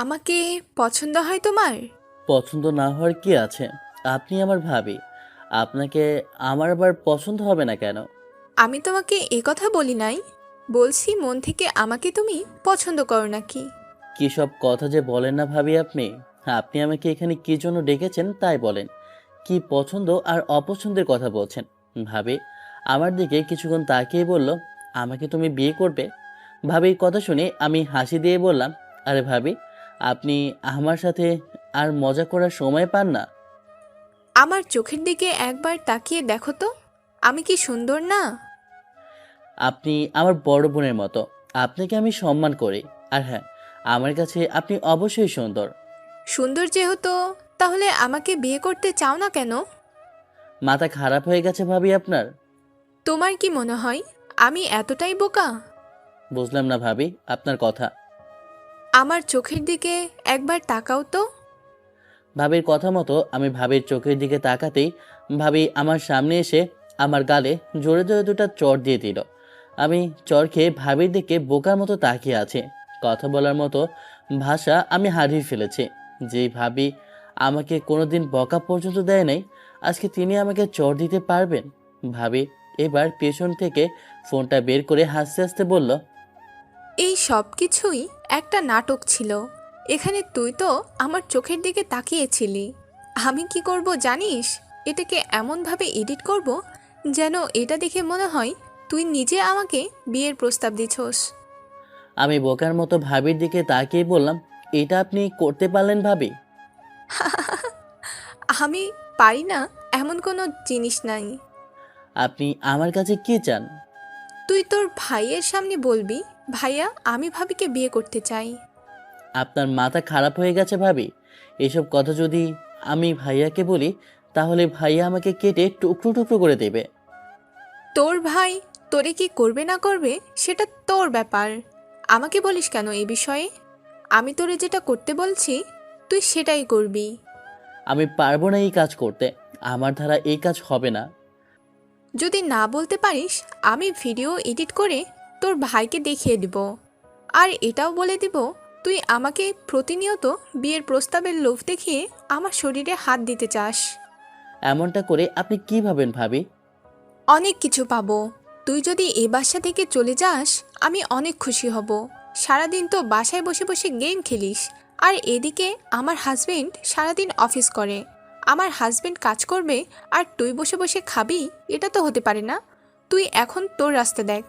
আমাকে পছন্দ হয় তোমার? পছন্দ না হওয়ার কি আছে? আপনি আমার ভাবি। আপনাকে আমার আবার পছন্দ হবে না কেন? আমি তোমাকে এ কথা বলি নাই। বলছি মন থেকে আমাকে তুমি পছন্দ করো নাকি? কী সব কথা যে বলেন না ভাবি আপনি। আপনি আমাকে এখানে কী জন্য ডেকেছেন তাই বলেন। কি পছন্দ আর অপছন্দের কথা বলছেন? ভাবি আমার দিকে কিছুক্ষণ তাকিয়ে বলল, আমাকে তুমি বিয়ে করবে? ভাবির কথা শুনে আমি হাসি দিয়ে বললাম, আরে ভাবি, আপনি আমার সাথে আর মজা করার সময় পান না? আমার চোখের দিকে একবার তাকিয়ে দেখো তো, আমি কি সুন্দর না? আপনি আমার বড় বোনের মতো। আপনাকে আমি সম্মান করি। আর হ্যাঁ, আমার কাছে আপনি অবশ্যই সুন্দর। সুন্দর যেহেতু, তাহলে আমাকে বিয়ে করতে চাও না কেন? মাথা খারাপ হয়ে গেছে ভাবি আপনার? তোমার কি মনে হয় আমি এতটাই বোকা? বুঝলাম না ভাবি আপনার কথা। আমার চোখের দিকে একবার তাকাও তো। ভাবির কথা মতো আমি ভাবির চোখের দিকে তাকাতেই ভাবি আমার সামনে এসে আমার গালে জোরে জোরে দুটো চড় দিয়ে দিল। আমি চড় খেয়ে ভাবির দিকে বোকার মতো তাকিয়ে আছে। কথা বলার মতো ভাষা আমি হারিয়ে ফেলেছি। যেই ভাবি আমাকে কোনোদিন বকা পর্যন্ত দেয় নাই, আজকে তিনি আমাকে চড় দিতে পারবেন? ভাবি এবার পেছন থেকে ফোনটা বের করে হাসতে হাসতে বলল, এই সব কিছুই একটা নাটক ছিল। এখানে তুই তো আমার চোখের দিকে তাকিয়েছিলি। আমি কি করব জানিস? এটাকে এমনভাবে এডিট করব যেন এটা দেখে মনে হয় তুই নিজে আমাকে বিয়ের প্রস্তাব দিছস। আমি বোকার মতো ভাবির দিকে তাকিয়ে বললাম, এটা আপনি করতে পারলেন ভাবি? আমি পারি না এমন কোনো জিনিস নাই। আপনি আমার কাছে কি চান? তুই তোর ভাইয়ের সামনে বলবি, ভাইয়া আমি ভাবিকে বিয়ে করতে চাই। আপনার মাথা খারাপ হয়ে গেছে ভাবি? এসব কথা যদি আমি ভাইয়াকে বলি, তাহলে ভাইয়া আমাকে কেটে টুকরো টুকরো করে দেবে। তোর ভাই তোরে কি করবে না করবে সেটা তোর ব্যাপার। আমাকে বলিস কেন এই বিষয়ে? আমি তোরে যেটা করতে বলছি তুই সেটাই করবি। আমি পারবো না এই কাজ করতে। আমার দ্বারা এই কাজ হবে না। যদি না বলতে পারিস, আমি ভিডিও এডিট করে তোর ভাইকে দেখিয়ে দিব। আর এটাও বলে দিব তুই আমাকে প্রতিনিয়ত বিয়ের প্রস্তাবের লোভ দেখিয়ে আমার শরীরে হাত দিতে চাস। এমনটা করে আপনি কি ভাবেন ভাবি? অনেক কিছু পাবো। তুই যদি এ বাসা থেকে চলে যাস, আমি অনেক খুশি হব। সারাদিন তো বাসায় বসে বসে গেম খেলিস, আর এদিকে আমার হাজবেন্ড সারাদিন অফিস করে। আমার হাজবেন্ড কাজ করবে আর তুই বসে বসে খাবি? এটা তো হতে পারে না। তুই এখন তোর রাস্তা দেখ।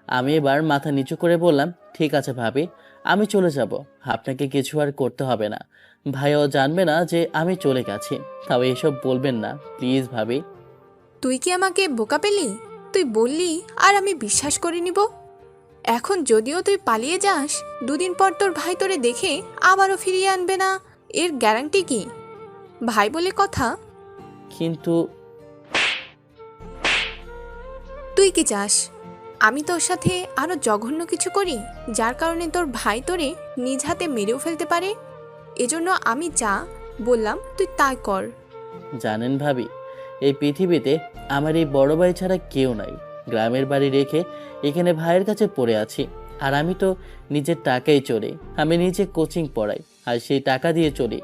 আমি এবার মাথা নিচু করে বললাম, ঠিক আছে ভাবি, আমি চলে যাব। আপনাকে কিছু আর করতে হবে না। ভাইয়াও জানবে না যে আমি চলে গেছি। তাও এসব বলবেন না প্লিজ ভাবি। তুই কি আমাকে বোকা পেলি? তুই বললি আর আমি বিশ্বাস করে নিব? এখন যদিও তুই পালিয়ে যাস, দুদিন পর তোর ভাই তোরে দেখে আবারও ফিরিয়ে আনবে না, এর গ্যারান্টি কি? ভাই বলে কথা। কিন্তু তুই কি চাস আমি তোর সাথে আরো জঘন্য কিছু করি, যার কারণে তোর ভাই তোরে নিজ হাতে মেরেও ফেলতে পারে? এজন্য আমি যা বললাম তুই তাই কর। জানেন ভাবি, এই পৃথিবীতে আমার এই বড় ভাই ছাড়া কেউ নাই। গ্রামের বাড়ি রেখে এখানে ভাইয়ের কাছে পড়ে আছি। আর আমি তো নিজের টাকাই চলি। আমি নিজে কোচিং পড়াই, আর সেই টাকা দিয়ে চলি।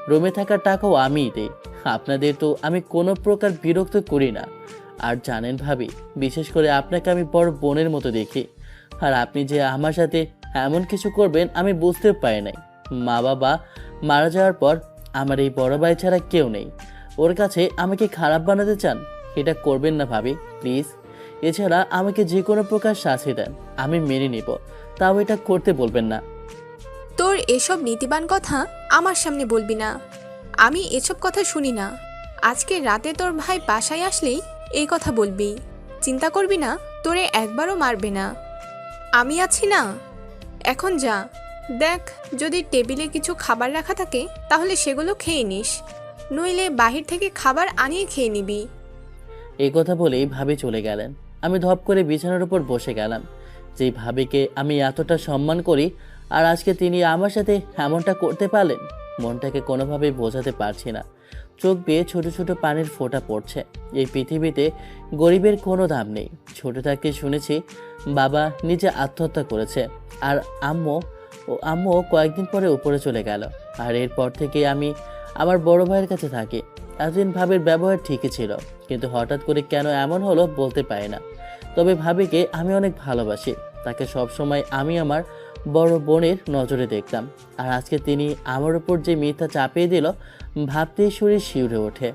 রুমে থাকার টাকাও আমিই দিই। আপনাদের তো আমি কোনো প্রকার বিরক্ত করি না। আর জানেন ভাবি, বিশেষ করে আপনাকে আমি বড় বোনের মতো দেখি। আর আপনি যে আমার সাথে এমন কিছু করবেন আমি বুঝতে পারি নাই। মা বাবা মারা যাওয়ার পর আমার এই বড় ভাই ছাড়া কেউ নেই। ওর কাছে আমাকে খারাপ বানাতে চান? এটা করবেন না ভাবি প্লিজ। এছাড়া আমাকে যে কোনো প্রকার শাস্তি দেন, আমি মেনে নিব। তাও এটা করতে বলবেন না। তোর এসব নীতিবান কথা আমার সামনে বলবি না। আমি এসব কথা শুনি না। আজকে রাতে তোর ভাই বাসায় আসলেই এই কথা বলবি। চিন্তা করবি না, তোরে একবারও মারবে না। আমি আছি না। এখন যা, দেখ যদি টেবিলে কিছু খাবার রাখা থাকে তাহলে সেগুলো খেয়ে নিস, নইলে বাহির থেকে খাবার আনিয়ে খেয়ে নিবি। এই কথা বলেই ভাবি চলে গেলেন। আমি ধপ করে বিছানার উপর বসে গেলাম। যেই ভাবিকে আমি এতটা সম্মান করি, আর আজকে তিনি আমার সাথে এমনটা করতে পারলেন, মনটাকে কোনোভাবেই বোঝাতে পারছি না। চোখ বেয়ে ছোট ছোট পানির ফোঁটা পড়ছে। এই পৃথিবীতে গরিবের কোনো দাম নেই। ছোট থাকতে শুনেছি বাবা নিজে আত্মহত্যা করেছে, আর আম্মু ও আম্মু কয়েকদিন পরে উপরে চলে গেল। আর এরপর থেকে আমি আমার বড় ভাইয়ের কাছে থাকি। এতদিন ভাবির ব্যবহার ঠিকই ছিল, কিন্তু হঠাৎ করে কেন এমন হলো বলতে পারি না। তবে ভাবিকে আমি অনেক ভালোবাসি। তাকে সবসময় আমি আমার বড় বোনের নজরে দেখতাম। আর আজকে তিনি আমার উপর যে মিথ্যা চাপিয়ে দিল, ভাবতেই শরীর শিউরে ওঠে।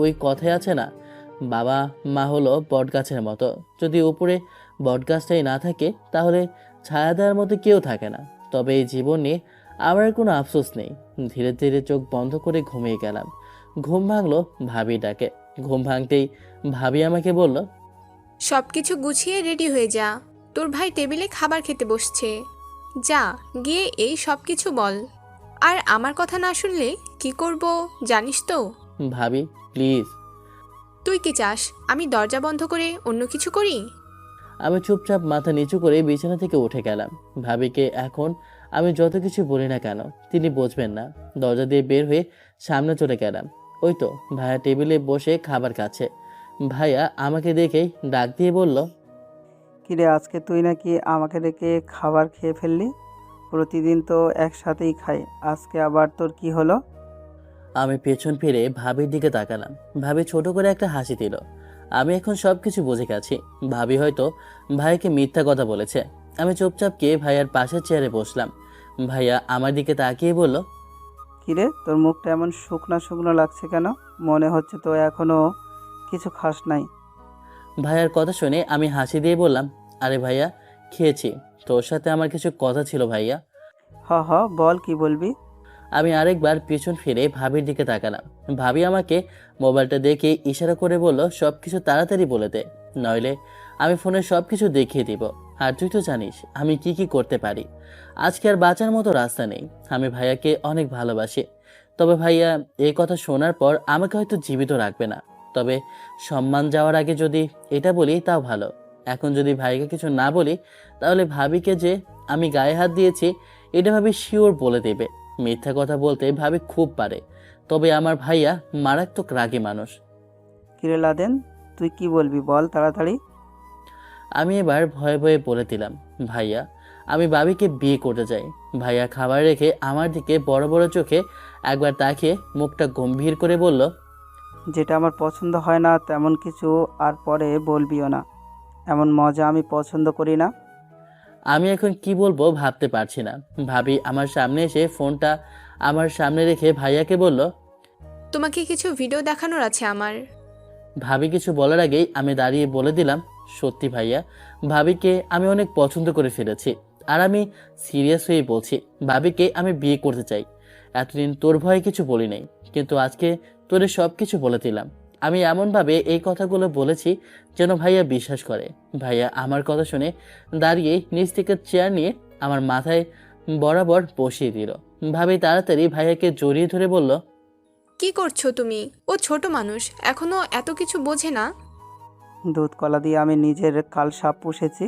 ওই কথায় আছে না, বাবা মা হলো বটগাছের মতো, যদি উপরে বটগাছটাই না থাকে তাহলে ছায়া দেওয়ার মতো কেউ থাকে না। তবে এই জীবন নিয়ে আমার আর কোনো আফসোস নেই। ধীরে ধীরে চোখ বন্ধ করে ঘুমিয়ে গেলাম। ঘুম ভাঙলো ভাবি ডাকে। ঘুম ভাঙতেই ভাবি আমাকে বলল, সব কিছু গুছিয়ে রেডি হয়ে যা, তোর ভাই টেবিলে খাবার খেতে বসছে। যা গিয়ে এই সব কিছু বল। আর আমার কথা না শুনলে কি করব জানিস তো? ভাবি প্লিজ। তুই কি চাস আমি দরজা বন্ধ করে অন্য কিছু করি? আমি চুপচাপ মাথা নিচু করে বিছানা থেকে উঠে গেলাম। ভাবিকে এখন আমি যত কিছু বলি না কেন তিনি বুঝবেন না। দরজা দিয়ে বের হয়ে সামনে চলে গেলাম। ওই তো ভাইয়া টেবিলে বসে খাবার খাচ্ছে। ভাইয়া আমাকে দেখেই ডাক দিয়ে বলল, কিরে, আজকে তুই নাকি আমাকে রেখে খাবার খেয়ে ফেললি? প্রতিদিন তো একসাথেই খাই, আজকে আবার তোর কি হলো? আমি পেছন ফিরে ভাবির দিকে তাকালাম। ভাবি ছোট করে একটা হাসি দিল। আমি এখন সব কিছু বুঝে গেছি। ভাবি হয়তো ভাইকে মিথ্যা কথা বলেছে। আমি চুপচাপ গিয়ে ভাইয়ার পাশের চেয়ারে বসলাম। ভাইয়া আমার দিকে তাকিয়ে বলল, কিরে, তোর মুখটা এমন শুকনো শুকনো লাগছে কেন? মনে হচ্ছে তো এখনো কিছু খাস নাই। ভাইয়ার কথা শুনে আমি হাসি দিয়ে বললাম, আরে ভাইয়া খেয়েছি, তোর সাথে আমার কিছু কথা ছিল ভাইয়া। হ হ, বল কি বলবি? আমি আরেকবার পিছন ফিরে ভাবির দিকে তাকালাম। ভাবি আমাকে মোবাইলটা দেখে ইশারা করে বলল, সব কিছু তাড়াতাড়ি বলে দে, নইলে আমি ফোনে সব কিছু দেখিয়ে দিব। আর তুই তো জানিস আমি কি কি করতে পারি। আজকে আর বাঁচার মতো রাস্তা নেই। আমি ভাইয়াকে অনেক ভালোবাসি। তবে ভাইয়া এই কথা শোনার পর আমাকে হয়তো জীবিত রাখবে না। তবে সম্মান যাওয়ার আগে যদি এটা বলি তাও ভালো। এখন যদি ভাইকে কিছু না বলি তাহলে ভাবিকে যে আমি গায়ে হাত দিয়েছি এটা ভাবি শিওর বলে দেবে। মিথ্যা কথা বলতে ভাবি খুব পারে। তবে আমার ভাইয়া মারাত্মক রাগী মানুষ। কিরে লাদেন, তুই কি বলবি বল তাড়াতাড়ি। আমি এবার ভয়ে ভয়ে বলে দিলাম, ভাইয়া আমি ভাবিকে বিয়ে করতে চাই। ভাইয়া খাবার রেখে আমার দিকে বড় বড় চোখে একবার তাকিয়ে মুখটা গম্ভীর করে বলল, যেটা আমার পছন্দ হয় না তেমন কিছু আর পরে বলবিও না। এমন মজা আমি পছন্দ করি না। আমি এখন কি বলবো ভাবতে পারছি না। ভাবি আমার সামনে এসে ফোনটা আমার সামনে রেখে ভাইয়াকে বলল, তোমাকে কিছু ভিডিও দেখানোর আছে আমার। ভাবি কিছু বলার আগেই আমি দাঁড়িয়ে বলে দিলাম, সত্যি ভাইয়া, ভাবিকে আমি অনেক পছন্দ করে ফেলেছি। আর আমি সিরিয়াস হয়ে বলছি, ভাবিকে আমি বিয়ে করতে চাই। এতদিন তোর ভয়ে কিছু বলি নাই, কিন্তু আজকে তোরে সব কিছু বলে দিলাম। আমি এমনভাবে এই কথাগুলো বলেছি যেন ভাইয়া বিশ্বাস করে। ভাইয়া আমার কথা শুনে দাঁড়িয়ে নিচ থেকে চেয়ার নিয়ে আমার মাথায় বরাবর বসিয়ে দিল। ভাবি তাড়াতাড়ি ভাইয়াকে জড়িয়ে ধরে বলল, কি করছো তুমি? ও ছোট মানুষ, এখনো এত কিছু বোঝে না। দুধ কলা দিয়ে আমি নিজের কাল সাপ পুষেছি,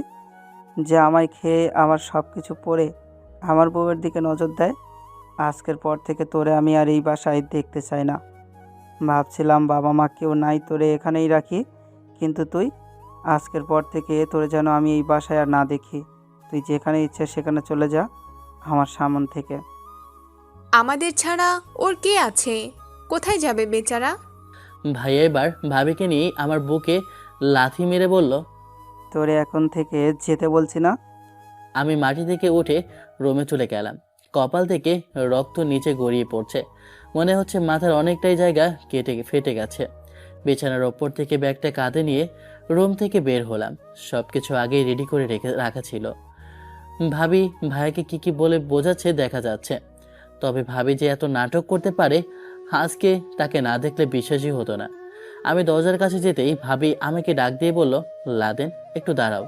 যে আমায় খেয়ে আমার সব কিছু পড়ে আমার বউয়ের দিকে নজর দেয়। আজকের পর থেকে তোরে আমি আর এই বাসায় দেখতে চাই না। ভাবছিলাম বাবা মা কেউ নাই, তোরে এখানেই রাখি, কিন্তু তুই, আজকের পর থেকে তোরে যেন আমি এই বাসায় আর না দেখি। তুই যেখানে ইচ্ছে সেখানে চলে যা আমার সামন থেকে। আমাদের ছাড়া ওর কে আছে? কোথায় যাবে বেচারা? ভাইয়া এবার ভাবিকে নিয়ে আমার বুকে লাথি মেরে বলল, তোরে এখন থেকে যেতে বলছি না। আমি মাটি থেকে উঠে রুমে চলে গেলাম। কপাল থেকে রক্ত নিচে গড়িয়ে পড়ছে। মনে হচ্ছে মাথার অনেকটাই জায়গা ফেটে গেছে। বিছানার ওপর থেকে ব্যাগটা কাঁধে নিয়ে রুম থেকে বের হলাম। সব কিছু আগেই রেডি করে রাখা ছিল। ভাবি ভাইয়াকে কি কি বলে বোঝাচ্ছে দেখা যাচ্ছে। তবে ভাবি যে এত নাটক করতে পারে আজকে তাকে না দেখলে বিশ্বাসই হতো না। আমি দরজার কাছে যেতেই ভাবি আমাকে ডাক দিয়ে বলল, লাদেন একটু দাঁড়াও।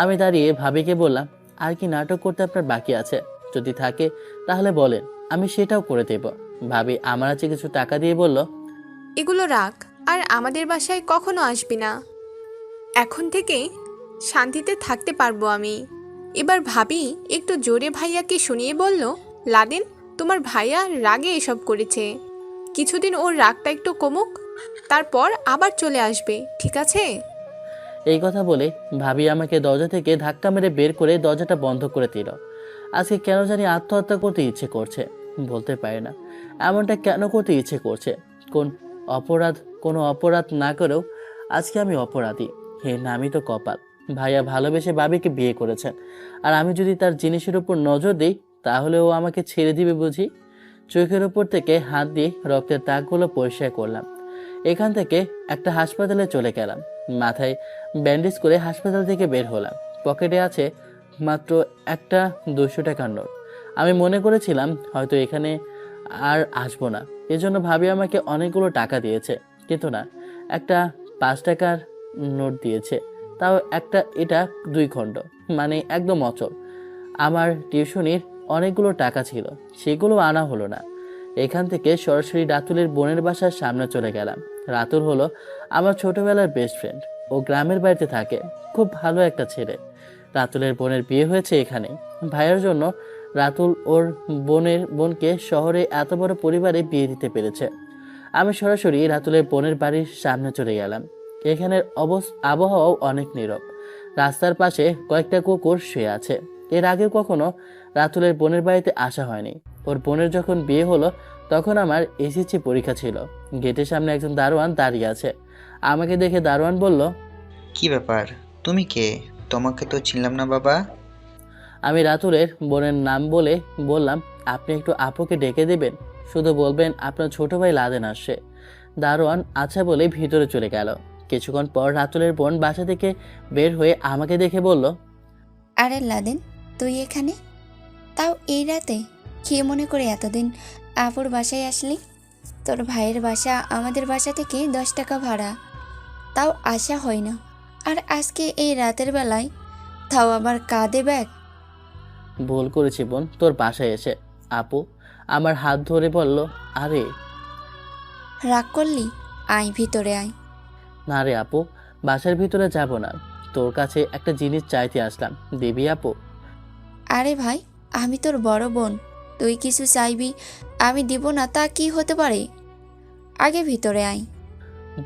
আমি দাঁড়িয়ে ভাবিকে বললাম, আর কি নাটক করতে আপনার বাকি আছে? যদি থাকে তাহলে বলেন, আমি সেটাও করে দেব। ভাবি আমার কাছে কিছু টাকা দিয়ে বলল, এগুলো রাখ, আর আমাদের বাসায় কখনো আসবি না। এখন থেকে শান্তিতে থাকতে পারবো আমি। এবার ভাবি একটু জোরে ভাইয়াকে শুনিয়ে বলল, লাদেন তোমার ভাইয়া রাগে এসব করেছে, কিছুদিন ওর রাগটা একটু কমুক, তারপর আবার চলে আসবে, ঠিক আছে? এই কথা বলে ভাবি আমাকে দরজা থেকে ধাক্কা মেরে বের করে দরজাটা বন্ধ করে দিল। আজকে কেন জানি আত্মহত্যা করতে ইচ্ছে করছে, বলতে পারি না এমনটা কেন করতে ইচ্ছে করছে। কোনো অপরাধ না করেও আজকে আমি অপরাধী। হে নামই তো কপাল। ভাইয়া ভালোবেসে বাবিকে বিয়ে করেছেন, আর আমি যদি তার জিনিসের উপর নজর দিই তাহলে ও আমাকে ছেড়ে দিবে বুঝি। চোখের উপর থেকে হাত দিয়ে রক্তের দাগগুলো পরিষ্কার করলাম। এখান থেকে একটা হাসপাতালে চলে গেলাম। মাথায় ব্যান্ডেজ করে হাসপাতাল থেকে বের হলাম। পকেটে আছে মাত্র একটা 200 টাকার নোট। আমি মনে করেছিলাম হয়তো এখানে আর আসবো না, এজন্য ভাবি আমাকে অনেকগুলো টাকা দিয়েছে, কিন্তু না, একটা 5 টাকার নোট দিয়েছে, তাও একটা, এটা 2 খণ্ড, মানে একদম অচল। আমার টিউশনির অনেকগুলো টাকা ছিল, সেগুলো আনা হলো না। এখান থেকে সরাসরি রাতুলের বোনের বাসার সামনে চলে গেলাম। রাতুল হলো আমার ছোটবেলার বেস্ট ফ্রেন্ড। ও গ্রামের বাড়িতে থাকে, খুব ভালো একটা ছেলে। রাতুলের বোনের বিয়ে হয়েছে এখানে। ভাইয়ের জন্য রাতুল ওর বোনকে শহরে এত বড় পরিবারে বিয়ে দিতে পেরেছে। আমি সরাসরি রাতুলের বোনের বাড়ির সামনে চলে গেলাম। এখানের আবহাওয়াও অনেক নীরব। রাস্তার পাশে কয়েকটা কুকুর শুয়ে আছে। এর আগে কখনো রাতুলের বোনের বাড়িতে আসা হয়নি। ওর বোনের যখন বিয়ে হলো তখন আমার এসএসসি পরীক্ষা ছিল। গেটের সামনে একজন দারোয়ান দাঁড়িয়ে আছে। আমাকে দেখে দারোয়ান বলল, কি ব্যাপার, তুমি কে? তোমাকে তো চিনলাম না বাবা। আমি রাতুলের বোনের নাম বলে বললাম, আপনি একটু আপুকে ডেকে দেবেন, শুধু বলবেন আপনার ছোট ভাই লাদেন আসছে। দারোয়ান আচ্ছা বলে ভিতরে চলে গেল। কিছুক্ষণ পর রাতুলের বোন বাসা থেকে বের হয়ে আমাকে দেখে বলল, আরে লাদেন, তুই এখানে? তাও এই রাতে? কি মনে করে এতদিন আপুর বাসায় আসলি? তোর ভাইয়ের বাসা আমাদের বাসা থেকে 10 টাকা ভাড়া, তাও আসা হয় না। আর আজকে এই রাতের বেলায়, তাও আবার কাঁধে ব্যাগ। ভুল করেছি বোন, তোর বাসায় এসে। আপু আমার হাত ধরে বলল, আরে রাগ করলি? আয় ভিতরে আয়। না রে আপু, বাসার ভিতরে যাব না, তোর কাছে একটা জিনিস চাইতে আসলাম, দিবি আপু? আরে ভাই, আমি তোর বড় বোন, তুই কিছু চাইবি আমি দিব না তা কি হতে পারে? আগে ভিতরে আয়।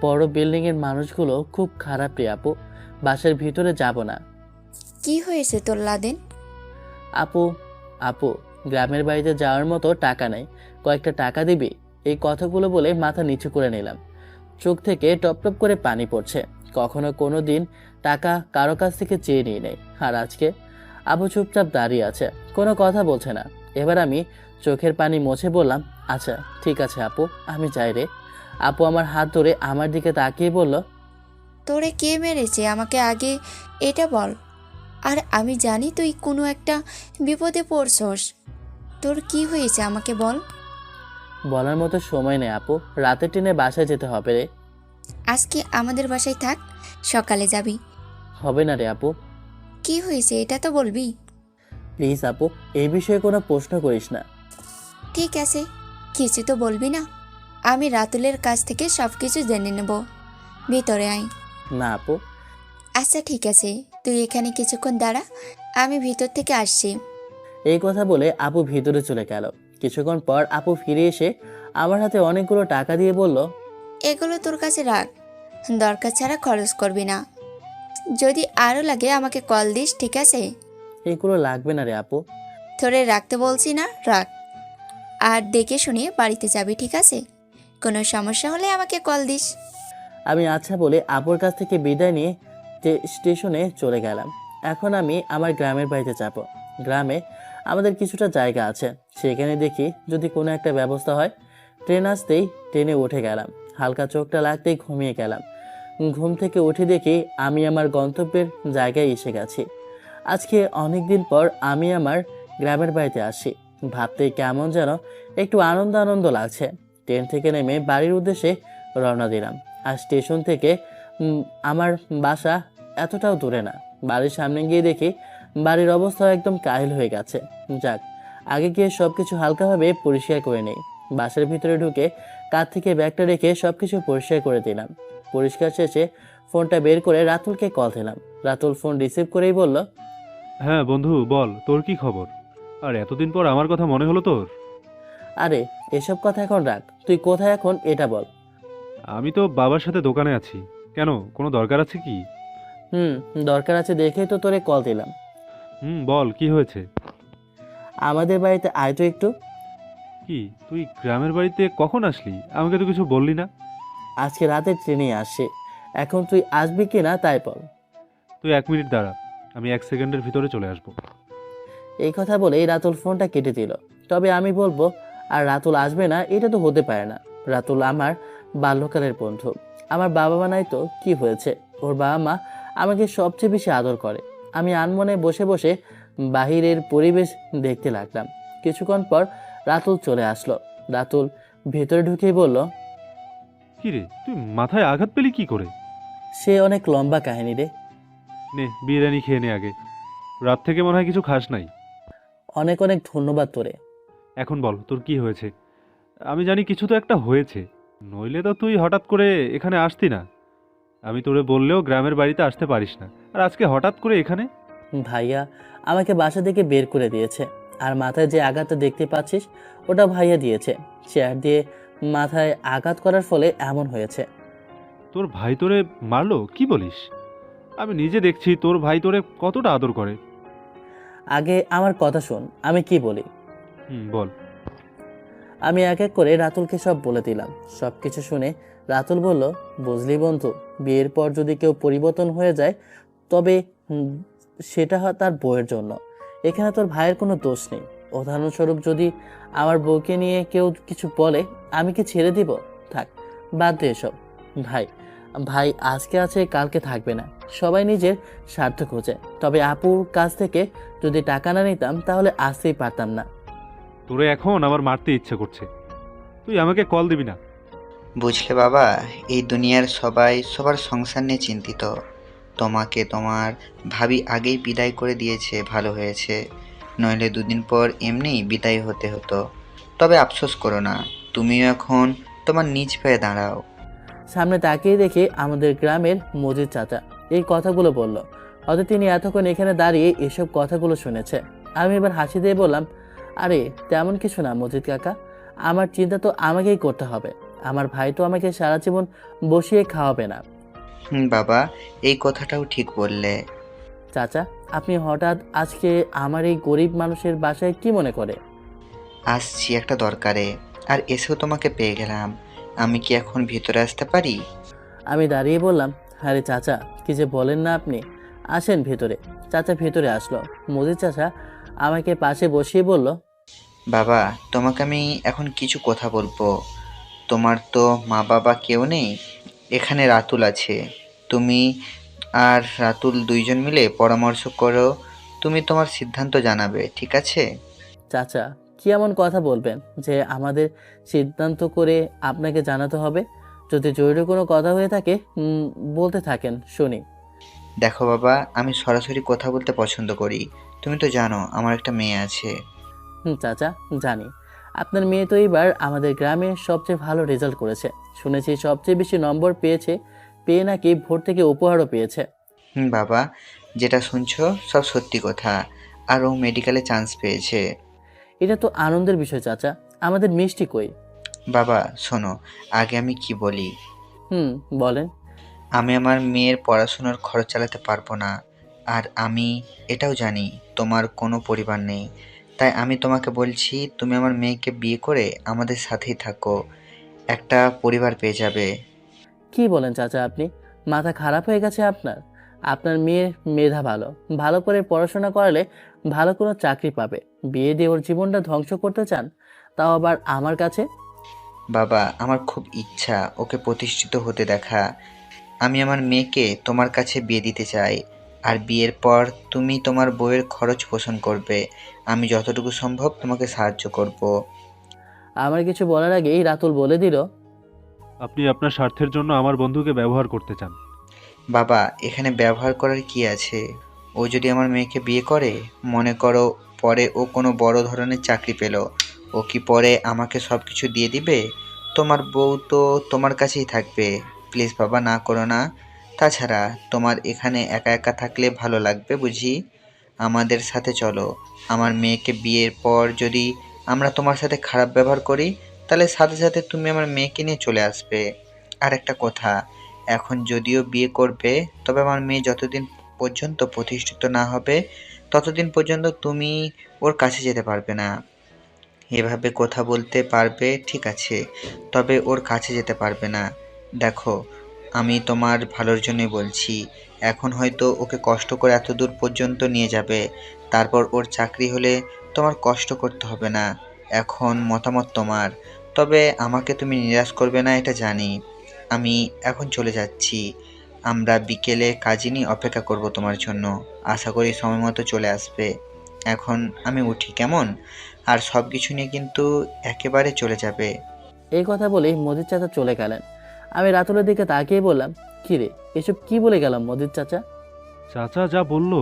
বড় বিল্ডিং এর মানুষগুলো খুব খারাপ রে আপু, বাসার ভিতরে যাব না। কি হয়েছে তোর লাদেন? আপু আপু গ্রামের বাড়িতে যাওয়ার মতো টাকা নেই, কয়েকটা টাকা দিবি? এই কথাগুলো বলে মাথা নিচু করে নিলাম। চোখ থেকে টপ টপ করে পানি পড়ছে। কখনো কোনো দিন টাকা কারো কাছ থেকে চেয়ে নিই নেই, আর আজকে আপু চুপচাপ দাঁড়িয়ে আছে, কোনো কথা বলছে না। এবার আমি চোখের পানি মুছে বললাম, আচ্ছা ঠিক আছে আপু, আমি যাই রে। আপু আমার হাত ধরে আমার দিকে তাকিয়ে বলল, তোরে কে মেরেছে আমাকে আগে এটা বল। আর আমি জানি তুই কোনো একটা বিপদে পড়ছস। তোর কি হয়েছে আমাকে বল। বলার মতো সময় নেই আপু, রাতের ট্রেনে বাসায় যেতে হবে রে। আজকে আমাদের বাসায় থাক, সকালে যাবি। হবে না রে আপু। কি হয়েছে এটা তো বলবি। প্লিজ আপু, এই বিষয়ে কোনো প্রশ্ন করিস না। ঠিক আছে, কিছু তো বলবি না? আমি রাতুলের কাছ থেকে সব কিছু জেনে নেব। ভিতরে আয়। না আপু। আচ্ছা ঠিক আছে, তুই এখানে কিছুক্ষণ দাঁড়া, আমি ভিতর থেকে আসছি। এই কথা বলে আপু ভিতরে চলে গেল। কিছুক্ষণ পর আপু ফিরে এসে আমার হাতে অনেকগুলো টাকা দিয়ে বলল, এগুলো তোর কাছে রাখ, দরকার ছাড়া খরচ করবি না। যদি আরও লাগে আমাকে কল দিস, ঠিক আছে? এগুলো লাগবে না রে আপু। তোরে রাখতে বলছি না, রাখ। আর দেখে শুনে বাড়িতে যাবি, ঠিক আছে? কোনো সমস্যা হলে আমাকে কল দিস। আমি আচ্ছা বলে আপুর কাছ থেকে বিদায় নিয়ে স্টেশনে চলে গেলাম। এখন আমি আমার গ্রামের বাড়িতে যাব। গ্রামে আমাদের কিছুটা জায়গা আছে, সেখানে দেখি যদি কোনো একটা ব্যবস্থা হয়। ট্রেন আসতেই ট্রেনে উঠে গেলাম। হালকা চোখটা লাগতেই ঘুমিয়ে গেলাম। ঘুম থেকে উঠে দেখি আমি আমার গন্তব্যের জায়গায় এসে গেছি। আজকে অনেক দিন পর আমি আমার গ্রামের বাড়িতে আসি। ভাবতেই কেমন যেন একটু আনন্দ আনন্দ লাগছে। ট্রেন থেকে নেমে বাড়ির উদ্দেশ্যে রওনা দিলাম। আর স্টেশন থেকে আমার বাসা এতটাও দূরে না। বাড়ির সামনে গিয়ে দেখি বাড়ির অবস্থা একদম কাহিল হয়ে গেছে। যাক, আগে গিয়ে সব কিছু হালকাভাবে পরিষ্কার করে নেই। বাসার ভিতরে ঢুকে কাঁধ থেকে ব্যাগটা রেখে সব কিছু পরিষ্কার করে দিলাম। পরিষ্কার শেষে ফোনটা বের করে রাতুলকে কল দিলাম। রাতুল ফোন রিসিভ করেই বলল, হ্যাঁ বন্ধু, বল তোর কি খবর? আর এতদিন পর আমার কথা মনে হলো তোর? আরে এসব কথা এখন রাখ, তুই কোথায় এখন এটা বল। আমি তো বাবার সাথে দোকানে আছি। কেন, কোনো দরকার আছে কি? দরকার আছে দেখেই তো তোরে কল দিলাম। বল কি হয়েছে? আমাদের বাড়িতে আয় তো একটু। কি তুই গ্রামের বাড়িতে কখন আসলি? আমাকে তো কিছু বললি না। আজকে রাতে ট্রেনে আসছে, এখন তুই আসবি কি না তাই বল। তুই 1 মিনিট দাঁড়া, আমি 1 সেকেন্ডের ভিতরে চলে আসবো। এই কথা বলে রাতুল ফোনটা কেটে দিল। তবে আমি বলবো আর রাতুল আসবে না এটা তো হতে পারে না। রাতুল আমার বাল্যকালের বন্ধু। আমার বাবা মা নাই তো কি হয়েছে, ওর বাবা মা আমাকে সবচেয়ে বেশি আদর করে। আমি আনমনে বসে বসে বাহিরের পরিবেশ দেখতে লাগলাম। কিছুক্ষণ পর রাতুল চলে আসলো। রাতুল ভেতরে ঢুকেই বলল, কি রে, তুই মাথায় আঘাত পেলি কি করে? সে অনেক লম্বা কাহিনী রে। নে বিরিয়ানি খেয়ে নে আগে, রাত থেকে মনে হয় কিছু খাস নাই। অনেক অনেক ধন্যবাদ তোরে। এখন বল তোর কি হয়েছে। আমি জানি কিছু তো একটা হয়েছে, নইলে তো তুই হঠাৎ করে এখানে আসতি না। আমি তোরে বললেও গ্রামের বাড়িতে আসতে পারিস না, আর আজকে হঠাৎ করে এখানে। ভাইয়া আমাকে বাসা থেকে বের করে দিয়েছে। আর মাথায় যে আঘাতটা দেখতে পাচ্ছিস ওটা ভাইয়া দিয়েছে। চেয়ার দিয়ে মাথায় আঘাত করার ফলে এমন হয়েছে। তোর ভাই তোরে মারলো কি বলিস? আমি নিজে দেখছি তোর ভাই তোরে কতটা আদর করে। আগে আমার কথা শোন, আমি কি বলি। বল। আমি এক এক করে রাতুলকে সব বলে দিলাম। সব কিছু শুনে রাতুল বলল, বুঝলি বন্ধু, বিয়ের পর যদি কেউ পরিবর্তন হয়ে যায় তবে সেটা হয় তার বউয়ের জন্য। এখানে তোর ভাইয়ের কোনো দোষ নেই। উদাহরণস্বরূপ যদি আমার বউকে নিয়ে কেউ কিছু বলে আমি কি ছেড়ে দিব? থাক, বাদ দে এসব। ভাই ভাই আজকে আছে কালকে থাকবে না। সবাই নিজের স্বার্থ খোঁজে। তবে আপুর কাছ থেকে যদি টাকা না নিতাম তাহলে আসতেই পারতাম না। তোরে এখন আমার মারতে ইচ্ছে করছে, তুই আমাকে কল দিবি না। বুঝলে বাবা, এই দুনিয়ার সবাই সবার সংসার নিয়ে চিন্তিত। তোমাকে তোমার ভাবি আগেই বিদায় করে দিয়েছে, ভালো হয়েছে, নইলে দুদিন পর এমনিই বিদায় হতে হতো। তবে আফসোস করো না, তুমিও এখন তোমার নিজ পায়ে দাঁড়াও। সামনে তাকিয়ে দেখে আমাদের গ্রামের মজিদ চাচা এই কথাগুলো বলল। হয়তো তিনি এতক্ষণ এখানে দাঁড়িয়ে এসব কথাগুলো শুনেছে। আমি এবার হাসি দিয়ে বললাম, আরে তেমন কিছু না মজিদ কাকা, আমার চিন্তা তো আমাকেই করতে হবে। আমার ভাই তো আমাকে সারা জীবন বসিয়ে খাওয়াবে না। বাবা, এই কথাটাও ঠিক বললে। চাচা আপনি হঠাৎ আজকে আমার এই গরিব মানুষের বাসায় কি মনে করে? আসছি একটা দরকারে, আর এসেও তোমাকে পেয়ে গেলাম। আমি কি এখন ভিতরে আসতে পারি? আমি দাঁড়িয়ে বললাম, আরে চাচা কি যে বলেন না আপনি, আসেন ভেতরে। চাচা ভেতরে আসলো। মজিদ চাচা আমাকে পাশে বসিয়ে বলল, বাবা, তোমাকে আমি এখন কিছু কথা বলবো। তোমার তো মা বাবা কেউ নেই, এখানে রাতুল আছে। তুমি আর রাতুল দুইজন মিলে পরামর্শ করো, তুমি তোমার সিদ্ধান্ত জানাবে, ঠিক আছে? চাচা কি এমন কথা বলবেন যে আমাদের সিদ্ধান্ত করে আপনাকে জানাতে হবে? যদি জরুরি কোনো কথা হয়ে থাকে বলতে থাকেন, শুনি। দেখো বাবা, আমি সরাসরি কথা বলতে পছন্দ করি। তুমি তো জানো আমার একটা মেয়ে আছে। চাচা জানি। আপনার মেয়ে তো এবার আমাদের গ্রামে সবচেয়ে ভালো রেজাল্ট করেছে। শুনেছি সবচেয়ে বেশি নম্বর পেয়েছে, পেয়ে নাকি ভোর থেকে উপহারও পেয়েছে। বাবা, যেটা শুনছো সব সত্যি কথা। আর ও মেডিকেলে চান্স পেয়েছে। এটা তো আনন্দের বিষয় চাচা, আমাদের মিষ্টি কই? বাবা শোনো, আগে আমি কি বলি। বলেন। আমি আমার মেয়ের পড়াশোনার খরচ চালাতে পারবো না। আর আমি এটাও জানি তোমার কোনো পরিবার নেই। তাই আমি তোমাকে বলছি, তুমি আমার মেয়েকে বিয়ে করে আমাদের সাথেই থাকো, একটা পরিবার পেয়ে যাবে। কি বলেন চাচা আপনি? মাথা খারাপ হয়ে গেছে আপনার? আপনার মেয়ের মেধা ভালো, ভালো করে পড়াশোনা করালে ভালো কোনো চাকরি পাবে। বিয়ে দিয়ে ওর জীবনটা ধ্বংস করতে চান, তাও আবার আমার কাছে? বাবা, আমার খুব ইচ্ছা ওকে প্রতিষ্ঠিত হতে দেখা। আমি আমার মেয়েকে তোমার কাছে বিয়ে দিতে চাই। আর বিয়ের পর তুমি তোমার বউয়ের খরচ পোষণ করবে। আমি যতটুকু সম্ভব তোমাকে সাহায্য করব। আমার কিছু বলার আগেই রাতুল বলে দিল, আপনি আপনার স্বার্থের জন্য আমার বন্ধুকে ব্যবহার করতে চান। বাবা, এখানে ব্যবহার করার কি আছে? ও যদি আমার মেয়েকে বিয়ে করে, মনে করো পরে ও কোনো বড় ধরনের চাকরি পেল, ও কি পরে আমাকে সব কিছু দিয়ে দিবে? তোমার বউ তো তোমার কাছেই থাকবে। প্লিজ বাবা, না করো না। তাছাড়া তোমার এখানে একা একা থাকলে ভালো লাগবে বুঝি? আমাদের সাথে চলো। আমার মেয়েকে বিয়ের পর যদি আমরা তোমার সাথে খারাপ ব্যবহার করি, তাহলে সাথে সাথে তুমি আমার মেয়েকে নিয়ে চলে আসবে। আর একটা কথা, এখন যদিও বিয়ে করবে, তবে আমার মেয়ে যতদিন পর্যন্ত প্রতিষ্ঠিত না হবে ততদিন পর্যন্ত তুমি ওর কাছে যেতে পারবে না। এভাবে কথা বলতে পারবে ঠিক আছে, তবে ওর কাছে যেতে পারবে না। দেখো, আমি তোমার ভালোর জন্যই বলছি। এখন হয়তো ওকে কষ্ট করে এত দূর পর্যন্ত নিয়ে যাবে, তারপর ওর চাকরি হলে তোমার কষ্ট করতে হবে না। এখন মতামত তোমার, তবে আমাকে তুমি নিরাশ করবে না এটা জানি। আমি এখন চলে যাচ্ছি। আমরা বিকেলে কাজিনি অপেক্ষা করব তোমার জন্য। আশা করি সময় মতো চলে আসবে। এখন আমি উঠি কেমন? আর সব কিছু নিয়ে কিন্তু একেবারে চলে যাবে। এই কথা বলেই মজিদ চাচা চলে গেলেন। আমি রাতুলের দিকে তাকিয়ে বললাম, কি রে, এসব কি বলে গেলাম মজিদ চাচা? চাচা যা বলল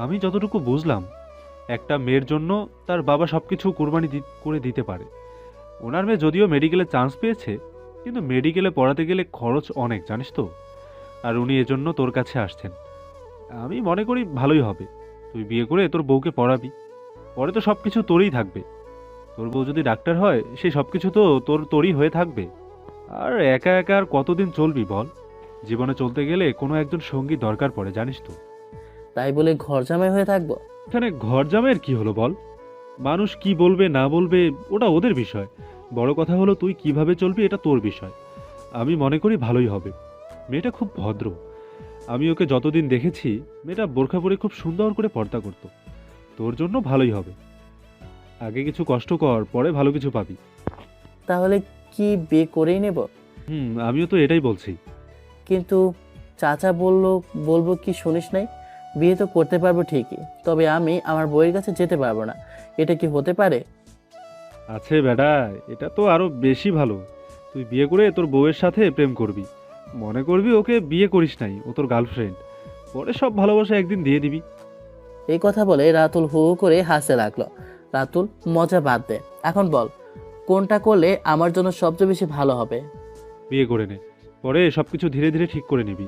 আমি যতটুকু বুঝলাম, একটা মেয়ের জন্য তার বাবা সব কিছু কোরবানি করে দিতে পারে। ওনার মেয়ে যদিও মেডিকেলে চান্স পেয়েছে, কিন্তু মেডিকেলে পড়াতে গেলে খরচ অনেক, জানিস তো। আর উনি এজন্য তোর কাছে আসছেন। আমি মনে করি ভালোই হবে, তুই বিয়ে করে তোর বউকে পড়াবি। পরে তো সব কিছু তোরই থাকবে। তোর বউ যদি ডাক্তার হয়, সেই সব কিছু তো তোরই হয়ে থাকবে। আর একা একা আর কতদিন চলবি বল? জীবনে চলতে গেলে কোনো একজন সঙ্গী দরকার পড়ে, জানিস তো। তাই বলে ঘর জামাই হয়ে থাকবো? এখানে ঘর জামাইয়ের কি হলো বল? মানুষ কি বলবে না বলবে ওটা ওদের বিষয়। বড় কথা হলো তুই কিভাবে চলবি, এটা তোর বিষয়। আমি মনে করি ভালোই হবে। মেয়েটা খুব ভদ্র। আমি ওকে যতদিন দেখেছি, মেয়েটা বোরখা পরে খুব সুন্দর করে পর্দা করতো। তোর জন্য ভালোই হবে। আগে কিছু কষ্ট কর, পরে ভালো কিছু পাবি। তাহলে কি বিয়ে করেই নেব? আমিও তো এটাই বলছি। কিন্তু চাচা বলবো কি শুনিস নাই? বিয়ে তো করতে পারবো ঠিকই, তবে আমি আমার বউয়ের কাছে যেতে পারবো না। এটা কি হতে পারে? আছে বেটা, এটা তো আরো বেশি ভালো। তুই বিয়ে করে তোর বউয়ের সাথে প্রেম করবি, মনে করবি ওকে বিয়ে করিস নাই, ও তোর গার্লফ্রেন্ড। পরে সব ভালোবাসা একদিন দিয়ে দিবি। এই কথা বলে রাতুল হু হু করে হাসতে লাগলো। রাতুল, মজা বাদ দে, এখন বল কোনটা করলে আমার জন্য সবচেয়ে বেশি ভালো হবে? বিয়ে করে নে, পরে সবকিছু ধীরে ধীরে ঠিক করে নিবি।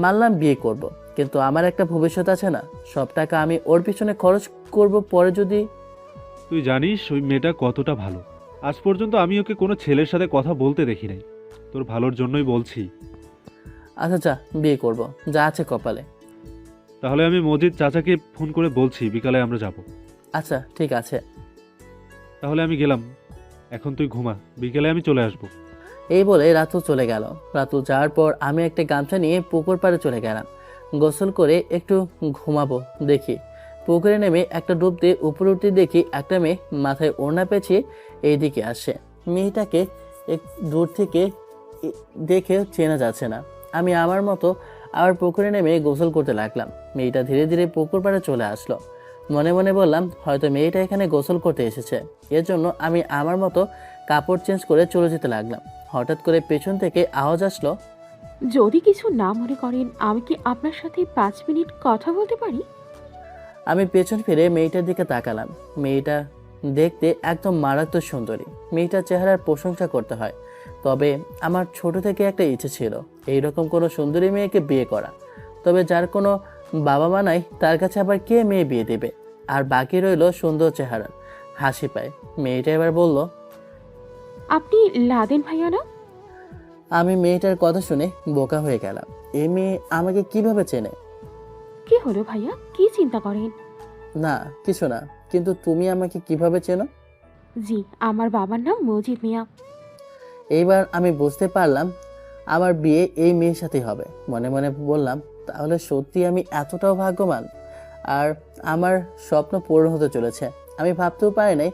মানলাম বিয়ে করব, কিন্তু আমার একটা ভবিষ্যৎ আছে না? সব টাকা আমি ওর পিছনে খরচ করব, পরে যদি... তুই জানিস ওই মেয়েটা কতটা ভালো। আজ পর্যন্ত আমি ওকে কোনো ছেলের সাথে কথা বলতে দেখি নাই। তোর ভালোর জন্যই বলছি। আচ্ছা যা, বিয়ে করব, যা আছে কপালে। তাহলে আমি মজিদ চাচাকে ফোন করে বলছি বিকালে আমরা যাব। আচ্ছা ঠিক আছে। তাহলে আমি গেলাম, এখন তুই ঘুমা, বিকেলে আমি চলে আসবো। এই বলে রাতুল চলে গেল। রাতুল যাওয়ার পর আমি একটা গামছা নিয়ে পুকুর পাড়ে চলে গেলাম। গোসল করে একটু ঘুমাবো দেখি। পুকুরে নেমে একটা ডুব দিয়ে উপরে উঠতে দেখি একটা মেয়ে মাথায় ওড়না পেঁচিয়ে এইদিকে আসে। মেয়েটাকে দূর থেকে দেখে চেনা যাচ্ছে না। আমি আমার মতো আবার পুকুরে নেমে গোসল করতে লাগলাম। মেয়েটা ধীরে ধীরে পুকুর পাড়ে চলে আসলো। মনে মনে বললাম, হয়তো মেয়েটা এখানে গোসল করতে এসেছে। এর জন্য আমি আমার মতো কাপড় চেঞ্জ করে চলে যেতে লাগলাম। হঠাৎ করে পেছন থেকে আওয়াজ আসলো, যদি কিছু না মনে করেন, আমি কি আপনার সাথে 5 মিনিট কথা বলতে পারি? আমি পেছন ফিরে মেয়েটার দিকে তাকালাম। মেয়েটা দেখতে একদম মারাত্মক সুন্দরী। মেয়েটার চেহারার প্রশংসা করতে হয়, তবে আমার ছোট থেকে একটা ইচ্ছে ছিল এইরকম কোনো সুন্দরী মেয়েকে বিয়ে করা। তবে যার কোনো বাবা মা নাই, তার কাছে আবার কে মেয়ে বিয়ে দেবে? আর বাকি রইল সুন্দর চেহারা, হাসি পায়। মেয়েটা এবার বলল, আপনি লাদেন ভাইয়া না? আমি মেয়েটার কথা শুনে বোকা হয়ে গেলাম। এই মেয়ে আমাকে কিভাবে চেনে? কি হলো ভাইয়া, কি চিন্তা করেন? না কিছু না, কিন্তু তুমি আমাকে কিভাবে চেনো? জি, আমার বাবার নাম মজিদ মিয়া। এইবার আমি বুঝতে পারলাম আমার বিয়ে এই মেয়ের সাথে হবে। মনে মনে বললাম, তাহলে সত্যি আমি এতটাও ভাগ্যবান। আর আমার স্বপ্ন পূরণ হতে চলেছে। আমি ভাবতেও পারি নাই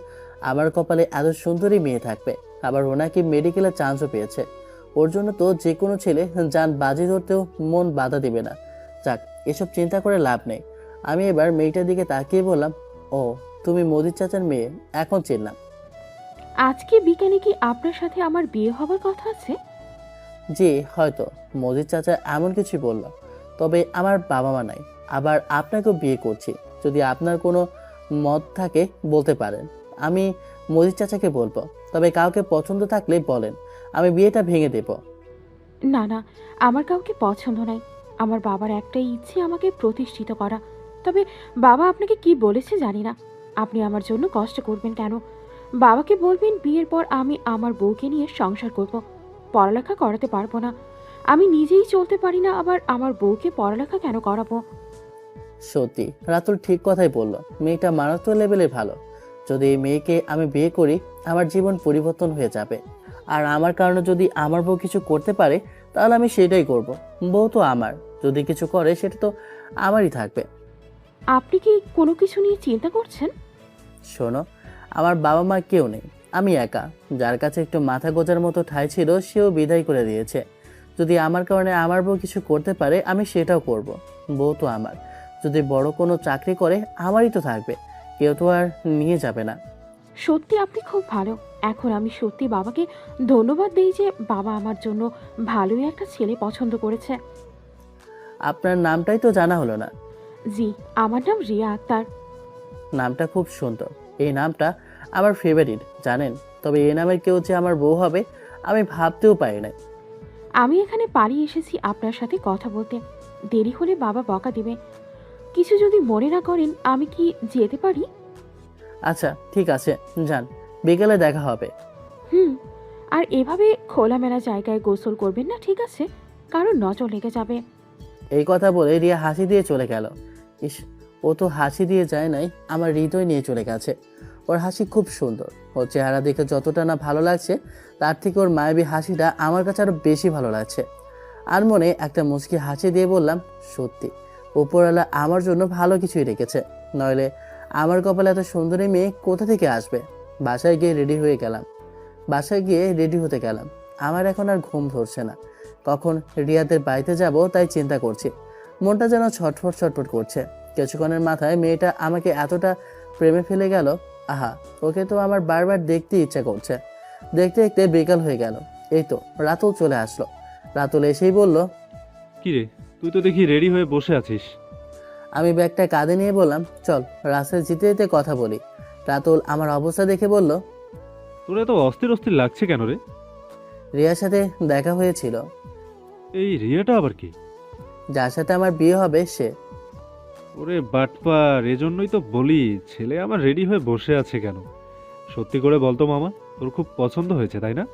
আমার কপালে এত সুন্দরী মেয়ে থাকবে। আবার ওনাকে মেডিকেলে চান্সও পেয়েছে। ওর জন্য তো যে কোনো ছেলে যান বাজি ধরতেও মন বাধা দিবে না। যাক, এসব চিন্তা করে লাভ নেই। আমি এবার মেয়েটার দিকে তাকিয়ে বললাম, ও তুমি মজিদ চাচার মেয়ে, এখন চিনলাম। আজকে বিকালে কি আপনার সাথে আমার বিয়ে হবার কথা আছে? জি হয়তো, মজিদ চাচা এমন কিছু বলল। তবে আমার বাবা মা নাই, আবার আপনাকেও বিয়ে করছি। যদি আপনার কোনো মত থাকে বলতে পারেন, আমি মজিদ চাচাকে বলবো। তবে কাউকে পছন্দ থাকলে বলেন, আমি বিয়েটা ভেঙে দেব। না না, আমার কাউকে পছন্দ নাই। আমার বাবার একটাই ইচ্ছে আমাকে প্রতিষ্ঠিত করা। তবে বাবা আপনাকে কি বলেছে জানি না। আপনি আমার জন্য কষ্ট করবেন কেন? বাবাকে বলবেন বিয়ের পর আমি আমার বউকে নিয়ে সংসার করব। পড়ালেখা করাতে পারবো না। আমি নিজেই চলতে পারি না, আবার আমার বউকে পড়ালেখা কেন করাবো? সত্যি রাতুল ঠিক কথাই বলল, মেয়েটা মারাত্মক লেভেলে ভালো। যদি এই মেয়েকে আমি বিয়ে করি, আমার জীবন পরিবর্তন হয়ে যাবে। আর আমার কারণে যদি আমার বউ কিছু করতে পারে, তাহলে আমি সেটাই করব। বউ তো আমার, যদি কিছু করে সেটা তো আমারই থাকবে। আপনি কি কোনো কিছু নিয়ে চিন্তা করছেন? শোনো, আমার বাবা মা কেউ নেই, আমি একা। যার কাছে একটু মাথা গোজার মতো ঠাঁই ছিল, সেও বিদায় করে দিয়েছে। যদি আমার কারণে আমার বউ কিছু করতে পারে, আমি সেটাও করব। বউ তো আমার, যদি বড় কোনো চাকরি করে আমারই তো থাকবে, কেউ তো আর নিয়ে যাবে না। সত্যি আপনি খুব ভালো। এখন আমি সত্যি বাবাকে ধন্যবাদ দিই যে বাবা আমার জন্য ভালোই একটা ছেলে পছন্দ করেছে। আপনার নামটাই তো জানা হলো না। জি, আমার নাম রিয়া আক্তার। নামটা খুব সুন্দর। এই নামটা আমার ফেভারিট, জানেন। তবে এই নামের কেউ যে আমার বউ হবে, আমি ভাবতেও পারি না। আমি এখানে পালিয়ে এসেছি আপনার সাথে কথা বলতে। দেরি হলে বাবা বকা দেবে। কিছু যদি মনে না করেন, আমি কি যেতে পারি? আচ্ছা ঠিক আছে, যান, বিকেলে দেখা হবে। হুম। আর এভাবে খোলামেলা জায়গায় গোসল করবেন না, ঠিক আছে? কারণ নজর লেগে যাবে। এই কথা বলে রিয়া হাসি দিয়ে চলে গেল। ইস, ও তো হাসি দিয়ে যায় নাই, আমার হৃদয় নিয়ে চলে গেছে। ওর হাসি খুব সুন্দর। ওর চেহারা দেখে যতটা না ভালো লাগছে, তার থেকে ওর মায়াবী হাসিটা আমার কাছে আরো বেশি ভালো লাগছে। আর মনে একটা মুচকি হাসি দিয়ে বললাম, সত্যি উপরওয়ালা আমার জন্য ভালো কিছুই রেখেছে, নইলে আমার কপালে এত সুন্দরী মেয়ে কোথা থেকে আসবে। বাসায় গিয়ে রেডি হতে গেলাম। আমার এখন আর ঘুম ধরছে না। কখন রিয়াদের বাড়িতে যাব তাই চিন্তা করছি। মনটা যেন ছটফট ছটফট করছে। কিছুক্ষণের মাথায় মেয়েটা আমাকে এতটা প্রেমে ফেলে গেল। আহা, ওকে তো আমার বারবার দেখতে ইচ্ছা করছে। দেখতে দেখতে বিকাল হয়ে গেল। এই তো রাতুল চলে আসলো। রাতুল এসেই বলল, কি রে, তুই তো দেখি রেডি হয়ে বসে আছিস। আমি ব্যাগটা কাঁধে নিয়ে বললাম, চল রাস্তায় যেতে যেতে কথা বলি। রাতুল আমার অবস্থা দেখে বলল, তোর এত অস্থির অস্থির লাগছে কেন রে? রিয়ার সাথে দেখা হয়েছিল। এই রিয়াটা আবার কি? যার সাথে আমার বিয়ে হবে সে। ওরে বাটপার, এজন্যই তো বলি ছেলে আমার রেডি হয়ে বসে আছে কেন। সত্যি করে বলতো মামা, তোর খুব পছন্দ হয়েছে তাই না?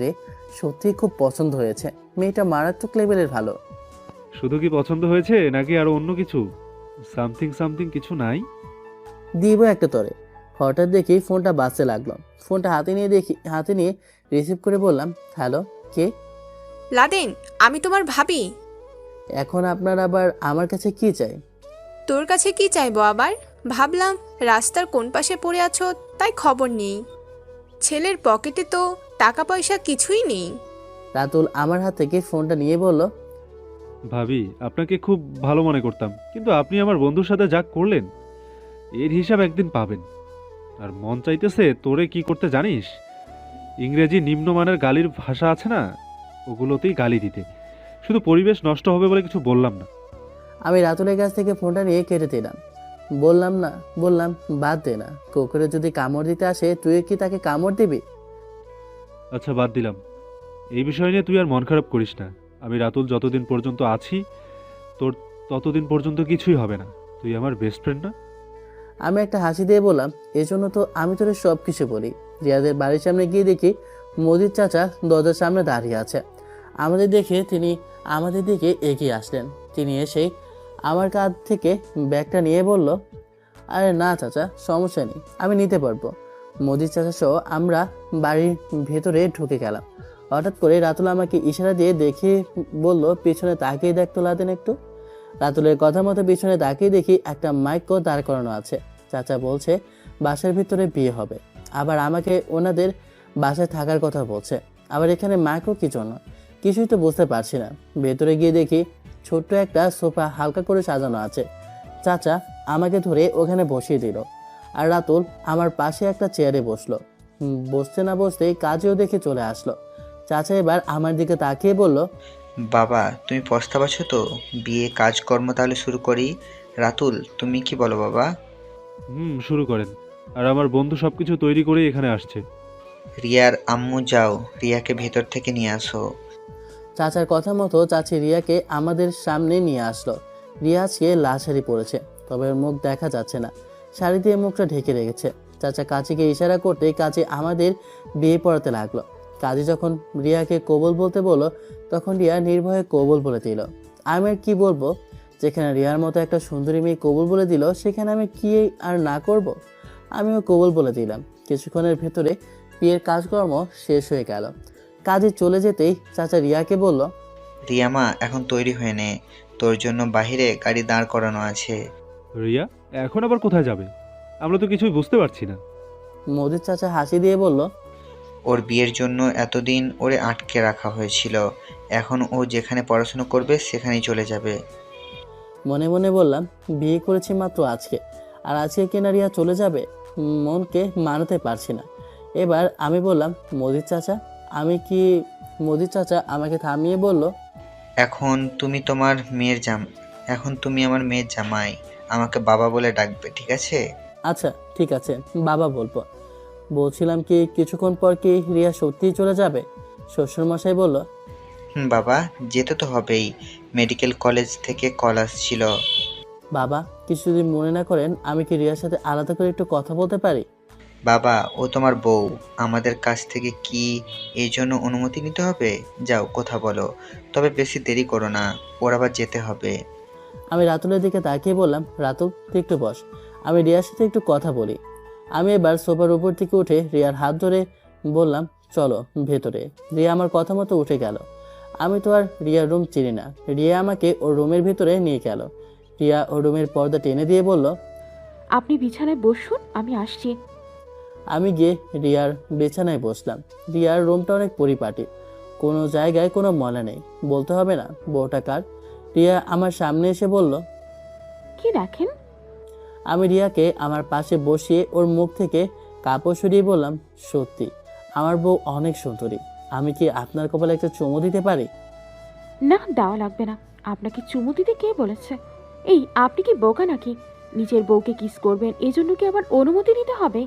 রে, সত্যি খুব পছন্দ হয়েছে। মেয়েটা মারাত্মক লেভেলের ভালো। শুধু কি পছন্দ হয়েছে নাকি আরো অন্য কিছু? সামথিং সামথিং কিছু নাই? দিব একটা তরে। হঠাৎ দেখি ফোনটা বাজতে লাগলো। ফোনটা হাতে নিয়ে রিসিভ করে বললাম, হ্যালো, কে? লাদেন, আমি তোমার ভাবি। এখন আপনার আবার আমার কাছে কি চাই? তোর কাছে কি চাইবো আবার? ভাবলাম রাস্তার কোন পাশে পড়ে আছো, তাই খবর নেই। ছেলের পকেটে তো টাকা পয়সা কিছুই নেই। রাতুল আমার হাত থেকে ফোনটা নিয়ে বলল, ভাবি, আপনাকে খুব ভালো মনে করতাম, কিন্তু আপনি আমার বন্ধুর সাথে যা করলেন এর হিসাব একদিন পাবেন। আর মন চাইতেছে তোরে কি করতে জানিস? ইংরেজি নিম্নমানের গালির ভাষা আছে না, ওগুলোতেই গালি দিতে। শুধু পরিবেশ নষ্ট হবে বলে কিছু বললাম না। আমি রাতুলের কাছ থেকে ফোনটা নিয়ে কেটে দিলাম। বললাম বাদ দে না, কুকুরে যদি কামড় দিতে আসে তুই কি তাকে কামড় দিবি? আচ্ছা বাদ দিলাম, এই বিষয় নিয়ে তুই আর মন খারাপ করিস না। আমি রাতুল যতদিন পর্যন্ত আছি তোর ততদিন পর্যন্ত কিছুই হবে না। তুই আমার বেস্ট ফ্রেন্ড না? আমি একটা হাসি দিয়ে বললাম, এজন্য তো আমি তোরে সব কিছু বলি। রিয়াদের বাড়ির সামনে গিয়ে দেখি মজিদ চাচা দরজার সামনে দাঁড়িয়ে আছে। আমাদের দেখে তিনি আমাদের দিকে এগিয়ে আসলেন। তিনি এসেই আমার কাঁধ থেকে ব্যাগটা নিয়ে বলল, আরে না চাচা, সমস্যা নেই, আমি নিতে পারবো। মজিদ চাচা সহ আমরা বাড়ির ভেতরে ঢুকে গেলাম। হঠাৎ করে রাতুল আমাকে ইশারা দিয়ে দেখে বলল, পেছনে তাকিয়ে দেখতো লাদেন একটু। রাতুলের কথা মতো পিছনে তাকিয়ে দেখি একটা মাইকও দাঁড় করানো আছে। চাচা বলছে বাসার ভিতরে বিয়ে হবে, আবার আমাকে ওনাদের বাসায় থাকার কথা বলছে। আবার এখানে মাইকও কি জন্য, কিছুই তো বুঝতে পারছি না। ভেতরে গিয়ে দেখি ছোট্ট একটা সোফা হালকা করে সাজানো আছে। চাচা আমাকে ধরে ওখানে বসিয়ে দিল, আর রাতুল আমার পাশে একটা চেয়ারে বসলো। বসতে না বসতেই কাজেও দেখে চলে আসলো। চাচা এবার আমার দিকে তাকিয়ে বলল, বাবা, তুমি প্রস্তাব আছো তো? বিয়ে কাজকর্ম তাহলে শুরু করি। রাতুল, তুমি কি বলো বাবা? শুরু করেন। আর আমার বন্ধু সবকিছু তৈরি করে এখানে আসছে। রিয়ার আম্মু, যাও রিয়াকে ভেতর থেকে নিয়ে আসো। চাচার কথা মতো চাচি রিয়াকে আমাদের সামনে নিয়ে আসলো। রিয়া আজকে লাল শাড়ি পরেছে, তবে ওর মুখ দেখা যাচ্ছে না, শাড়ি দিয়ে মুখটা ঢেকে রেখেছে। চাচা কাচিকে ইশারা করতে কাচি আমাদের বিয়ে পড়াতে লাগলো। কাজী যখন রিয়াকে কবুল বলতে বললো, তখন রিয়া নির্ভয়ে কবুল বলে দিল। আমি আর কি বলবো, যেখানে রিয়ার মতো একটা সুন্দরী মেয়ে কবুল বলে দিল, সেখানে আমি কি আর না করব? আমিও কবুল বলে দিলাম। কিছুক্ষণের ভেতরে বিয়ের কাজকর্ম শেষ হয়ে গেল। কাজে চলে যেতেই চাচা রিয়াকে বলল, রিয়ামা, এখন তৈরি হয়ে নে, তোর জন্য বাহিরে গাড়ি দাঁড় করানো আছে। রিয়া এখন আবার কোথায় যাবে? আমরা তো কিছুই বুঝতে পারছি না। মোদির চাচা হাসি দিয়ে বলল, ওর বিয়ের জন্য এতদিন ওরে আটকে রাখা হয়েছিল, এখন ও যেখানে পড়াশোনা করবে সেখানেই চলে যাবে। মনে মনে বললাম, বিয়ে করেছি মাত্র আজকে, আর আজকে কিনা রিয়া চলে যাবে? মনকে মানাতে পারছি না। এবার আমি বললাম, মোদির চাচা মোদির চাচা আমাকে থামিয়ে বলল, এখন তুমি আমার মেয়ের জামাই, আমাকে বাবা বলে ডাকবে, ঠিক আছে? আচ্ছা ঠিক আছে, বাবা বলবো। বলছিলাম কি, কিছুক্ষণ পর কি রিয়া সত্যিই চলে যাবে? শ্বশুরমশাই বলল, বাবা, যেতে তো হবেই, মেডিকেল কলেজ থেকে কল আসছিল। বাবা কিছু যদি মনে না করেন, আমি কি রিয়ার সাথে আলাদা করে একটু কথা বলতে পারি? বাবা, ও তোমার বউ, আমাদের কাছ থেকে কি এই জন্য অনুমতি নিতে হবে? যাও, কথা বলো, তবে বেশি দেরি করো না, ওর আবার যেতে হবে। আমি রাতুলের দিকে তাকিয়ে বললাম, রাতুল তুই একটু বস, আমি রিয়ার সাথে একটু কথা বলি। আমি এবার সোফার উপর থেকে উঠে রিয়ার হাত ধরে বললাম, চলো ভেতরে। রিয়া আমার কথা মতো উঠে গেল। আমি তো আর রিয়ার রুম চিনি না। রিয়া আমাকে ওর রুমের ভিতরে নিয়ে গেল। রিয়া ওর রুমের পর্দা টেনে দিয়ে বলল, আপনি বিছানায় বসুন, আমি আসছি। আমি গিয়ে রিয়ার বিছানায় বসলাম। রিয়ার রুমটা অনেক পরিপাটি, কোনো জায়গায় কোনো ময়লা নেই। বলতে হবে না বউটা কার। রিয়া আমার সামনে এসে বলল, কি দেখেন? আমি রিয়াকে আমার পাশে বসিয়ে ওর মুখ থেকে কাপড় সরিয়ে বললাম, সত্যি আমার বউ অনেক সুন্দরী। আমি কি আপনার কপালে একটা চুমু দিতে পারি? না, দেওয়া লাগবে না। আপনাকে চুমু দিতে কে বলেছে? এই, আপনি কি বোকা নাকি? নিজের বউকে কিস করবেন, এজন্য কি আবার অনুমতি নিতে হবে?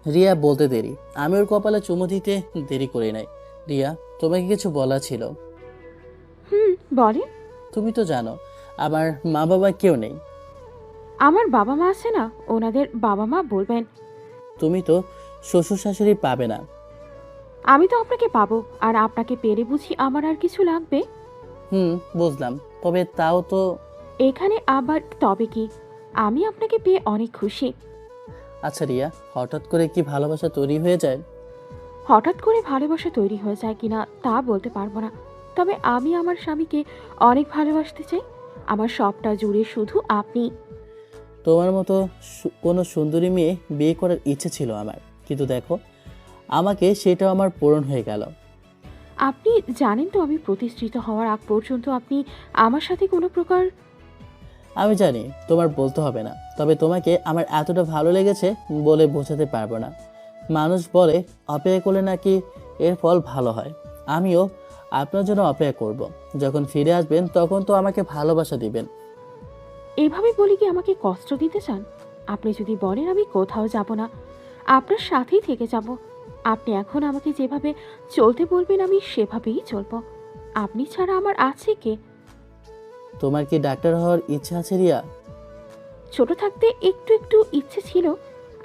রিয়া বলতে দেরি, আমি ওর কপালে চুমু দিতে দেরি করি নাই। রিয়া, তোমাকে কিছু বলা ছিল। বলেন। তুমি তো জানো আমার মা বাবা কেউ নেই। আমার বাবা মা আছে না, ওনাদের বাবা মা বলবেন। তুমি তো শ্বশুর শাশুড়ি পাবে না। আমি তো আপনাকে পাবো, আর আপনাকে পেরে বুঝি আমার আর কিছু লাগবে? বুঝলাম, তবে তাও তো। এখানে আবার তবে কি? আমি আপনাকে পেয়ে অনেক খুশি। আচ্ছা রিয়া, হঠাৎ করে কি ভালোবাসা তৈরি হয়ে যায়? হঠাৎ করে ভালোবাসা তৈরি হয়ে যায় কিনা তা বলতে পারবো না, তবে আমি আমার স্বামীকে অনেক ভালোবাসতে চাই। আমার সবটা জুড়ে শুধু আপনি। তোমার মতো কোনো সুন্দরী মেয়ে বিয়ে করার ইচ্ছে ছিল আমার, কিন্তু দেখো আমাকে সেটাও আমার পূরণ হয়ে গেল। আপনি জানেন তো, আমি প্রতিষ্ঠিত হওয়ার আগ পর্যন্ত আপনি আমার সাথে কোনো প্রকার। আমি জানি তোমার বলতে হবে না, তবে তোমাকে আমার এতটা ভালো লেগেছে বলে বোঝাতে পারবো না। মানুষ বলে অপেক্ষা করলে নাকি এর ফল ভালো হয়। আমিও আপনার জন্য অপেক্ষা করব। যখন ফিরে আসবেন তখন তো আমাকে ভালোবাসা দিবেন। এভাবে বলি কি আমাকে কষ্ট দিতে চান? আপনি যদি বলেন আমি কোথাও যাব না, আপনার সাথেই থেকে যাব। আপনি এখন আমাকে যেভাবে চলতে বলবেন আমি সেভাবেই চলবো। আপনি ছাড়া আমার আছে কে? তোমার কি ডাক্তার হওয়ার ইচ্ছা আছে রিয়া? ছোট থাকতে একটু একটু ইচ্ছে ছিল,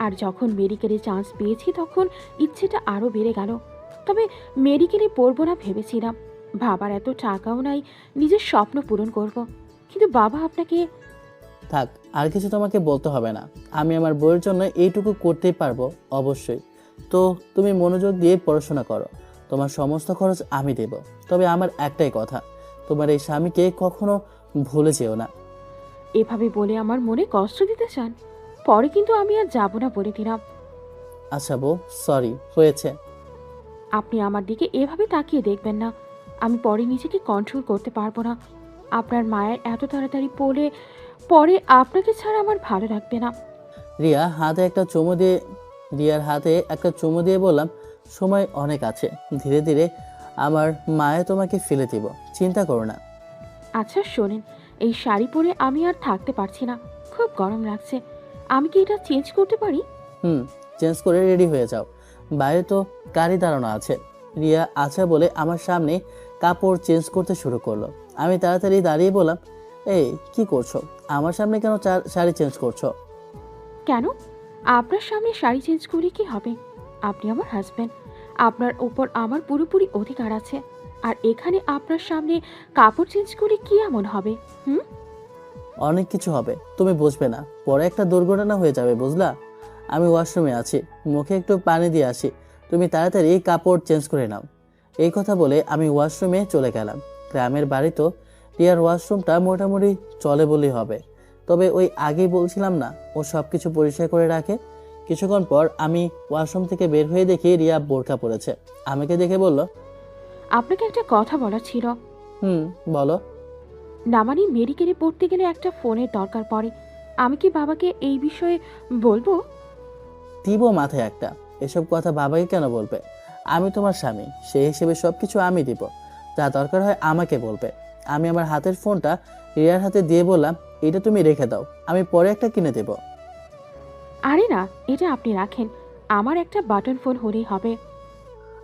আর যখন মেডিকেলে চান্স পেয়েছি তখন ইচ্ছেটা আরও বেড়ে গেল। তবে মেডিকেলে পড়বো না ভেবেছিলাম, বাবার এত টাকাও নাই নিজের স্বপ্ন পূরণ করব। কিন্তু বাবা আপনাকে। থাক, আর কিছু তোমাকে বলতে হবে না। আমি আমার বইয়ের জন্য এইটুকু করতেই পারবো অবশ্যই। তো তুমি মনোযোগ দিয়ে পড়াশোনা করো, তোমার সমস্ত খরচ আমি দেব। তবে আমার একটাই কথা, তোমার এই স্বামীকে কখনো ভুলে যেও না। এভাবে বলে আমার মনে কষ্ট দিতে চান? পরে কিন্তু আমি আর যাব না বলে দিলাম। আচ্ছা বউ, সরি, হয়েছে। আপনি আমার দিকে এভাবে তাকিয়ে দেখবেন না, আমি পরে নিজেকে কন্ট্রোল করতে পারবো না। আপনার মায়ের এত তাড়াতাড়ি পরে আপনাকে ছাড়া আমার ভালো লাগবে না। রিয়ার হাতে একটা চুমু দিয়ে বললাম, সময় অনেক আছে, ধীরে ধীরে আমার মায়ে তোমাকে ফেলে দিব, চিন্তা করো না। আচ্ছা শোনেন, এই শাড়ি পরে আমি আর থাকতে পারছি না, খুব গরম লাগছে। আমি কি এটা চেঞ্জ করতে পারি? চেঞ্জ করে রেডি হয়ে যাও, বাইরে তো গাড়ি দাঁড়ানো আছে। রিয়া আচ্ছা বলে আমার সামনে কাপড় চেঞ্জ করতে শুরু করলো। আমি তাড়াতাড়ি দাঁড়িয়ে বললাম, এই কি করছো? আমার সামনে কেন শাড়ি চেঞ্জ করছো? কেন? আপনার সামনে শাড়ি চেঞ্জ করে কি হবে? আপনি আমার হাজব্যান্ড, আপনার উপর আমার পুরোপুরি অধিকার আছে। আর এখানে আপনার সামনে কাপড় চেঞ্জ করে কি এমন হবে? অনেক কিছু হবে, তুমি বুঝবে না, পরে একটা দুর্ঘটনা হয়ে যাবে, বুঝলা? আমি ওয়াশরুমে আছি, মুখে একটু পানি দিয়ে আসি, তুমি তাড়াতাড়ি কাপড় চেঞ্জ করে নাও। এই কথা বলে আমি ওয়াশরুমে চলে গেলাম। গ্রামের বাড়ি তো রিয়ার ওয়াশরুমটা মোটামুটি চলে বলেই হবে, তবে ওই আগেই বলছিলাম না, ও সব কিছু পরিষ্কার করে রাখে। কিছুক্ষণ পর আমি ওয়াশরুম থেকে বের হয়ে দেখি রিয়া বোরকা পরেছে। আমাকে দেখে বলল, আপনাকে একটা কথা বলার ছিল। বলো। নামানি মেডিকেলে পড়তে গেলে একটা ফোনের দরকার পড়ে। আমি কি বাবাকে এই বিষয়ে বলবো? দিব মাথায় একটা, এসব কথা বাবাকে কেন বলবে? আমি তোমার স্বামী, সেই হিসেবে সব কিছু আমি দিব, যা দরকার হয় আমাকে বলবে। আমি আমার হাতের ফোনটা রিয়ার হাতে দিয়ে বললাম, এটা তুমি রেখে দাও, আমি পরে একটা কিনে দেব। আরে না, এটা আপনি রাখেন, আমার একটা বাটন ফোন হলেই হবে।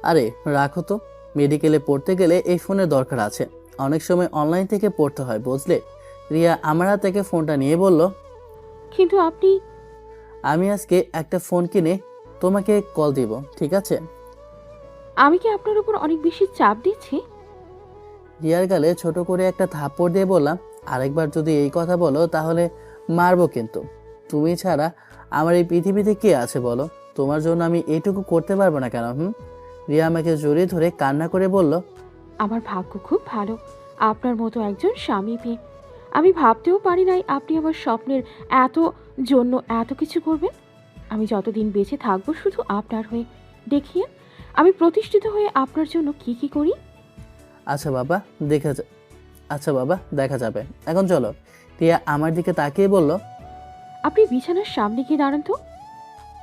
আরে রাখো তো, মেডিকেলে পড়তে গেলে এই ফোনের দরকার আছে, অনেক সময় অনলাইন থেকে পড়তে হয়, বুঝলে? রিয়া আমার হাত থেকে ফোনটা নিয়ে বলল, কিন্তু আপনি। আমি আজকে একটা ফোন কিনে তোমাকে কল দিব, ঠিক আছে? আমি কি আপনার উপর অনেক বেশি চাপ দিচ্ছি? রিয়ার গালে ছোট করে একটা থাপ্পড় দিয়ে বললাম, আরেকবার যদি এই কথা বলো তাহলে মারবো কিন্তু। তুমি ছাড়া আমার এই পৃথিবীতে কে আছে বলো? তোমার জন্য আমি এইটুকু করতে পারবো না কেন? রিয়া আমাকে জড়িয়ে ধরে কান্না করে বলল, আমার ভাগ্য খুব ভালো, আপনার মতো একজন স্বামী পেয়ে। আমি ভাবতেও পারি নাই আপনি আমার স্বপ্নের এত জন্য এত কিছু করবেন। আমি যতদিন বেঁচে থাকবো শুধু আপনার হয়ে। দেখিয়ে আমি প্রতিষ্ঠিত হয়ে আপনার জন্য কি কি করি। আচ্ছা বাবা দেখা যাবে, এখন চলো। রিয়া আমার দিকে তাকিয়ে বলল, আপনি বিছানার সামনে গিয়ে দাঁড়ান তো।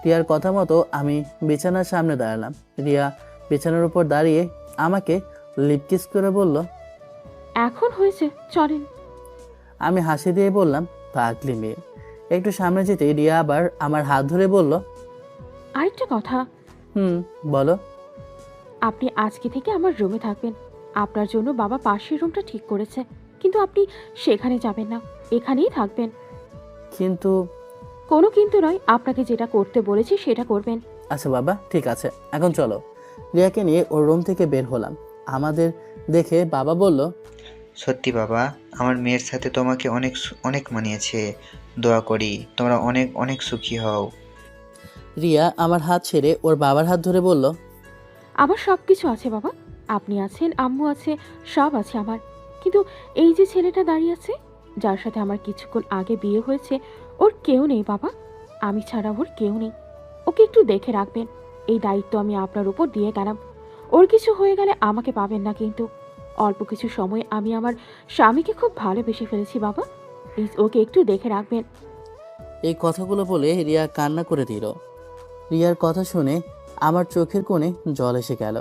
রিয়ার কথা মতো আমি বিছানার সামনে দাঁড়ালাম। রিয়া বিছানার উপর দাঁড়িয়ে আমাকে লিপ কিস করে বলল, এখন হয়েছে, চলেন। আমি হাসি দিয়ে বললাম, পাগলি মেয়ে। একটু সামনে যেতে রিয়া আবার আমার হাত ধরে বলল, আরেকটা কথা, বলো। আপনি আজকে থেকে আমার রুমে থাকবেন। আপনার জন্য বাবা পাশের রুমটা ঠিক করেছে, কিন্তু আপনি সেখানে যাবেন না, এখানেই থাকবেন। কিন্তু কোনো কিন্তু নয়, আপনাকে যেটা করতে বলেছি সেটা করবেন। আচ্ছা বাবা, ঠিক আছে, এখন চলো। রিয়াকে নিয়ে ওর রুম থেকে বের হলাম। আমাদের দেখে বাবা বলল, সত্যি বাবা, আমার মেয়ের সাথে তোমাকে অনেক অনেক মানিয়েছে। দোয়া করি তোমরা অনেক অনেক সুখী হও। রিয়া আমার হাত ছেড়ে ওর বাবার হাত ধরে বলল, আমার সব কিছু আছে বাবা, আপনি আছেন, আম্মু আছে, সব আছে আমার। কিন্তু এই যে ছেলেটা দাঁড়িয়ে আছে, যার সাথে আমার কিছুক্ষণ আগে বিয়ে হয়েছে, ওর কেউ নেই বাবা, আমি ছাড়া ওর কেউ নেই। ওকে একটু দেখে রাখবেন, এই দায়িত্ব আমি আপনার উপর দিয়ে গেলাম। ওর কিছু হয়ে গেলে আমাকে পাবেন না কিন্তু। অল্প কিছু সময় আমি আমার স্বামীকে খুব ভালোবেসে ফেলেছি বাবা, প্লিজ ওকে একটু দেখে রাখবেন। এই কথাগুলো বলে রিয়া কান্না করে দিল। রিয়ার কথা শুনে আমার চোখের কোণে জল এসে গেল।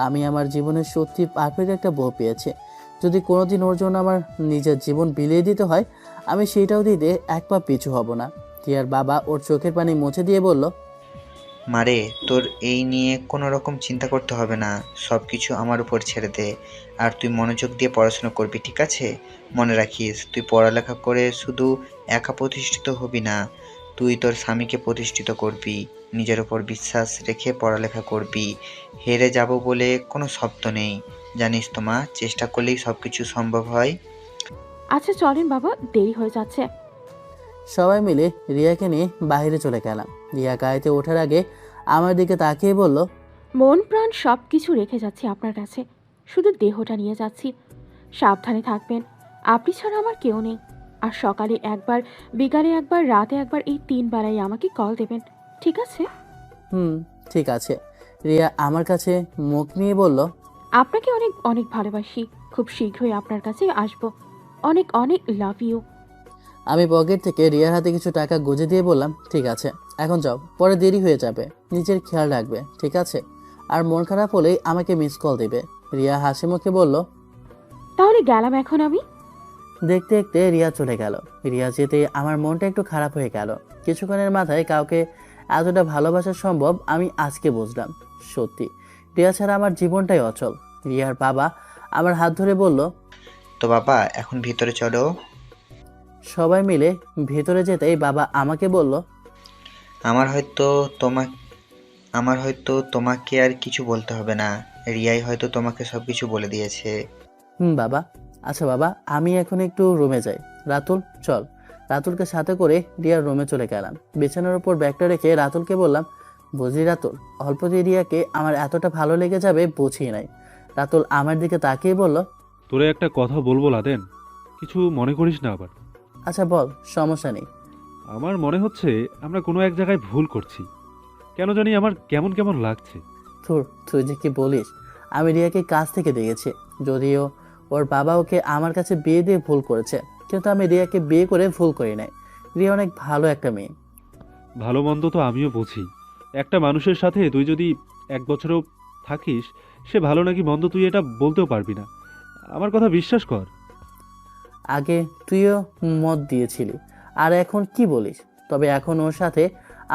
আমি আমার জীবনের সত্যি পারফেক্ট একটা বউ পেয়েছি। যদি কোনোদিন ওর জন্য আমার নিজের জীবন বিলিয়ে দিতে হয়, আমি সেটাও দিতে এক পা পিছু হব না। রিয়ার বাবা ওর চোখের পানি মুছে দিয়ে বলল, মারে, তোর এই নিয়ে কোনো রকম চিন্তা করতে হবে না, সব কিছু আমার উপর ছেড়ে দে। আর তুই মনোযোগ দিয়ে পড়াশোনা করবি, ঠিক আছে? মনে রাখিস, তুই পড়ালেখা করে শুধু একা প্রতিষ্ঠিত হবি না, তুই তোর স্বামীকে প্রতিষ্ঠিত করবি। নিজের ওপর বিশ্বাস রেখে পড়ালেখা করবি। হেরে যাব বলে কোনো শব্দ নেই, জানিস তো মা, চেষ্টা করলেই সব কিছু সম্ভব হয়। আচ্ছা চলেন বাবা, দেরি হয়ে যাচ্ছে। সবাই মিলে রিয়াকে নিয়ে বাইরে চলে গেলাম। রিয়া গাড়িতে ওঠার আগে আমার দিকে তাকিয়ে বলল, মন প্রাণ সব কিছু রেখে যাচ্ছি আপনার কাছে, শুধু দেহটা নিয়ে যাচ্ছি। সাবধানে থাকবেন, আপনি ছাড়া আমার কেউ নেই। আর সকালে একবার, বিকালে একবার, রাতে একবার, এই 3 বেলায় আমাকে কল দেবেন, ঠিক আছে? ঠিক আছে। রিয়া আমার কাছে মুখ নিয়ে বলল, আপনাকে অনেক অনেক ভালোবাসি, খুব শীঘ্রই আপনার কাছে আসবো। অনেক অনেক লাভ ইউ। আমি পকেট থেকে রিয়ার হাতে কিছু টাকা গুঁজে দিয়ে বললাম, ঠিক আছে, এখন যাও, পরে দেরি হয়ে যাবে, নিজের খেয়াল রাখবে, ঠিক আছে? আর মন খারাপ হলেই আমাকে মিস কল দেবে। রিয়া হাসি মুখে বলল, তাহলে গেলাম এখন আমি। দেখতে দেখতে রিয়া চলে গেল। রিয়া যেতে আমার মনটা একটু খারাপ হয়ে গেল। কিছুক্ষণের মাথায় কাউকে এতটা ভালোবাসা সম্ভব আমি আজকে বুঝলাম। সত্যি রিয়া ছাড়া আমার জীবনটাই অচল। রিয়ার বাবা আমার হাত ধরে বলল, তো বাবা, এখন ভিতরে চলো। সবাই মিলে ভেতরে যেতেই বাবা আমাকে বলল, আমার হয়তো তোমাকে আর কিছু বলতে হবে না, রিয়াই হয়তো তোমাকে সবকিছু বলে দিয়েছে। বাবা। আচ্ছা বাবা, আমি এখন একটু রুমে যাই। রাতুল, চল। রাতুলকে সাথে করে রিয়ার রুমে চলে গেলাম। বিছানার উপর ব্যাগটা রেখে রাতুলকে বললাম, বুঝলি রাতুল, অল্পতে রিয়াকে আমার এতটা ভালো লেগে যাবে বুঝিয়ে নাই। রাতুল আমার দিকে তাকিয়ে বলল, তোরে একটা কথা বলবো লাদেন, কিছু মনে করিস না আবার। আচ্ছা বল, সমস্যা নেই। আমার মনে হচ্ছে আমরা কোনো এক জায়গায় ভুল করছি, কেন জানি আমার কেমন কেমন লাগছে। তুই যে কি বলিস, আমি রিয়াকে কাছ থেকে দেখেছি। যদিও ওর বাবা ওকে আমার কাছে বিয়ে দিয়ে ভুল করেছে, কিন্তু আমি রিয়াকে বিয়ে করে ভুল করি নাই। রিয়া অনেক ভালো একটা মেয়ে। ভালো মন্দ তো আমিও বুঝি, একটা মানুষের সাথে তুই যদি 1 বছরও থাকিস, সে ভালো নাকি মন্দ তুই এটা বলতেও পারবি না। আমার কথা বিশ্বাস কর। আগে তুইও মত দিয়েছিলি, আর এখন কি বলিস? তবে এখন ওর সাথে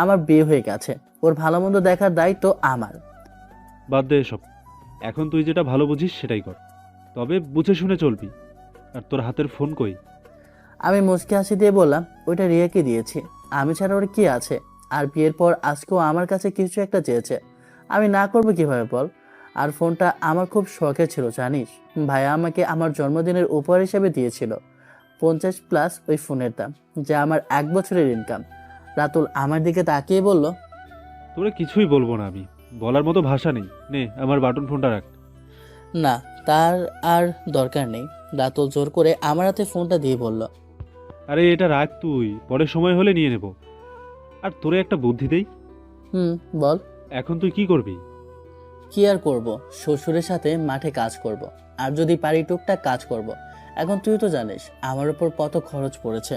আমার বিয়ে হয়ে গেছে, ওর ভালো মন্দ দেখার দায়িত্ব আমার। বাদ দে এসব, এখন তুই যেটা ভালো বুঝিস সেটাই কর, তবে বুঝে শুনে চলবি। আর তোর হাতের ফোন কই? আমি মুচকি হাসি দিয়ে বললাম, ওইটা রিয়াকে দিয়েছি। আমি ছাড়া ওর কি আছে? আর বিয়ের পর আজকেও আমার কাছে কিছু একটা চেয়েছে, আমি না করবো কিভাবে বল? আর ফোনটা আমার খুব শখের ছিল জানিস। ভাইয়া আমাকে আমার জন্মদিনের উপহার হিসেবে দিয়েছিল 50+ ওই ফোনের দাম, যা আমার 1 বছরের ইনকাম। রাতুল আমার দিকে তাকিয়ে বলল, তোরে কিছুই বলবো না আমি, বলার মতো ভাষা নেই। নে আমার বাটন ফোনটা রাখ। না, তার আর দরকার নেই। রাতুল জোর করে আমার হাতে ফোনটা দিয়ে বলল, আরে এটা রাখ তুই, পরে সময় হলে নিয়ে নেব। আর তোরে একটা বুদ্ধি দেই, বল। এখন তুই কি করবি? কি আর করব, শ্বশুরের সাথে মাঠে কাজ করব, আর যদি পারি টুকটাক কাজ করব। এখন তুই তো জানিস আমার উপর কত খরচ পড়েছে।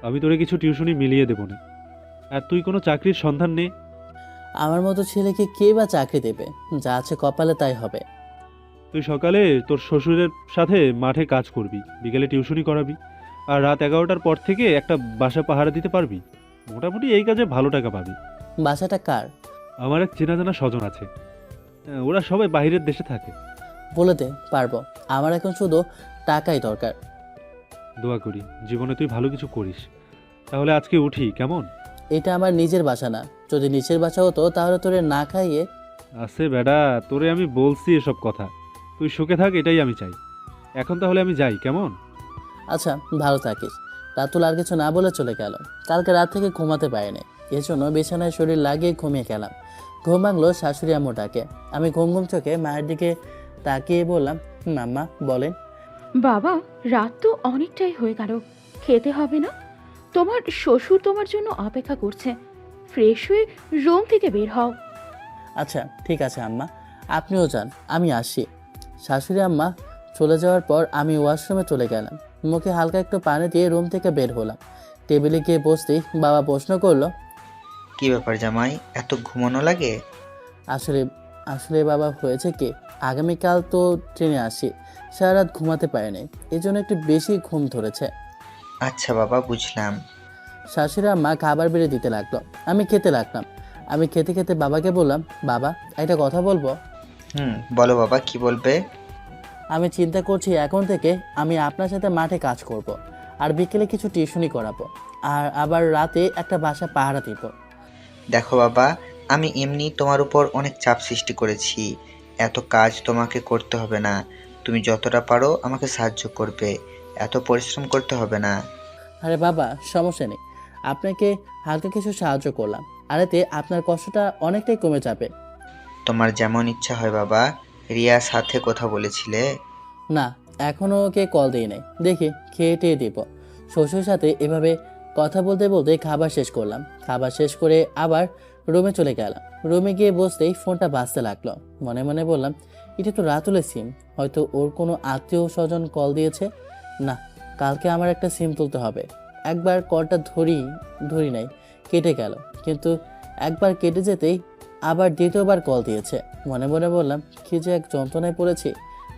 আমি তোরে কিছু টিউশনি মিলিয়ে দেবো না। আর তুই কোনো চাকরির সন্ধান নে। আমার মতো ছেলেকে কে বা চাকরি দেবে? যা আছে কপালে তাই হবে। তুই সকালে তোর শ্বশুরের সাথে মাঠে কাজ করবি, বিকেলে টিউশনি করাবি, আর রাত 11টার পর থেকে একটা বাসা পাহারা দিতে পারবি। মোটামুটি এই কাজে ভালো টাকা পাবি। বাসাটা কার? আমার এক চেনা জানা স্বজন আছে, ওরা সবাই বাইরের দেশে থাকে। বলে দে, পারবো। আমার এখন শুধু টাকাই দরকার। দোয়া করি জীবনে তুই ভালো কিছু করিস। তাহলে আজকে উঠি কেমন? এটা আমার নিজের বাসা না। যদি নিজের বাসা হতো তাহলে তোরে না খাইয়ে। আছে বেডা, তোরে আমি বলছি এসব কথা, তুই সুখে থাক এটাই আমি চাই। এখন তাহলে আমি যাই কেমন? আচ্ছা, ভালো থাকিস। রাতুল আর কিছু না বলে চলে গেল। কালকে রাত থেকে ঘুমাতে পারিনি, এজন্য বিছানায় শরীর লাগিয়ে ঘুমিয়ে গেলাম। ঘুম ভাঙলো শাশুড়ি আম্মু ডাকে। আমি ঘুম ঘুম চোখে মায়ের দিকে তাকিয়ে বললাম, মাম্মা বলেন। বাবা, রাত তো অনেকটাই হয়ে গেল, খেতে হবে না? তোমার শ্বশুর তোমার জন্য অপেক্ষা করছে। ফ্রেশ হয়ে রুম থেকে বের হও। আচ্ছা ঠিক আছে আম্মা, আপনিও যান, আমি আসি। শাশুড়ি আম্মা চলে যাওয়ার পর আমি ওয়াশরুমে চলে গেলাম। মুখে হালকা একটু পানি দিয়ে রুম থেকে বের হলাম। টেবিলে গিয়ে বসতেই বাবা প্রশ্ন করলো, কি ব্যাপার জামাই, এত ঘুমানো লাগে? আসলে আসলে বাবা হয়েছে কি, আগামীকাল তো ট্রেনে আসি, সারা রাত ঘুমাতে পারিনি, এই জন্য একটু বেশি ঘুম ধরেছে। আচ্ছা বাবা, বুঝলাম। শাশুড়ি আম্মা খাবার বেড়ে দিতে লাগলো, আমি খেতে লাগলাম। আমি খেতে খেতে বাবাকে বললাম, বাবা একটা কথা বলবো? বলো বাবা, কি বলবে? আমি চিন্তা করছি এখন থেকে আমি আপনার সাথে মাঠে কাজ করব, আর বিকেলে কিছু টিউশনি করাবো, আর আবার রাতে একটা বাসা পাহারা দিব। দেখো বাবা, আমি এমনি তোমার উপর অনেক চাপ সৃষ্টি করেছি, এত কাজ তোমাকে করতে হবে না। তুমি যতটা পারো আমাকে সাহায্য করবে, এত পরিশ্রম করতে হবে না। আরে বাবা সমস্যা নেই, আপনাকে হালকা কিছু সাহায্য করলাম, আর এতে আপনার কষ্টটা অনেকটাই কমে যাবে। তোমার যেমন ইচ্ছা হয় বাবা। রিয়ার সাথে কথা বলেছিলে? না, এখনও ওকে কল দিই নাই, দেখি খেয়ে টেয়ে দিব। শ্বশুর সাথে এভাবে কথা বলতে বলতে খাবার শেষ করলাম। খাবার শেষ করে আবার রুমে চলে গেলাম। রুমে গিয়ে বসতেই ফোনটা বাজতে লাগলো। মনে মনে বললাম, এটা তো রাতুলের সিম, হয়তো ওর কোনো আত্মীয় স্বজন কল দিয়েছে। না, কালকে আমার একটা সিম তুলতে হবে। একবার কলটা ধরি নাই, কেটে গেল। কিন্তু একবার কেটে যেতেই আবার দ্বিতীয়বার কল দিয়েছে। মনে মনে বললাম, কি যে এক যন্ত্রণায় পড়েছি।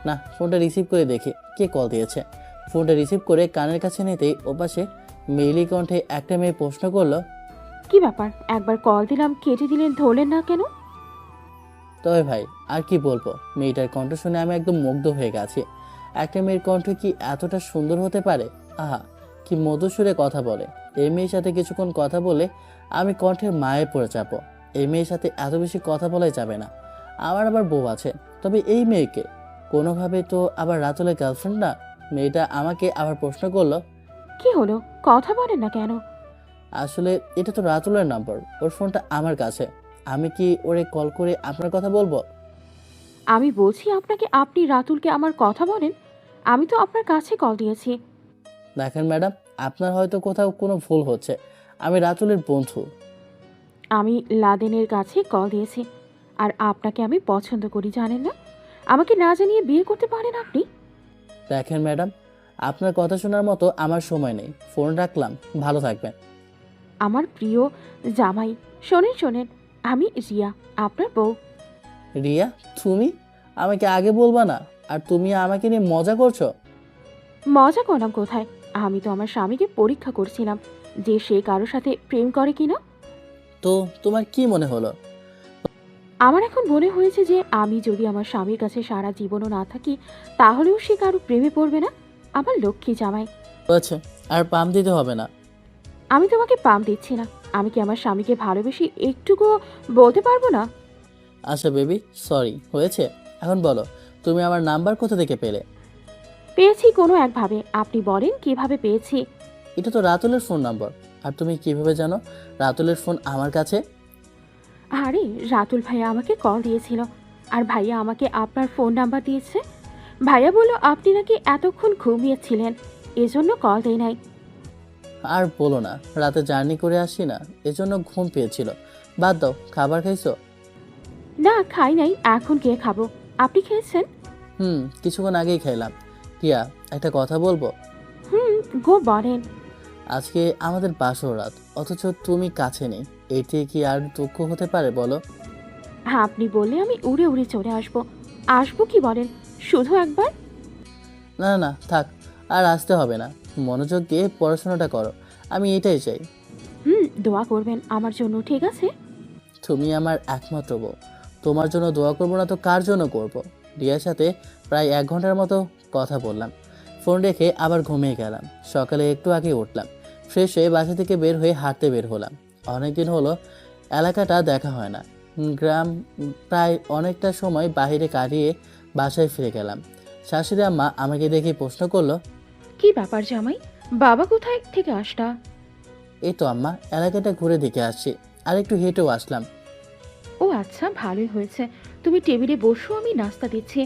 না, ফোনটা রিসিভ করে দেখি কে কল দিয়েছে। ফোনটা রিসিভ করে কানের কাছে নিতেই ওপাশে মেইলি কণ্ঠে একটা মেয়ে প্রশ্ন করলো, কি ব্যাপার, একবার কল দিলাম কেটে দিলেন, ধরলেন না কেন? তবে ভাই আর কি বলবো, মেয়েটার কণ্ঠ শুনে আমি একদম মুগ্ধ হয়ে গেছি। একটা মেয়ের কণ্ঠ কি এতটা সুন্দর হতে পারে? আহা, কি মধুর সুরে কথা বলে। এই মেয়ের সাথে কিছুক্ষণ কথা বলে আমি কণ্ঠের মায়ে পড়ে যাবো। এই মেয়ের সাথে এত বেশি কথা বলাই যাবে না। আমার আবার বউ আছে, তবে এই মেয়েকে কোনোভাবে তো আবার রাতুলের গার্লফ্রেন্ড না। মেয়েটা আমাকে আবার প্রশ্ন করলো, কি হলো, কথা বলেন না কেন? আসলে এটা তো রাতুলের নাম্বার, ওর ফোনটা আমার কাছে। আমি কি ওরে কল করে আপনার কথা বলবো? আমি বলছি আপনাকে, আপনি রাতুলকে আমার কথা বলেন। আমি তো আপনার কাছে কল দিয়েছি। দেখেন ম্যাডাম, আপনার হয়তো কোথাও কোনো ভুল হচ্ছে। আমি রাতুলের বন্ধু। আমি লাদেনের কাছে কল দিয়েছি। আর আপনাকে আমি পছন্দ করি, জানেন না? আমাকে না জানিয়ে বিয়ে করতে পারেন আপনি? দেখেন ম্যাডাম, আপনার কথা শোনার মতো আমার সময় নেই। ফোন রাখলাম, ভালো থাকবেন। আমার প্রিয় জামাই, শোনেন শোনেন, আমি রিয়া, আপনার বউ। রিয়া, তুমি আমাকে আগে বলবা না? আর তুমি আমাকে নিয়ে মজা করছো? মজা করলাম কোথায়? আমি তো আমার স্বামীকে পরীক্ষা করছিলাম যে সে কারোর সাথে প্রেম করে কিনা। তো তোমার কি মনে হলো? আমার এখন মনে হয়েছে যে আমি যদি আমার স্বামীর কাছে সারা জীবনও না থাকি, তাহলেও সে কারো প্রেমে পড়বে না। আমার লক্ষ্মী জামাই। আচ্ছা, আর পাম দিতে হবে না। আমি তোমাকে পাম দিচ্ছি না। আমি কি আমার স্বামীকে ভালোবেসে একটুকুও বলতে পারবো না? আচ্ছা বেবি, সরি, হয়েছে। এখন বলো, তুমি আমার নাম্বার কোথা থেকে পেলে? পেয়েছি কোনো একভাবে। আপনি বলেন কিভাবে পেয়েছি? এটা তো রাতুলের ফোন নাম্বার। আর তুমি কিভাবে জানো রাতুলের ফোন আমার কাছে? আরে, রাতুল ভাইয়া আমাকে কল দিয়েছিল, আর ভাইয়া আমাকে আপনার ফোন নাম্বার দিয়েছে। ভাইয়া বলল আপনি নাকি এতক্ষণ ঘুমিয়েছিলেন, এজন্য কল দেই নাই। আর বলো না, রাতে জার্নি করে আসি না, এজন্য ঘুম পেয়েছিল। বাদ দাও, খাবার খাইছো? না, খাই নাই, এখন কে খাবো। আপনি খেয়েছেন? কিছুক্ষণ আগেই খাইলাম। টিয়া, একটা কথা বলবো? হুম, গো বলেন। আজকে আমাদের বাসর রাত, অথচ তুমি কাছে নেই। এটি কি আর দুঃখ হতে পারে বলো? হ্যাঁ, আপনি বললে আমি উড়ে উড়ে চলে আসবো। আসবো কি বলেন, শুধু একবার। না না না, থাক, আর আসতে হবে না। মনোযোগ দিয়ে পড়াশোনাটা করো, আমি এটাই চাই। দোয়া করবেন আমার জন্য, ঠিক আছে? তুমি আমার একমাত্র বউ, তোমার জন্য দোয়া করবো না তো কার জন্য করব? রিয়ার সাথে প্রায় 1 ঘন্টার মতো কথা বললাম। ফোন রেখে আবার ঘুমিয়ে গেলাম। সকালে একটু আগে উঠলাম, ফ্রেশ হয়ে বাসা থেকে বের হয়ে হাঁটতে বের হলাম। অনেকদিন হলো এলাকাটা দেখা হয় না। গ্রাম প্রায় অনেকটা সময় বাইরে কাটিয়ে বাসায় ফিরে গেলাম। শাশুড়ি আম্মা আমাকে দেখে প্রশ্ন করলো, কি ব্যাপার জামাই, বাবা কোথায় থেকে আসলা? এই তো আম্মা, এলাকাটা ঘুরে দেখে আসছি, আর একটু হেঁটেও আসলাম। ও আচ্ছা, ভালোই হয়েছে। তুমি টেবিলে বসো, আমি নাস্তা দিচ্ছি।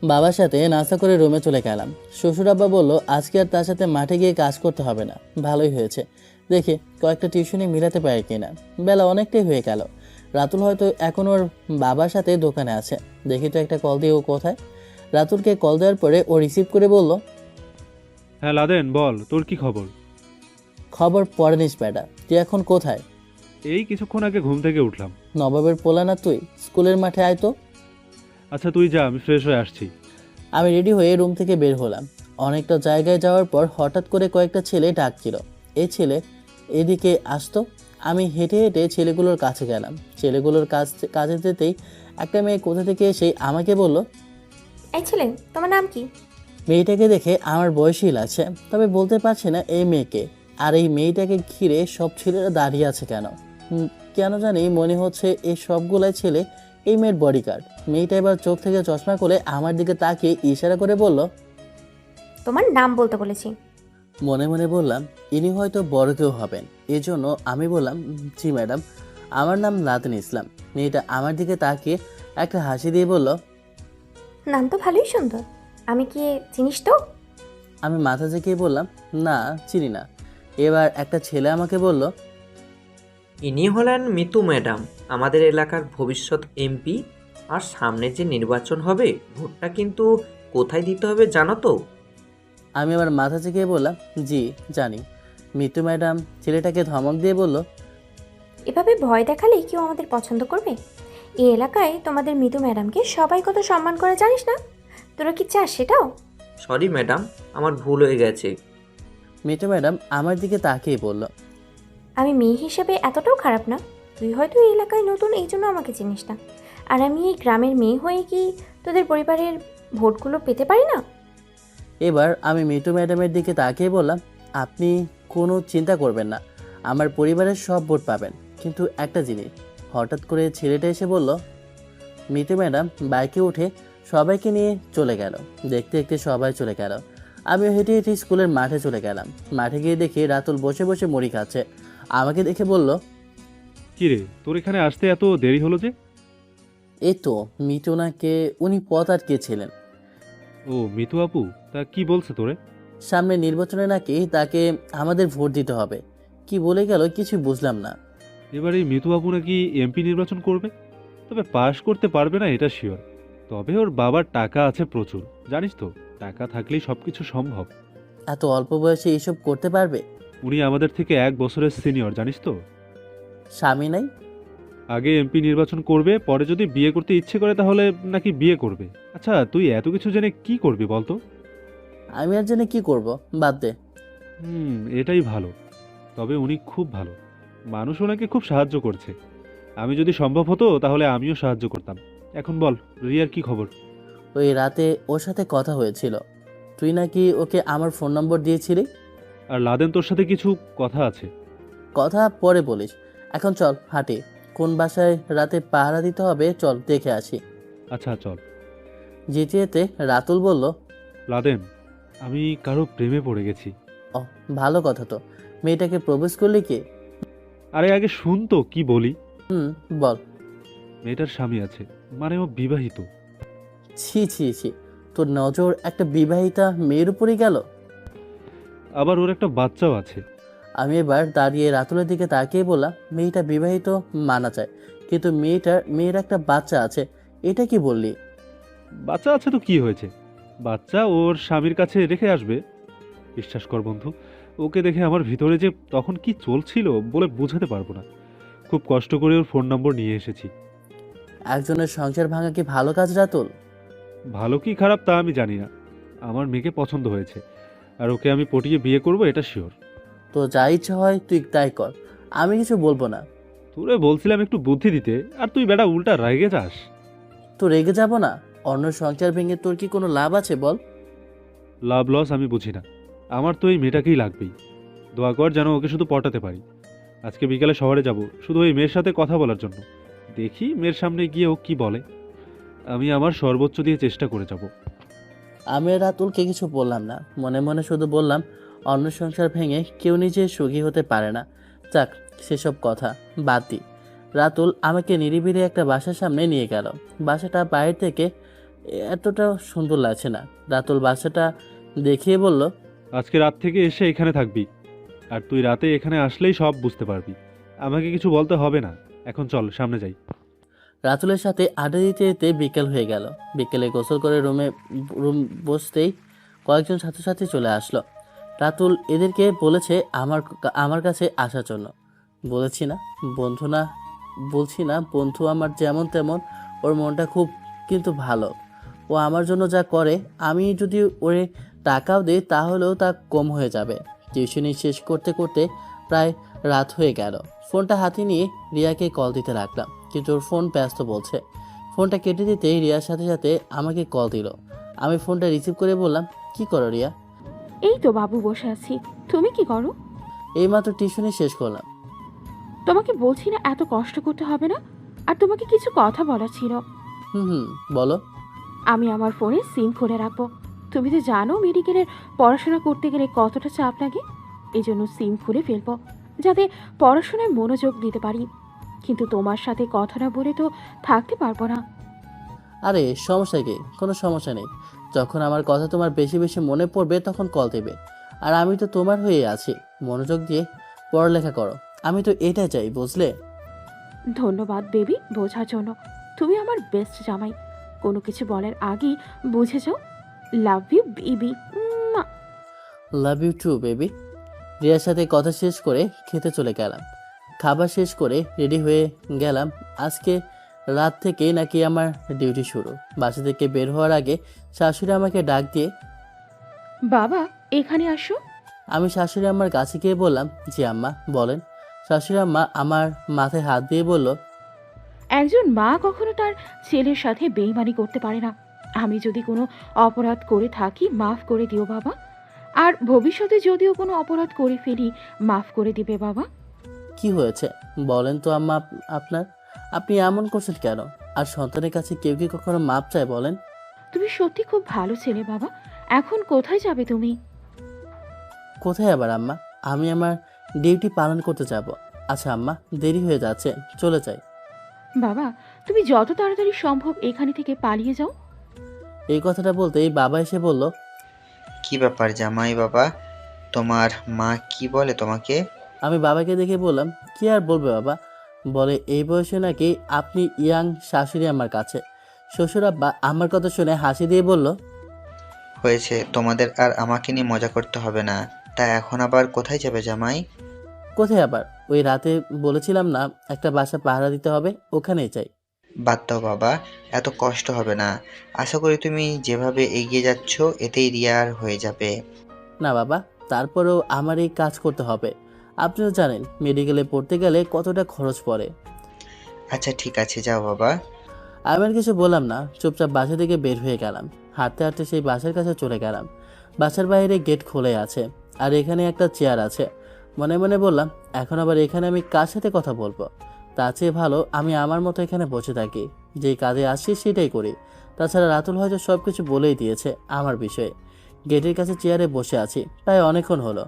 বাবার সাথে নাস্তা করে রুমে চলে গেলাম। শ্বশুর আব্বা বললো আজকে আর তার সাথে মাঠে গিয়ে কাজ করতে হবে না। ভালোই হয়েছে, দেখে কয়েকটা টিউশনি মিলাতে পারে কিনা। বেলা অনেকটাই হয়ে গেল। রাতুল হয়তো এখন ওর বাবার সাথে দোকানে আছে। দেখি তো একটা কল দিয়ে ও কোথায়। রাতুলকে কল দেওয়ার পরে ও রিসিভ করে বলল, হ্যাঁ লাদেন, বল তোর কি খবর? খবর পরে নিস বেটা, তুই এখন কোথায়? এই কিছুক্ষণ আগে ঘুম থেকে উঠলাম। নবাবের পোলা না তুই? স্কুলের মাঠে আয় তো। আচ্ছা তুই যা, আমি ফ্রেশ হয়ে আসছি। আমি রেডি হয়ে রুম থেকে বের হলাম। অনেকটা জায়গায় যাওয়ার পর হঠাৎ করে কয়েকটা ছেলে ডাকছিল। এই ছেলে এদিকে আসতো। আমি হেঁটে হেঁটে ছেলেগুলোর কাছে গেলাম। ছেলেগুলোর কাছে যেতেই একটা মেয়ে কোথা থেকে এসে আমাকে বলল, এই ছেলে, তোমার নাম কি? মেয়েটাকে দেখে আমার বয়সী লাগছে, তবে বলতে পারছি না এই মেয়েকে। আর এই মেয়েটাকে ঘিরে সব ছেলেরা দাঁড়িয়ে আছে কেন? কেন জানি মনে হচ্ছে এই সবগুলাই ছেলে এই মেয়ের বডিগার্ড। মেয়েটা এবার চোখ থেকে চশমা খুলে আমার দিকে তাকিয়ে ইশারা করে বলল, তোমার নাম বলতে বলেছি। মনে মনে বললাম ইনি হয়তো বড় কেউ হবেন। এজন্য আমি বললাম, জি ম্যাডাম, আমার নাম লাদেন ইসলাম। মেয়েটা আমার দিকে তাকিয়ে একটা হাসি দিয়ে বলল, নাম তো ভালোই সুন্দর। আমি কি চিনিস তো? আমি মাথা ঝেঁকিয়ে বললাম, না, চিনি না। এবার একটা ছেলে আমাকে বলল, ইনি হলেন মিতু ম্যাডাম, আমাদের এলাকার ভবিষ্যৎ এমপি। আর সামনে যে নির্বাচন হবে, ভোটটা কিন্তু কোথায় দিতে হবে জানো তো? আমি আবার মাথা ঝেঁকিয়ে বললাম, জি জানি। মিতু ম্যাডাম ছেলেটাকে ধমক দিয়ে বলল, এভাবে ভয় দেখালে কেউ আমাদের পছন্দ করবে? এই এলাকায় তোমাদের মিতু ম্যাডামকে সবাই কত সম্মান করে জানিস না? তোরা কি চাস সেটাও? সরি ম্যাডাম, আমার ভুল হয়ে গেছে। মিতু ম্যাডাম আমার দিকে তাকিয়ে বলল, আমি মেয়ে হিসেবে এতটাও খারাপ না। তুই হয়তো এই এলাকায় নতুন, এই জন্য আমাকে চিনিস না। আর আমি এই গ্রামের মেয়ে হয়ে কি তোদের পরিবারের ভোটগুলো পেতে পারি না? এবার আমি মিতু ম্যাডামের দিকে তাকিয়ে বললাম, আপনি কোনো চিন্তা করবেন না, আমার পরিবারের সব ভোট পাবেন। কিন্তু একটা জিনিস। হঠাৎ করে ছেলেটা এসে বলল। মিতু ম্যাডাম বাইকে উঠে সবাইকে নিয়ে চলে গেল। দেখতে দেখতে সবাই চলে গেল। আমিও হেঁটে হেঁটে স্কুলের মাঠে চলে গেলাম। মাঠে গিয়ে দেখি রাতুল বসে বসে মুড়ি খাচ্ছে। আমাকে দেখে বলল, কি রে, তোর এখানে আসতে এত দেরি হলো যে? এই তো মিটুনাকে, উনি পথ আটকেছিলেন। ও মিতু আপু, তা কি বলছে তোরে? সামনে নির্বাচনে নাকি তাকে আমাদের ভোট দিতে হবে। কি বলে গেল কিছু বুঝলাম না। এবার এই মিতু আপু নাকি এমপি নির্বাচন করবে, তবে পাশ করতে পারবে না এটা শিওর। তবে ওর বাবার টাকা আছে প্রচুর, জানিস তো, টাকা থাকলেই সব কিছু সম্ভব। এত অল্প বয়সে এইসব করতে পারবে? উনি আমাদের থেকে 1 বছরের সিনিয়র, জানিস তো। স্বামী নাই? আগে এমপি নির্বাচন করবে, পরে যদি বিয়ে করতে ইচ্ছে করে তাহলে নাকি বিয়ে করবে। আচ্ছা, তুই এত কিছু জেনে কি করবি বলতো? আমি আর জেনে কি করব, বাদ দে। এটাই ভালো। তবে উনি খুব ভালো মানুষ, ওনাকে খুব সাহায্য করছে। আমি যদি সম্ভব হতো তাহলে আমিও সাহায্য করতাম। এখন বল, রিয়ার কি খবর? ওই রাতে ওর সাথে কথা হয়েছিল। তুই নাকি ওকে আমার ফোন নম্বর দিয়েছিলি। আর লাদেন তোর সাথে কিছু কথা আছে? কথা পরে বলিস, এখন চল হাঁটি। কোন বাসায় রাতে পাহারা দিতে হবে চল দেখে আসি। আচ্ছা চল। যেতে যেতে রাতুল বলল, লাদেন, আমি কারো প্রেমে পড়ে গেছি। ও ভালো কথা তো, মেয়েটাকে প্রপোজ করলি কি? আরে আগে শুন তো কি বলি। বল। মেয়েটার স্বামী আছে, মানে ও বিবাহিত। ছি ছি ছি, তোর নজর একটা বিবাহিতা মেয়ের উপরই গেল। আবার ওর একটা বাচ্চাও আছে। আমি এবার দাঁড়িয়ে রাতুলের দিকে তাকিয়ে বললাম, মেয়েটা বিবাহিত মানা যায়, কিন্তু মেয়ের একটা বাচ্চা আছে, এটা কি বললি? বাচ্চা আছে তো কি হয়েছে, বাচ্চা ওর স্বামীর কাছে রেখে আসবে। বিশ্বাস কর বন্ধু, ওকে দেখে আমার ভিতরে যে তখন কি চলছিল বলে বোঝাতে পারবো না। খুব কষ্ট করে ওর ফোন নম্বর নিয়ে এসেছি। একজনের সংসার ভাঙা কি ভালো কাজ রাতুল? ভালো কি খারাপ তা আমি জানি না, আমার মেয়েকে পছন্দ হয়েছে, আর ওকে আমি পটিয়ে বিয়ে করব, এটা শিওর। তো যা ইচ্ছে হয় তুই তাই কর, আমি কিছু বলবো না। তোরে বলছিলাম একটু বুদ্ধি দিতে, আর তুই বেটা উল্টা রেগে যাস। তো রেগে যাব না? অন্য সংসার ভেঙে তোর কি কোনো লাভ আছে বল? লাভ লস আমি বুঝি না, আমার তো এই মেয়েটাকেই লাগবেই। দোয়া কর যেন ওকে শুধু পটাতে পারি। আজকে বিকালে শহরে যাব শুধু ওই মেয়ের সাথে কথা বলার জন্য। দেখি মেয়ের সামনে গিয়ে ও কি বলে। আমি আমার সর্বোচ্চ দিয়ে চেষ্টা করে যাব। আমি আর রাতুলকে কিছু বললাম না, মনে মনে শুধু বললাম, অন্য সংসার ভেঙে কেউ নিজে সুখী হতে পারে না। যাক, সেসব কথা বাদ দি। রাতুল আমাকে নিরিবিলি একটা বাসার সামনে নিয়ে গেল। বাসাটা বাইরে থেকে এতটা সুন্দর লাগছে না। রাতুল বাসাটা দেখিয়ে বলল, আজকে রাত থেকে এসে এখানে থাকবি, আর তুই রাতে এখানে আসলেই সব বুঝতে পারবি। আমাকে কিছু বলতে হবে না। এখন চল সামনে যাই। রাতুলের সাথে আড্ডা দিতে দিতে বিকেল হয়ে গেল। বিকেলে গোসল করে রুম বসতেই কয়েকজন ছাত্রছাত্রী চলে আসলো। রাতুল এদেরকে বলেছে আমার কাছে আসার জন্য। বলেছি না বন্ধু, না বলছি না বন্ধু আমার যেমন তেমন, ওর মনটা খুব কিন্তু ভালো। ও আমার জন্য যা করে, আমি যদি ওরে টাকাও দিই তাহলেও তা কম হয়ে যাবে। টিউশনি শেষ করতে করতে প্রায় রাত হয়ে গেল। ফোনটা হাতে নিয়ে রিয়াকে কল দিতে লাগলাম, কিন্তু ওর ফোন ব্যস্ত বলছে। ফোনটা কেটে দিতেই রিয়ার সাথে সাথে আমাকে কল দিল। আমি ফোনটা রিসিভ করে বললাম, কি করো রিয়া? এই তো বাবু বসে আছি, তুমি কি করো? এইমাত্র টিউশনি শেষ করলাম। তোমাকে বলছি না এত কষ্ট করতে হবে না। আর তোমাকে কিছু কথা বলার ছিল। বলো। আমি আমার ফোনে সিম খুলে রাখবো। তুমি তো জানো মেডিকেলের পড়াশোনা করতে গেলে কতটা চাপ লাগে। এই জন্য সিম খুলে ফেলবো, যাতে পড়াশোনায় মনোযোগ দিতে পারি। কিন্তু তোমার সাথে কথা না বলে তো থাকতে পারবো না। আরে সমস্যা কি? কোনো সমস্যা নেই। যখন আমার কথা তোমার বেশি বেশি মনে পড়বে তখন কল দেবে। আর আমি তো তোমার হয়ে আছি, মনোযোগ দিয়ে পড়ালেখা করো। আমি তো এটা চাই, বুঝলে? ধন্যবাদ বেবি বোঝার জন্য। তুমি আমার বেস্ট জামাই। কোনো কিছু বলার আগেই বুঝে যাও। Love you baby. Love you too baby. রিয়ার সাথে কথা শেষ করে খেতে চলে গেলাম। খাবার শেষ করে রেডি হয়ে গেলাম। আজকে রাত থেকেই নাকি আমার ডিউটি শুরু। বাসা থেকে বের হওয়ার আগে শাশুড়ি আমাকে ডাক দিয়ে, বাবা এখানে আসো। আমি শাশুড়ি আম্মার কাছে গিয়ে বললাম, জি আম্মা বলেন। শাশুড়ি আম্মা আমার মাথায় হাত দিয়ে বলল, একজন মা কখনো তার ছেলের সাথে বেইমানি করতে পারে না। আমি যদি কোনো অপরাধ করে থাকি মাফ করে দিও বাবা। আর ভবিষ্যতে যদিও কোনো অপরাধ করে ফেলি মাফ করে দিবে বাবা। কি হয়েছে বলেন তো আম্মা আপনার? আপনি এমন করছেন কেন? আর সন্তানের কাছে কেউ কি কখনো মাপ চায় বলেন? তুমি সত্যি খুব ভালো ছেলে বাবা। এখন কোথায় যাবে তুমি? কোথায় আবার আম্মা? আমি আমার ডিউটি পালন করতে যাব। আচ্ছা আম্মা, দেরি হয়ে যাচ্ছে, চলে যাই। বাবা, তুমি যত তাড়াতাড়ি সম্ভব এখানে থেকে পালিয়ে যাও। এই কথাটা বলতেই বাবা এসে বলল, কি ব্যাপার জামাই বাবা, তোমার মা কি বলে তোমাকে? আমি বাবাকে দেখে বললাম, কি আর বলবে বাবা, বলে এই বয়সে নাকি আপনি ইয়াং শাশুড়ি আমার কাছে। শ্বশুর আব্বা আমার কথা শুনে হাসি দিয়ে বলল, হয়েছে, তোমাদের আর আমাকে নিয়ে মজা করতে হবে না। তা এখন আবার কোথায় যাবে জামাই? কোথায় আবার? ওই রাতে বলেছিলাম না একটা বাসা পাহারা দিতে হবে, ওখানেই চাই। বাদ দাও বাবা, এত কষ্ট হবে না। আশা করি তুমি যেভাবে এগিয়ে যাচ্ছ এতেই রিয়ার হয়ে যাবে। না বাবা, তারপরেও আমার এই কাজ করতে হবে। আপনিও জানেন মেডিকেলে পড়তে গেলে কতটা খরচ পড়ে। আচ্ছা ঠিক আছে, যাও বাবা। আমি আর কিছু বললাম না, চুপচাপ বাসা থেকে বের হয়ে গেলাম। হাঁটতে হাঁটতে সেই বাসার কাছে চলে গেলাম। বাসার বাইরে গেট খোলা আছে, আর এখানে একটা চেয়ার আছে। মনে মনে বললাম, এখন আবার এখানে আমি কার সাথে কথা বলবো? তার চেয়ে ভালো আমি আমার মতো এখানে বসে থাকি, যেই কাজে আসছি সেটাই করি। তাছাড়া রাতুল হয়তো সব কিছু বলেই দিয়েছে আমার বিষয়ে। গেটের কাছে চেয়ারে বসে আছি প্রায় অনেকক্ষণ হলো।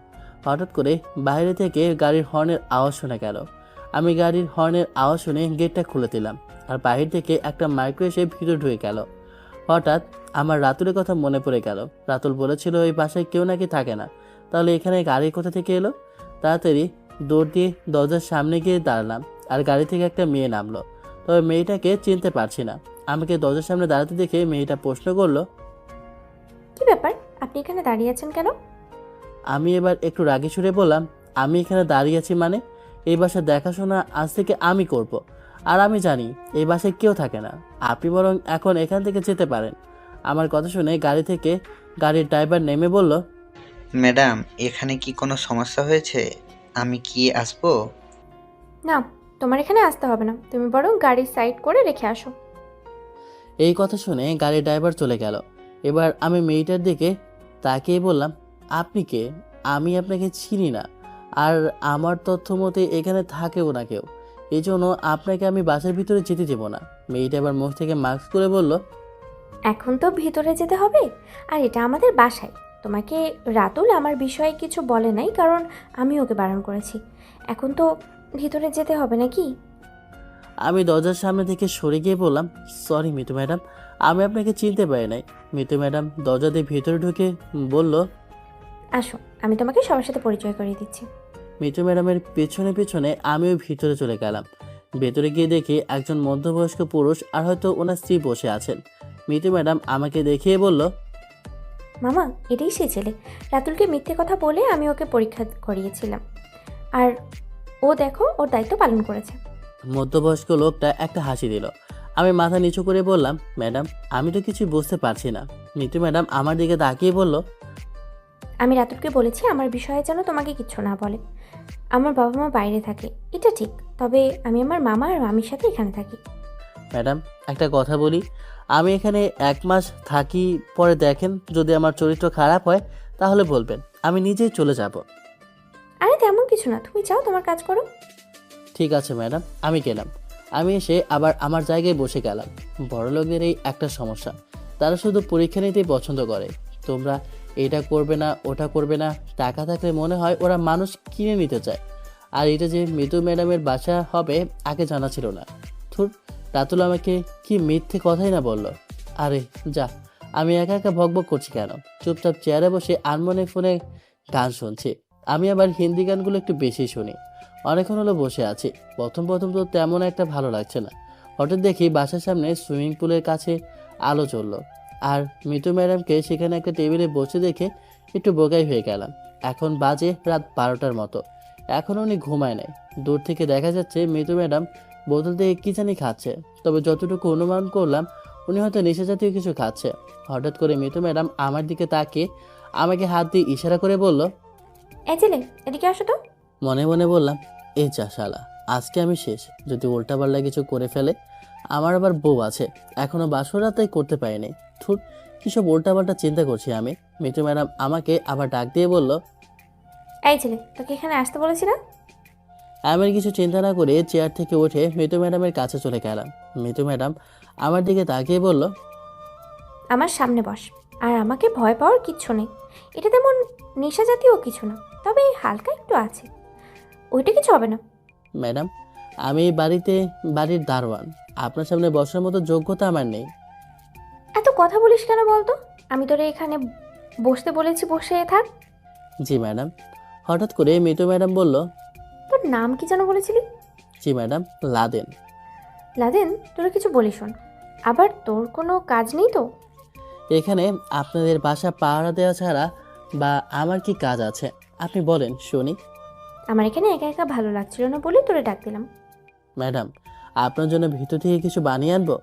হঠাৎ করে বাইরে থেকে গাড়ির হর্নের আওয়াজ শোনা গেল। আমি গাড়ির হর্নের আওয়াজ শুনে গেটটা খুলে দিলাম, আর বাহির থেকে একটা মাইক্রো এসে ভিতরে ঢুকে গেল। হঠাৎ আমার রাতুলের কথা মনে পড়ে গেল। রাতুল বলেছিল ওই বাসায় কেউ নাকি থাকে না, তাহলে এখানে গাড়ি কোথা থেকে এলো? তাড়াতাড়ি দৌড় দিয়ে দরজার সামনে গিয়ে দাঁড়ালাম, আর গাড়ি থেকে একটা মেয়ে নামলো। তবে মেয়েটাকে চিনতে পারছি না। আমাকে দরজার সামনে দাঁড়াতে দেখে মেয়েটা প্রশ্ন করলো, কি ব্যাপার, আপনি এখানে দাঁড়িয়ে আছেন কেন? আমি এবার একটু রাগে সুরে বললাম, আমি এখানে দাঁড়িয়ে আছি মানে এই বাসার দেখাশোনা আজ থেকে আমি করব। আর আমি জানি এই বাসায় কেউ থাকে না, আপনি বরং এখন এখান থেকে যেতে পারেন। আমার কথা শুনে গাড়ি থেকে গাড়ির ড্রাইভার নেমে বলল, ম্যাডাম, এখানে কি কোনো সমস্যা হয়েছে? আমি কি আসবো? না, তোমার এখানে আসতে হবে না, তুমি বরং গাড়ি সাইড করে রেখে আসো। এই কথা শুনে গাড়ির ড্রাইভার চলে গেল। এবার আমি মেয়েটার দিকে তাকিয়ে বললাম, আপনি কে? আমি আপনাকে চিনি না, আর আমার তথ্য মতে এখানে থাকেও না কেউ। এই জন্য আপনাকে আমি বাসার ভিতরে যেতে দেবো না। মেয়েটা এবার মুখ থেকে মাস্ক করে বলল, এখন তো ভিতরে যেতে হবে, আর এটা আমাদের বাসায়। তোমাকে রাতুল আমার বিষয়ে কিছু বলে নাই, কারণ আমি ওকে বারণ করেছি। এখন তো ভিতরে যেতে হবে নাকি? আমি দরজার সামনে থেকে সরে গিয়ে বললাম, সরি মিতু ম্যাডাম, আমি আপনাকে চিনতে পারি নাই। মিতু ম্যাডাম দরজা দিয়ে ভিতরে ঢুকে বলল, আসো, আমি তোমাকে সবার সাথে পরিচয় করিয়ে দিচ্ছি। মিতু ম্যাডামের পেছনে পেছনে আমিও ভিতরে চলে গেলাম। ভেতরে গিয়ে দেখি একজন মধ্যবয়স্ক পুরুষ আর হয়তো ওনার স্ত্রী বসে আছেন। মিতু ম্যাডাম আমাকে দেখিয়ে বলল, মামা, এটাই সেই ছেলে। রাতুলকে মিথ্যে কথা বলে আমি ওকে পরীক্ষা করিয়েছিলাম, আর ও দেখো ওর দায়িত্ব পালন করেছে। মধ্যবয়স্ক লোকটা একটা হাসি দিল। আমি মাথা নিচু করে বললাম, ম্যাডাম আমি তো কিছু বুঝতে পারছি না। মিতু ম্যাডাম আমার দিকে তাকিয়ে বলল, আমি রাতুলকে বলেছি আমার বিষয়ে যেন তোমাকে কিচ্ছু না বলে। আমার বাবা মা বাইরে থাকে, এটা ঠিক, তবে আমি আমার মামা আর মামির সাথে এখানে থাকি। ম্যাডাম একটা কথা বলি, আমি এখানে 1 মাস থাকি, পরে দেখেন যদি আমার চরিত্র খারাপ হয় তাহলে বলবেন, আমি নিজেই চলে যাব। আরে তেমন কিছু না, তুমি যাও, তোমার কাজ করো। ঠিক আছে ম্যাডাম, আমি গেলাম। আমি এসে আবার আমার জায়গায় বসে গেলাম। বড়লোকদের এই একটা সমস্যা, তারা শুধু পরীক্ষা নিতেই পছন্দ করে। তোমরা এটা করবে না, ওটা করবে না, টাকা থাকলে মনে হয় ওরা মানুষ কিনে নিতে চায়। আর এটা যে মিতু ম্যাডামের বাসা হবে আগে জানা ছিল না। থুর, রাতুল আমাকে কি মিথ্যে কথাই না বলল। আরে যা, আমি একা একা ভকভক করছি কেন? চুপচাপ চেয়ারে বসে আনমনে ফোনে গান শুনছি। আমি আবার হিন্দি গানগুলো একটু বেশি শুনি। অনেকক্ষণ হলো বসে আছি। প্রথম প্রথম তো তেমন একটা ভালো লাগছে না। হঠাৎ দেখি বাসার সামনে সুইমিং পুলের কাছে আলো জ্বললো, আর মিতু ম্যাডামকে সেখানে একটা টেবিলে বসে দেখে একটু বোকাই হয়ে গেলাম। এখন বাজে রাত 12টার মতো, এখনও উনি ঘুমায় নাই। দূর থেকে দেখা যাচ্ছে মিতু ম্যাডাম বোতল থেকে কী জানি খাচ্ছে, তবে যতটুকু অনুমান করলাম উনি হয়তো নেশা জাতীয় কিছু খাচ্ছে। হঠাৎ করে মিতু ম্যাডাম আমার দিকে তাকিয়ে আমাকে হাত দিয়ে ইশারা করে বলল, এই ছেলে, এদিকে আসো তো। মনে মনে বললাম, এই যা শালা, আজকে আমি শেষ। যদি উল্টাপাল্টা কিছু করে ফেলে। আমার আবার বউ আছে, এখনো বাসরা তাই করতে পারিনি। থুর, কিসব উল্টাপাল্টা চিন্তা করছি আমি। মিতু ম্যাডাম আমাকে আবার ডাক দিয়ে বলল, এই ছেলে, তোকে এখানে আসতে বলেছি না? আমি আর কিছু চিন্তা না করে চেয়ার থেকে উঠে মিতু ম্যাডামের কাছে চলে গেলাম। মিতু ম্যাডাম আমার দিকে তাকিয়ে বলল, আমার সামনে বস। আর আমাকে ভয় পাওয়ার কিচ্ছু নেই। এটা তেমন নেশা জাতীয় কিছু না, তবে হালকা একটু আছে। ওইটা কিছু হবে না। ম্যাডাম, আমি এই বাড়ির দারোয়ান। আপনার সামনে বসার মতো যোগ্যতা আমার নেই। এত কথা বলিস কেন বলতো? আমি তোরে এখানে বসতে বলেছি, বসে থাক। জি ম্যাডাম। হঠাৎ করে মিতু ম্যাডাম বলল, তোর নাম কি যেন বলেছিলি? জি ম্যাডাম, লাদেন। লাদেন, তোরা কিছু বলিস শোন। আবার তোর কোনো কাজ নেই তো? এখানে আপনাদের বাসা পাহারা দেওয়া ছাড়া বা আমার কি কাজ আছে আপনি বলেন শুনি। আমার এখানে একা একা ভালো লাগছিল না বলে তোরে ডাক দিলাম। ম্যাডাম, আপনার জন্য ভিতর থেকে কিছু বানিয়ে আনবো?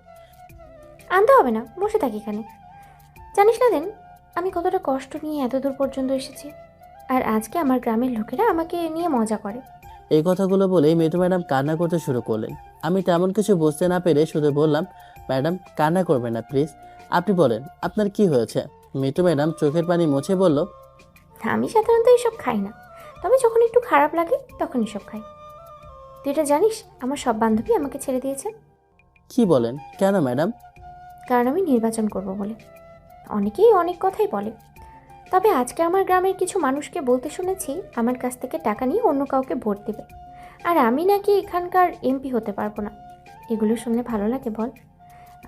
আনতে হবে না, বসে থাকি এখানে। জানিস লাদেন, আমি কতটা কষ্ট নিয়ে এত দূর পর্যন্ত এসেছি, আর আজকে আমার গ্রামের লোকেরা আমাকে নিয়ে মজা করে। এই কথাগুলো বলে মিতু ম্যাডাম কান্না করতে শুরু করলেন। আমি তেমন কিছু বুঝতে না পেরে শুধু বললাম, ম্যাডাম কান্না করবেন না প্লিজ, আপনি বলেন আপনার কি হয়েছে। মিতু ম্যাডাম চোখের পানি মুছে বলল, আমি সাধারণত এসব খাই না, তবে যখন একটু খারাপ লাগে তখন এসব খাই। তুই এটা জানিস, আমার সব বান্ধবী আমাকে ছেড়ে দিয়েছে। কি বলেন, কেন ম্যাডাম? কারণ আমি নির্বাচন করব বলে। অনেকেই অনেক কথাই বলে, তবে আজকে আমার গ্রামের কিছু মানুষকে বলতে শুনেছি আমার কাছ থেকে টাকা নিয়ে অন্য কাউকে ভোট দেবে, আর আমি নাকি এখানকার এমপি হতে পারবো না। এগুলো শুনলে ভালো লাগে বল?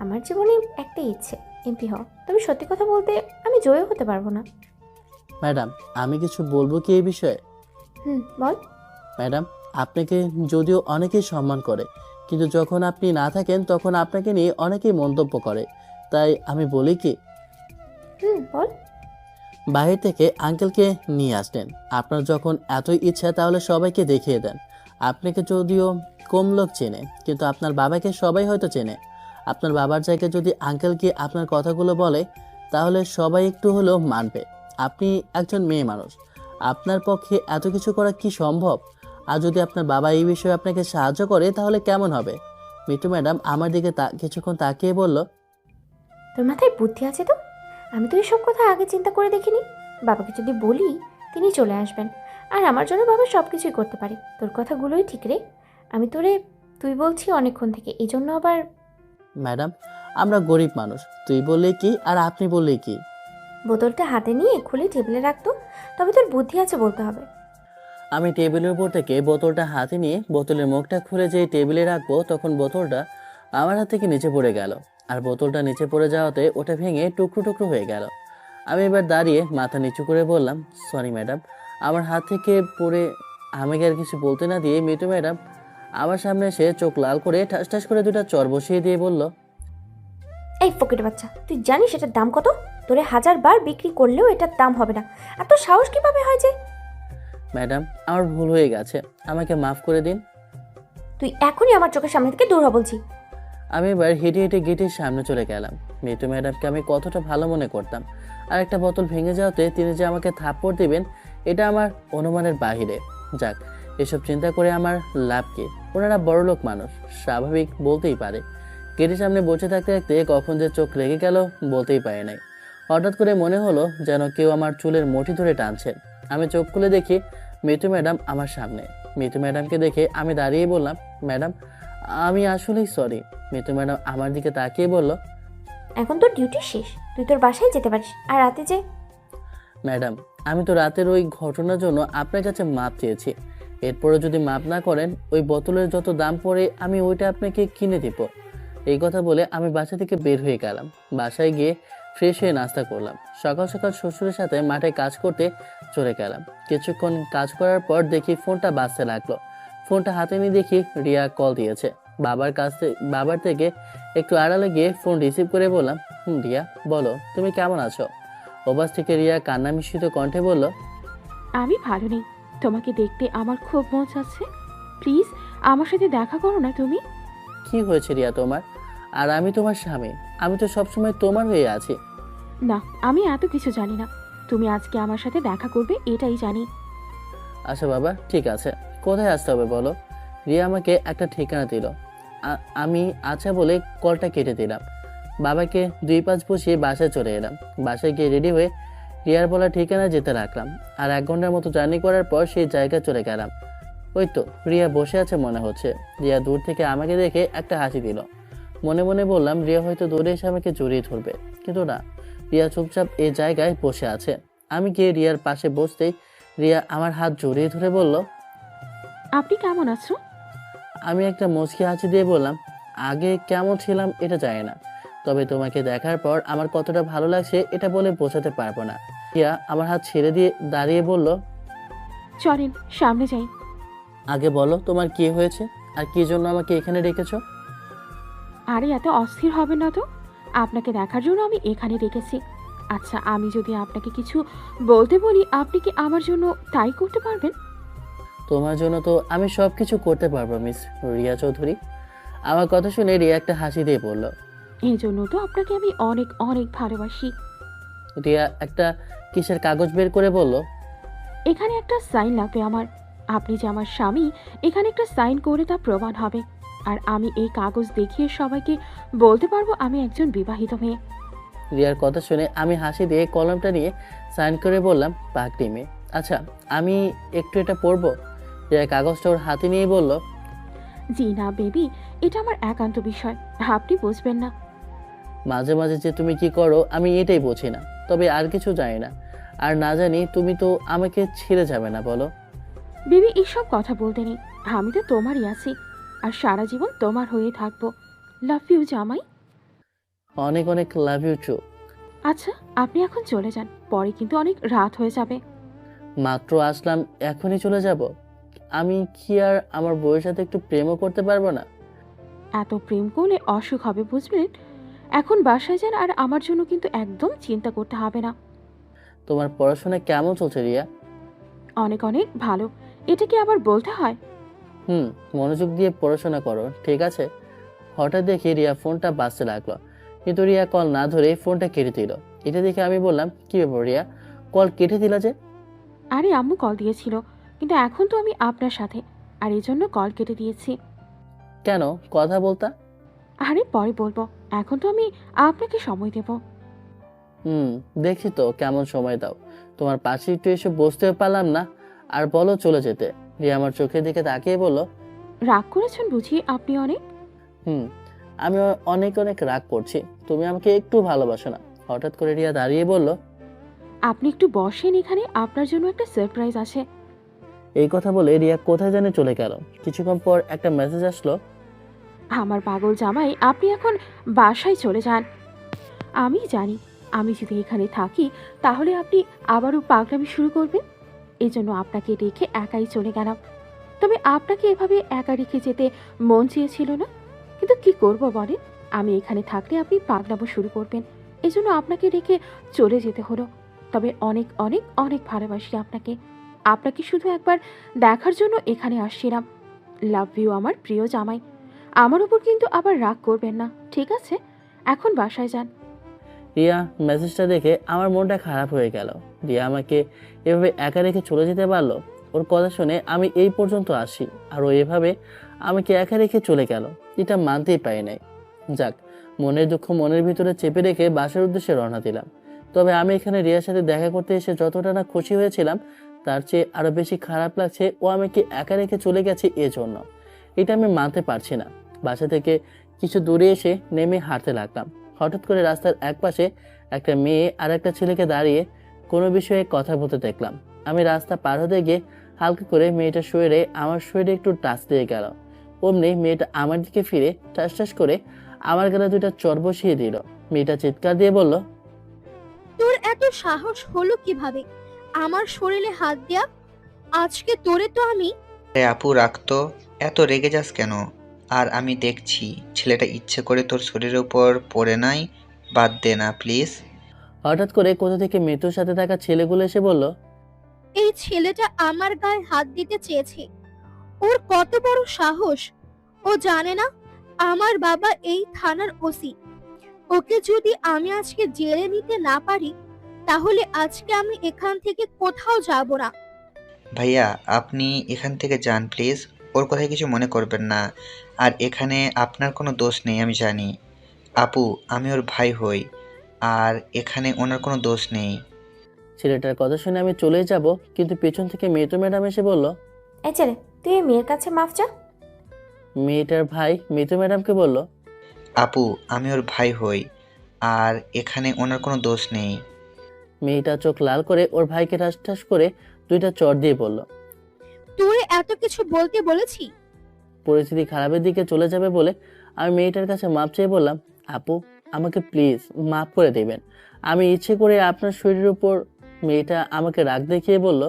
আমার জীবনে একটাই ইচ্ছে, এমপি হওয়া। তবে সত্যি কথা বলতে আমি জয়ও হতে পারবো না। ম্যাডাম, আমি কিছু বলবো কি এই বিষয়ে? বল। ম্যাডাম, আপনাকে যদিও অনেকেই সম্মান করে, কিন্তু যখন আপনি না থাকেন তখন আপনাকে নিয়ে অনেকেই মন্তব্য করে। তাই আমি বলি কি, বল। বাইরে থেকে আঙ্কেলকে নিয়ে আসলেন। আপনার যখন এতই ইচ্ছা তাহলে সবাইকে দেখিয়ে দেন। আপনাকে যদিও কম লোক চেনে, কিন্তু আপনার বাবাকে সবাই হয়তো চেনে। আপনার বাবার জায়গায় যদি আঙ্কেলকে আপনার কথাগুলো বলে তাহলে সবাই একটু হলেও মানবে। আপনি একজন মেয়ে মানুষ, আপনার পক্ষে এত কিছু করা কি সম্ভব? আর যদি আপনার বাবা এই বিষয়ে আপনাকে সাহায্য করে তাহলে কেমন হবে? মিতু ম্যাডাম আমার দিকে কিছুক্ষণ তাকিয়ে বলল, তোর মাথায় বুদ্ধি আছে তো? আমি তো এসব কথা আগে চিন্তা করে দেখিনি। বাবাকে যদি বলি তিনি চলে আসবেন, আর আমার জন্য বাবা সব কিছুই করতে পারে। তোর কথাগুলোই ঠিক রে। আমি তোরে তুই বলছি অনেকক্ষণ থেকে, এই জন্য আবার। ম্যাডাম, আমরা গরিব মানুষ, তুই বললেই কি আর আপনি বললেই কি? বোতলটা হাতে নিয়ে খুলে টেবিলে রাখতো, তবে তোর বুদ্ধি আছে বলতে হবে। আমি টেবিলের উপর থেকে বোতলটা হাতে নিয়ে বোতলের মুখটা খুলে যেই টেবিলে রাখবো তখন বোতলটা আমার হাত থেকে নিচে পড়ে গেল। আর বোতলটা নিচে পড়ে যাওয়াতে ওটা ভেঙে টুকরো টুকরো হয়ে গেল। আমি এবার দাঁড়িয়ে মাথা নিচু করে বললাম, সরি ম্যাডাম, আমার হাত থেকে পড়ে। আমাকে আর কিছু বলতে না দিয়ে মিতু ম্যাডাম আমার সামনে এসে চোখ লাল করে ঠাস ঠাস করে দুটা চর বসিয়ে দিয়ে বলল, এই ফকির বাচ্চা, তুই জানিস এটার দাম কত? তোরে 1000 বার বিক্রি করলেও এটার দাম হবে না। আর তোর সাহস কিভাবে হয় যে? ম্যাডাম, আমার ভুল হয়ে গেছে, আমাকে মাফ করে দিন। তুই এখনই আমার চোখের সামনে থেকে দূর হ বলছি। আমি এবার হেঁটে হেঁটে গেটের সামনে চলে গেলাম। মিতু ম্যাডামকে আমি কতটা ভালো মনে করতাম, আর একটা বোতল ভেঙে যাওয়াতে তিনি যে আমাকে থাপ্পড় দিবেন এটা আমার অনুমানের বাহিরে। যাক, এসব চিন্তা করে আমার লাভ কি? ওনারা বড়লোক মানুষ, স্বাভাবিক বলতেই পারে। গেটের সামনে বসে থাকতে থাকতে কখন যে চোখ লেগে গেল বলতেই পারে নাই। হঠাৎ করে মনে হলো যেন কেউ আমার চুলের মুঠি ধরে টানছে। আমি চোখ খুলে দেখি মিতু ম্যাডাম আমার সামনে। মিতু ম্যাডামকে দেখে আমি দাঁড়িয়ে বললাম, ম্যাডাম আমি আসলেই সরি। মিতু ম্যাডাম আমার দিকে তাকিয়ে বলল, এখন তোর ডিউটি শেষ, তুই তোর বাসায় যেতে পারিস। আর রাতে যে। ম্যাডাম, আমি তো রাতের ওই ঘটনার জন্য আপনার কাছে মাপ চেয়েছি। এরপরে যদি মাপ না করেন ওই বোতলের যত দাম পড়ে আমি ওইটা আপনাকে কিনে দিব। এই কথা বলে আমি বাসা থেকে বের হয়ে গেলাম। বাসায় গিয়ে ফ্রেশ হয়ে নাস্তা করলাম। সকাল সকাল শ্বশুরের সাথে মাঠে কাজ করতে চলে গেলাম। কিছুক্ষণ কাজ করার পর দেখি ফোনটা বাজতে লাগলো। ফোনটা হাতে নিয়ে দেখি রিয়া কল দিয়েছে। বাবার থেকে একটু আড়ালে গিয়ে ফোন রিসিভ করে বললাম, রিয়া বলো, তুমি কেমন আছো? ওপাশ থেকে রিয়া কান্না মিশ্রিত কণ্ঠে বলল, আমি ভালো নেই, তোমাকে দেখতে আমার খুব মন চাচ্ছে। প্লিজ আমার সাথে দেখা করো না তুমি। কি হয়েছে রিয়া তোমার? আর আমি তোমার স্বামী, আমি তো সবসময় তোমার হয়ে আছি। না, আমি এত কিছু জানি না। তুমি আজকে আমার সাথে দেখা করবে এটাই জানি। আচ্ছা বাবা, ঠিক আছে, কোথায় আসতে হবে বলো? রিয়া আমাকে একটা ঠিকানা দিল। আমি আচ্ছা বলে কলটা কেটে দিলাম। বাবাকে 2-5 বসিয়ে বাসায় চলে এলাম। বাসায় গিয়ে রেডি হয়ে রিয়ার বলা ঠিকানা যেতে রাখলাম। আর 1 ঘন্টার মতো জার্নি করার পর সেই জায়গায় চলে গেলাম। ওই তো রিয়া বসে আছে মনে হচ্ছে। রিয়া দূর থেকে আমাকে দেখে একটা হাসি দিল। মনে মনে বললাম রিয়া হয়তো দৌড়ে এসে আমাকে জড়িয়ে ধরবে, কিন্তু না, রিয়া চুপচাপ এই জায়গায় বসে আছে। আমি গিয়ে রিয়ার পাশে বসতেই রিয়া আমার হাত জড়িয়ে ধরে বলল, আপনি কেমন আছো? আমি একটা মুচকি হাসি দিয়ে বললাম, আগে কেমন ছিলাম এটা জানি না, তবে তোমাকে দেখার পর আমার কতটা ভালো লাগছে এটা বলে বোঝাতে পারবো না। রিয়া আমার হাত ছেড়ে দিয়ে দাঁড়িয়ে বলল, চলেন সামনে যাই। আগে বলো তোমার কি হয়েছে আর কি জন্য আমাকে এখানে রেখেছো? আরে এত অস্থির হবেন না তো, আপনাকে দেখার জন্য আমি এখানে রেখেছি। আচ্ছা, আমি যদি আপনাকে কিছু বলতে বলি, আপনি কি আমার জন্য তাই করতে পারবেন? তোমার জন্য তো আমি সব কিছু করতে পারবো মিস রিয়া চৌধুরী। আমার কথা শুনে রিয়া একটা হাসি দিয়ে বলল। এই জন্য তো আপনাকে আমি অনেক অনেক ভালোবাসি। রিয়া একটা কিসের কাগজ বের করে বলল, এখানে একটা সাইন লাগবে আমার। আপনি যে আমার স্বামী, এখানে একটা সাইন করে তা প্রমাণ হবে। আর আমি এই কাগজ দেখিয়ে সবাইকে বলতে পারবো আমি একজন বিবাহিত মেয়ে। রিয়ার কথা শুনে আমি হাসি দিয়ে কলমটা নিয়ে সাইন করে বললাম, পাগড়ি মেয়ে। আচ্ছা আমি একটু এটা পড়বো? রিয়া কাগজটা ওর হাতে নিয়ে বলল, জি না বেবি, এটা আমার একান্ত বিষয়, আপনি বুঝবেন না। মাঝে মাঝে যে তুমি কি করো আমি এটাই বুঝি না, তবে আর কিছু জানি না। আর না জানি তুমি তো আমাকে ছেড়ে যাবে না বলো। বেবি এসব কথা বলতে নেই, আমি তো তোমারই আছি আর সারা জীবন তোমার হয়ে থাকবো। লাভ ইউ জামাই। অনেক অনেক লাভ ইউ টু। আচ্ছা আপনি এখন চলে যান, পরে কিন্তু অনেক রাত হয়ে যাবে। মাত্র আসলাম এখনই চলে যাব? আমি কি আর আমার বউয়ের সাথে একটু প্রেমও করতে পারবো না? এত প্রেম করলে অসুখ হবে বুঝবেন। এখন বাসায় যান, আর আমার জন্য কিন্তু একদম চিন্তা করতে হবে না। তোমার পড়াশোনা কেমন চলছে রিয়া? অনেক অনেক ভালো। এটা কি আবার বলতে হয়? মনোযোগ দিয়ে পড়াশোনা করো, ঠিক আছে? হঠাৎ দেখি রিয়া ফোনটা বাজতে লাগলো, কিন্তু রিয়া কল না ধরে ফোনটা কেটে দিল। এটা দেখে আমি বললাম, কি ব্যাপার রিয়া, কল কেটে দিলা যে? আরে আম্মু কল দিয়েছিল, কিন্তু এখন তো আমি আপনার সাথে, আর এই জন্য কল কেটে দিয়েছি। কেন কথা বলতা? আরে পরে বলবো, এখন তো আমি আপনাকে সময় দেব। দেখছি তো কেমন সময় দাও। তোমার পাশে একটু এসে বসতেও পারলাম না, আর বলো চলে যেতে। রিয়া আমার চোখের দিকে তাকিয়ে বলল, রাগ করেছেন বুঝি আপনি অনেক? আমি অনেক অনেক রাগ করছি, তুমি আমাকে একটু ভালোবাসো না। হঠাৎ করে রিয়া দাঁড়িয়ে বলল, আপনি একটু বসেন, এখানে আপনার জন্য একটা সারপ্রাইজ আছে। এই কথা বলে রিয়া কোথায় জানে চলে গেল। কিছুক্ষণ পর একটা মেসেজ আসলো, আমার পাগল জামাই, আপনি এখন বাসায় চলে যান। আমি জানি আমি যদি এখানে থাকি তাহলে আপনি আবারও পাগলামি শুরু করবেন, এই জন্য আপনাকে রেখে একাই চলে গেলাম। তবে আপনাকে এভাবে একা রেখে যেতে মন চেয়েছিল না, কিন্তু কি করব বলেন, আমি এখানে থাকলে আপনি পাগলামো শুরু করবেন, এই জন্য আপনাকে রেখে চলে যেতে হলো। তবে অনেক অনেক অনেক ভালোবাসি আপনাকে, আপনাকে শুধু একবার দেখার জন্য এখানে আসছিলাম। লাভ ইউ আমার প্রিয় জামাই। আমার উপর কিন্তু আবার রাগ করবেন না, ঠিক আছে? এখন বাসায় যান। রিয়া মেসেজটা দেখে আমার মনটা খারাপ হয়ে গেল। রিয়া আমাকে এভাবে একা রেখে চলে যেতে পারলো? ওর কথা শুনে আমি এই পর্যন্ত আসি, আর ও এভাবে আমাকে একা রেখে চলে গেল, এটা মানতেই পারি নাই। যাক, মনের দুঃখ মনের ভিতরে চেপে রেখে বাসার উদ্দেশ্যে রওনা দিলাম। তবে আমি এখানে রিয়ার সাথে দেখা করতে এসে যতটা না খুশি হয়েছিলাম, তার চেয়ে আরো বেশি খারাপ লাগছে ও আমাকে একা রেখে চলে গেছে এজন্য। এটা আমি মানতে পারছি না। বাসা থেকে কিছু দূরে এসে নেমে হাঁটতে লাগলাম। হঠাৎ করে রাস্তার একপাশে একটা মেয়ে আর একটা ছেলেকে দাঁড়িয়ে কোনো বিষয়ে কথা বলতে দেখলাম। আমি রাস্তা পার হতে গিয়ে হালকা করে মেয়েটার শরীরে আমার শরীরে একটু টাচ দিয়ে গেল। অমনি মেয়েটা আমার দিকে ফিরে ঠাস ঠাস করে আমার গালে দুইটা চড় বসিয়ে দিল। মেয়েটা চিৎকার দিয়ে বলল, তোর এত সাহস হলো কিভাবে আমার শরীরে হাত দেয়া? আজকে তোরে তো আমি। আপু রাখতো, এত রেগে যাস কেন? আর আমি দেখছি ছেলেটা ইচ্ছে করে তোর শরীরের উপর পড়ে নাই, বাদ দে না প্লিজ। হঠাৎ করে কোথা থেকে মৃত্যুর সাথে থাকা ছেলেগুলো এসে বলল, এই ছেলেটা আমার গায়ে হাত দিতে চেয়েছে, ওর কত বড় সাহস! ও জানে না আমার বাবা এই থানার ওসি। ওকে যদি আমি আজকে জেলে নিতে না পারি তাহলে আজকে আমি এখান থেকে কোথাও যাব না। ভাইয়া আপনি এখান থেকে যান প্লিজ, ওর কথায় কিছু মনে করবেন না। আর এখানে আপনার কোনো দোষ নেই আমি জানি। আপু আমি ওর ভাই হই, আর এখানে ওনার কোনো দোষ নেই। ছেলেটার কথা শুনে আমি চলে যাব, কিন্তু পেছন থেকে মৃত্যু ম্যাডাম এসে বলল, এই ছেলে, তুই এই মেয়ের কাছে মাফ চা। মেয়েটার ভাই মৃত্যু ম্যাডামকে বলল, আপু আমি ওর ভাই হই, আর এখানে ওনার কোনো দোষ নেই। মেয়েটা চোখ লাল করে ওর ভাইকে ঠাস ঠাস করে দুইটা চড় দিয়ে বলল। তোরে এত কিছু বলতে বলেছি? পরিস্থিতি খারাপের দিকে চলে যাবে বলে আমি মেয়েটার কাছে মাপ চেয়ে বললাম, আপু আমাকে প্লিজ মাফ করে দেবেন, আমি ইচ্ছে করে আপনার শরীরের উপর। মেয়েটা আমাকে রাগ দেখিয়ে বলল,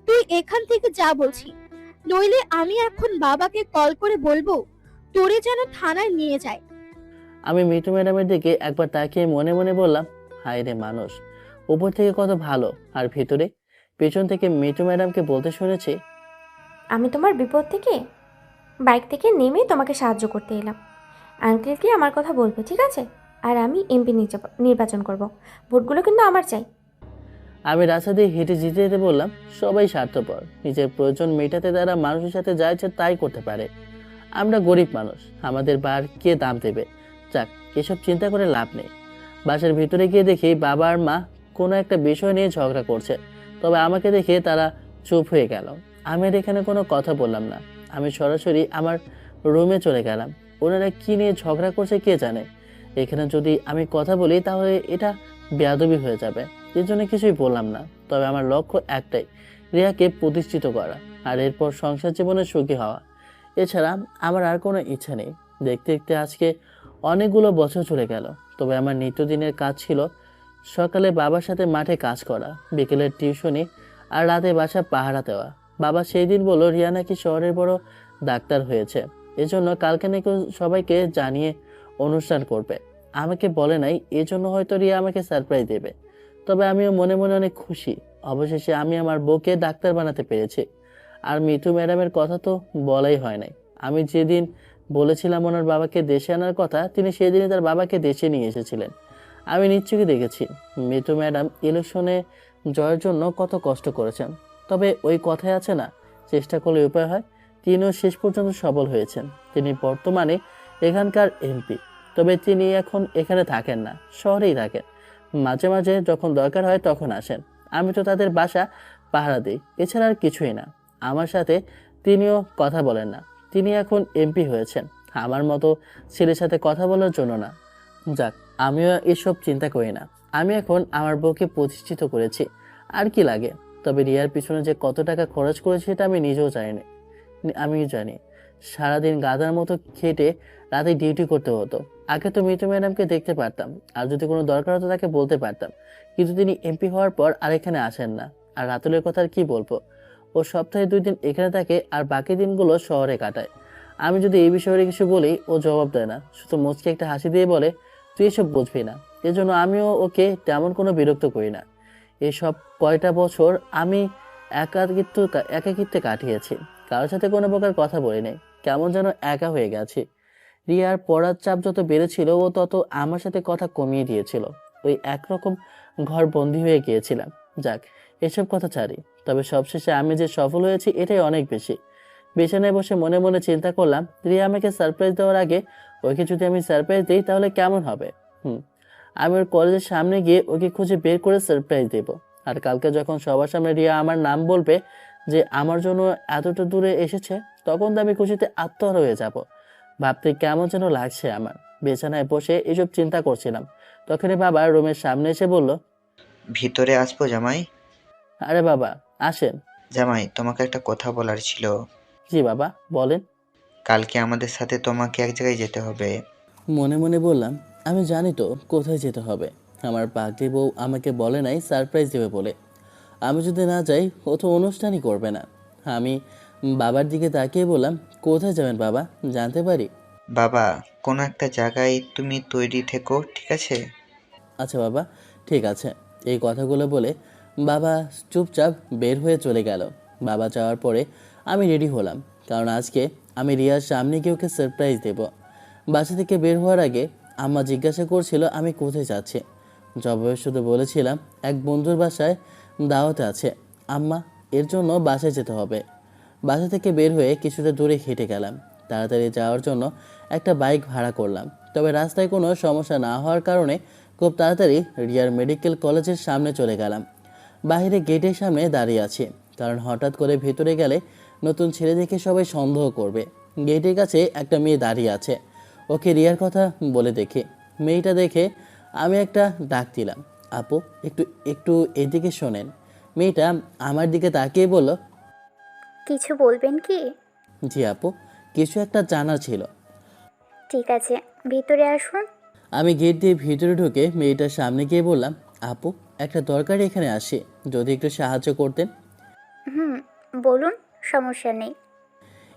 তুই এখান থেকে যা বলছি, নইলে আমি এখন বাবাকে কল করে বলবো তোরে যেন থানায় নিয়ে যায়। আমি মিঠু ম্যাডামের দিকে একবার তাকিয়ে মনে মনে বললাম, হায় রে মানুষ, উপর থেকে কত ভালো আর ভিতরে। পেছন থেকে মিঠু ম্যাডামকে বলতে শুনেছি, আমি তোমার বিপদ থেকে বাইক থেকে নেমে তোমাকে সাহায্য করতে এলাম। আঙ্কেলকে আমার কথা বলবে, ঠিক আছে? আর আমি এমপি নির্বাচন করব। ভোটগুলো কিন্তু আমার চাই। আমি রাস্তা দিয়ে হেঁটে যেতে যেতে বললাম, সবাই স্বার্থপর, নিজের প্রয়োজন মেটাতে তারা মানুষের সাথে যা ইচ্ছে তাই করতে পারে। আমরা গরিব মানুষ, আমাদের বার কে দাম দেবে? যাক, এসব চিন্তা করে লাভ নেই। বাসার ভিতরে গিয়ে দেখি বাবা আর মা কোনো একটা বিষয় নিয়ে ঝগড়া করছে, তবে আমাকে দেখে তারা চুপ হয়ে গেল। আমি আর এখানে কোনো কথা বললাম না, আমি সরাসরি আমার রুমে চলে গেলাম। ওনারা কি নিয়ে ঝগড়া করছে কে জানে। এখানে যদি আমি কথা বলি তাহলে এটা বেয়াদবি হয়ে যাবে, এর জন্য কিছুই বললাম না। তবে আমার লক্ষ্য একটাই, রিয়াকে প্রতিষ্ঠিত করা আর এরপর সংসার জীবনে সুখী হওয়া। এছাড়া আমার আর কোনো ইচ্ছা নেই। দেখতে দেখতে আজকে অনেকগুলো বছর চলে গেল। তবে আমার নিত্যদিনের কাজ ছিল সকালে বাবার সাথে মাঠে কাজ করা, বিকেলের টিউশনি আর রাতে বাসা পাহারা দেওয়া। বাবা সেই দিন বলল রিয়া নাকি শহরের বড় ডাক্তার হয়েছে, এজন্য কালকে নাকি সবাইকে জানিয়ে অনুষ্ঠান করবে। আমাকে বলে নাই, এজন্য হয়তো রিয়া আমাকে সারপ্রাইজ দেবে। তবে আমিও মনে মনে অনেক খুশি, অবশেষে আমি আমার বউকে ডাক্তার বানাতে পেরেছি। আর মিঠু ম্যাডামের কথা তো বলাই হয় নাই। আমি যেদিন বলেছিলাম ওনার বাবাকে দেশে আনার কথা, তিনি সেদিনই তার বাবাকে দেশে নিয়ে এসেছিলেন। আমি নিশ্চয়ই দেখেছি মিঠু ম্যাডাম ইলেকশনে জয়ের জন্য কত কষ্ট করেছেন। তবে ওই কথাই আছে না, চেষ্টা করলে উপায় হয়। তিনিও শেষ পর্যন্ত সফল হয়েছেন। তিনি বর্তমানে এখানকার এমপি। তবে তিনি এখন এখানে থাকেন না, শহরেই থাকেন। মাঝে মাঝে যখন দরকার হয় তখন আসেন। আমি তো তাদের বাসা পাহারা দিই, এছাড়া আর কিছুই না। আমার সাথে তিনিও কথা বলেন না। তিনি এখন এমপি হয়েছেন আমার মতো ছেলের সাথে কথা বলার জন্য না। যাক, আমিও এসব চিন্তা করি না। আমি এখন আমার বউকে প্রতিষ্ঠিত করেছি, আর কি লাগে। তবে রিয়ার পিছনে যে কত টাকা খরচ করেছে সেটা আমি নিজেও জানি। আমিও জানি সারাদিন গাধার মতো খেটে রাতে ডিউটি করতে হতো। আগে তো মিঠু ম্যাডামকে দেখতে পারতাম, আর যদি কোনো দরকার হতো তাকে বলতে পারতাম। কিন্তু তিনি এমপি হওয়ার পর আর এখানে আসেন না। আর রাতুলের কথা আর কি বলবো, ও সপ্তাহে 2 দিন এখানে থাকে আর বাকি দিনগুলো শহরে কাটায়। আমি যদি এই বিষয়ে কিছু বলি ও জবাব দেয় না, শুধু মুচকে একটা হাসি দিয়ে বলে, তুই এসব বুঝবি না। এজন্য আমিও ওকে তেমন কোনো বিরক্ত করি না। এসব কয়টা বছর আমি একাকিত্বে কাটিয়েছি, কারোর সাথে কোনো প্রকার কথা বলি নাই। কেমন যেন একা হয়ে গেছি। রিয়ার পড়ার চাপ যত বেড়েছিল ও তত আমার সাথে কথা কমিয়ে দিয়েছিল। ওই একরকম ঘর বন্দি হয়ে গিয়েছিলাম। যাক, এসব কথা ছাড়ি। তবে সবশেষে আমি যে সফল হয়েছি এটাই অনেক বেশি। বিছানায় বসে মনে মনে চিন্তা করলাম, রিয়া আমাকে সারপ্রাইজ দেওয়ার আগে ওকে যদি আমি সারপ্রাইজ দিই তাহলে কেমন হবে। আমি ওর কলেজের সামনে গিয়ে ওকে খুঁজে বের করে সারপ্রাইজ দেব। আর কালকে যখন সবার সামনে রিয়া আমার নাম বলবে যে আমার জন্য এতটা দূরে এসেছে, তখন তো আমি খুশিতে আত্মহারা হয়ে যাব। ভাবতে কেমন যেন লাগছে আমার। বিছানায় বসে এসব চিন্তা করছিলাম, তখনই বাবা রুমের সামনে এসে বলল, ভিতরে আসবো জামাই? আরে বাবা আসেন। জামাই, তোমাকে একটা কথা বলার ছিল। জি বাবা বলেন। কালকে আমাদের সাথে তোমাকে এক জায়গায় যেতে হবে। মনে মনে বললাম, আমি জানি তো কোথায় যেতে হবে। আমার পাগলি বউ আমাকে বলে নাই সারপ্রাইজ দেবে বলে। আমি যদি না যাই ও তো অনুষ্ঠানই করবে না। আমি বাবার দিকে তাকিয়ে বললাম, কোথায় যাবেন বাবা, জানতে পারি? বাবা, কোনো একটা জায়গায় তুমি তৈরি থেকো, ঠিক আছে? আচ্ছা বাবা, ঠিক আছে। এই কথাগুলো বলে বাবা চুপচাপ বের হয়ে চলে গেল। বাবা যাওয়ার পরে আমি রেডি হলাম, কারণ আজকে আমি রিয়ার সামনে গিয়ে ওকে সারপ্রাইজ দেব। বাসা থেকে বের হওয়ার আগে আম্মা জিজ্ঞাসা করছিল আমি কোথায় যাচ্ছি। জবাবে শুধু বলেছিলাম এক বন্ধুর বাসায় দাওয়াতে আছে আম্মা, এর জন্য বাসায় যেতে হবে। বাসা থেকে বের হয়ে কিছুটা দূরে হেঁটে গেলাম। তাড়াতাড়ি যাওয়ার জন্য একটা বাইক ভাড়া করলাম। তবে রাস্তায় কোনো সমস্যা না হওয়ার কারণে খুব তাড়াতাড়ি রিয়ার মেডিকেল কলেজের সামনে চলে গেলাম। বাইরে গেটের সামনে দাঁড়িয়ে আছি, কারণ হঠাৎ করে ভেতরে গেলে নতুন ছেলে দেখে সবাই সন্দেহ করবে। গেটের কাছে একটা মেয়ে দাঁড়িয়ে আছে, ওকে রিয়ার কথা বলে দেখি। মেয়েটা দেখে আমি একটা ডাক দিলাম, আপু একটু একটু এদিকে শোনেন। মেয়েটা আমার দিকে তাকিয়ে বলল, কিছু বলবেন কি? জি আপু, কিছু একটা জানার ছিল। ঠিক আছে, ভিতরে আসুন। আমি গেট দিয়ে ভিতরে ঢুকে মেয়েটার সামনে গিয়ে বললাম, আপু একটা দরকারে এখানে আসি, যদি একটু সাহায্য করতেন। হুম, বলুন, সমস্যা নেই।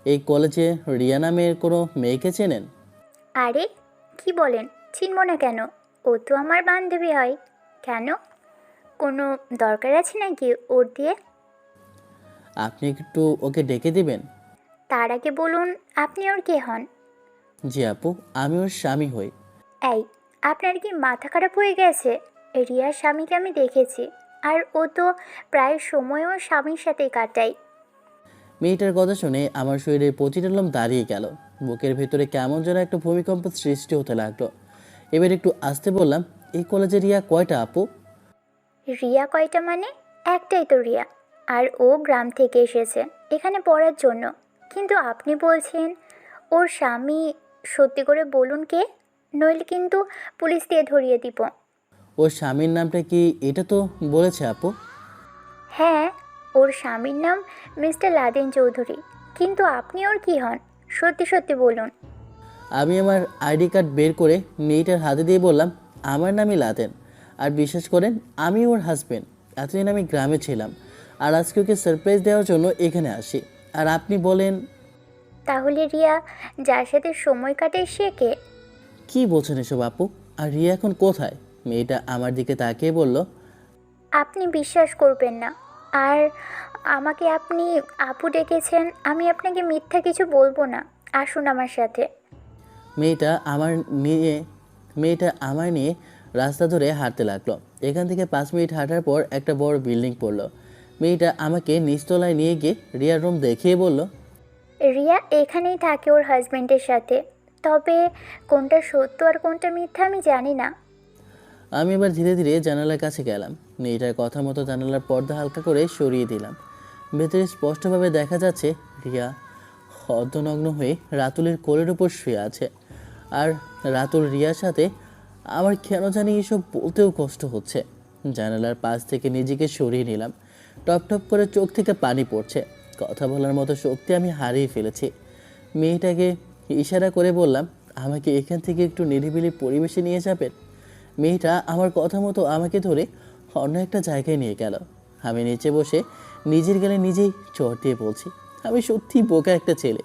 এই কলেজে রিয়া নামের কোনো মেয়েকে চেনেন? আরে কি বলেন, চিনব না কেন? ও তো আমার বান্ধবী হয়। কেন, কোনো দরকার আছে নাকি ওর দিয়ে? আপনি একটু ওকে ডেকে দিবেন? তার আগে বলুন, আপনি ওর কে হন? জি আপু, আমি ওর স্বামী হই। এই, আপনার কি মাথা খারাপ হয়ে গেছে? রিয়ার স্বামীকে আমি দেখেছি, আর ও তো প্রায় সময় ওর স্বামীর সাথেই কাটায়। মেয়েটার কথা শুনে আমার শরীরের প্রতিটা লোম দাঁড়িয়ে গেল, বুকের ভেতরে কেমন যেন একটা ভূমিকম্প সৃষ্টি হতে লাগলো। এবার একটু আসতে বললাম, এই কলেজে রিয়া কয়টা আপু? রিয়া কয়টা মানে? একটাই তো রিয়া, আর ও গ্রাম থেকে এসেছে এখানে পড়ার জন্য। কিন্তু আপনি বলছেন ওর স্বামী। সত্যি করে বলুন কে, নইলে কিন্তু পুলিশ দিয়ে ধরিয়ে দিব। ওর স্বামীর নামটা কি এটা তো বলেছে আপু? হ্যাঁ, ওর স্বামীর নাম মিস্টার লাদেন চৌধুরী। কিন্তু আপনি ওর কি হন? সত্যি সত্যি বলুন। আমি আমার আইডি কার্ড বের করে মেয়েটার হাতে দিয়ে বললাম, আমার নামই লাদেন, আর বিশ্বাস করেন আমি ওর হাজবেন্ড। এতদিন আমি গ্রামে ছিলাম, আর আজকে ওকে সারপ্রাইজ দেওয়ার জন্য এখানে আসি। আর আপনি বলেন? তাহলে রিয়া যার সাথে সময় কাটে সে কে? কি বলছেন এসব আপু? আর রিয়া এখন কোথায়? মেয়েটা আমার দিকে তাকিয়ে বলল, আপনি বিশ্বাস করবেন না। আর আমাকে আপনি আপু ডেকেছেন, আমি আপনাকে মিথ্যা কিছু বলবো না। আসুন আমার সাথে। মেয়েটা আমার নিয়ে রাস্তা ধরে হাঁটতে লাগলো। এখান থেকে 5 মিনিট হাঁটার পর একটা বড় বিল্ডিং পড়লো। মেয়েটা আমাকে নিচতলায় নিয়ে গিয়ে রিয়ার রুম দেখিয়ে বলল, রিয়া এখানেই থাকে ওর হাজবেন্ডের সাথে। তবে কোনটা সত্য আর কোনটা মিথ্যা আমি জানি না। আমি এবার ধীরে ধীরে জানালার কাছে গেলাম। মেয়েটার কথা মতো জানালার পর্দা হালকা করে সরিয়ে দিলাম। ভেতরে স্পষ্টভাবে দেখা যাচ্ছে রিয়া অর্ধনগ্ন হয়ে রাতুলের কোলের উপর শুয়ে আছে। আর রাতুল রিয়ার সাথে। আমার কেন জানি এসব বলতেও কষ্ট হচ্ছে। জানালার পাশ থেকে নিজেকে সরিয়ে নিলাম। টপ টপ করে চোখ থেকে পানি পড়ছে। কথা বলার মতো শক্তি আমি হারিয়ে ফেলেছি। মেয়েটাকে ইশারা করে বললাম, আমাকে এখান থেকে একটু নিরিবিলি পরিবেশে নিয়ে যাবেন। মেয়েটা আমার কথা মতো আমাকে ধরে অন্য একটা জায়গায় নিয়ে গেল। আমি নিচে বসে নিজের গালে নিজেই চর দিয়ে বলছি, আমি সত্যি বোকা একটা ছেলে।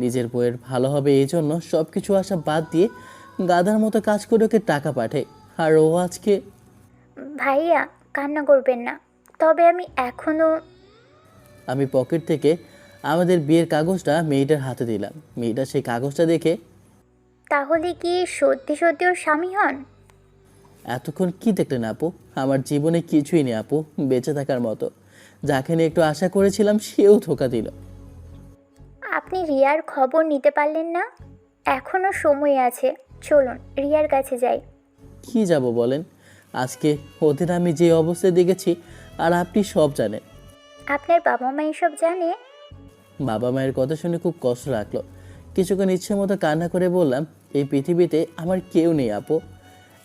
নিজের বইয়ের ভালো হবে এই জন্য সব কিছু আশা বাদ দিয়ে গাধার মতো কাজ করে ওকে টাকা পাঠাই। আর ও আজকে। ভাইয়া, কান্না করবেন না। তবে আমি পকেট থেকে আমাদের বিয়ের কাগজটা মেয়েটার হাতে দিলাম। মেয়েটা সেই কাগজটা দেখে, তাহলে কি সত্যি সত্যি ওর স্বামী হন? এতক্ষণ কি দেখলেন আপু? আমার জীবনে কিছুই নেই আপু বেঁচে থাকার মতো। যাকে নিয়ে একটু আশা করেছিলাম সেও ধোকা দিল। আপনি রিয়ার খবর নিতে পারলেন না? এখনো সময় আছে, চলুন রিয়ার কাছে যাই। কি যাব বলেন? আজকে ওদের আমি যে অবস্থায় দেখেছি, আর আপনি সব জানেন। আপনার বাবা মা এসব জানে? বাবা মায়ের কথা শুনে খুব কষ্ট লাগলো। কিছুক্ষণ ইচ্ছে মতো কান্না করে বললাম, এই পৃথিবীতে আমার কেউ নেই আপু।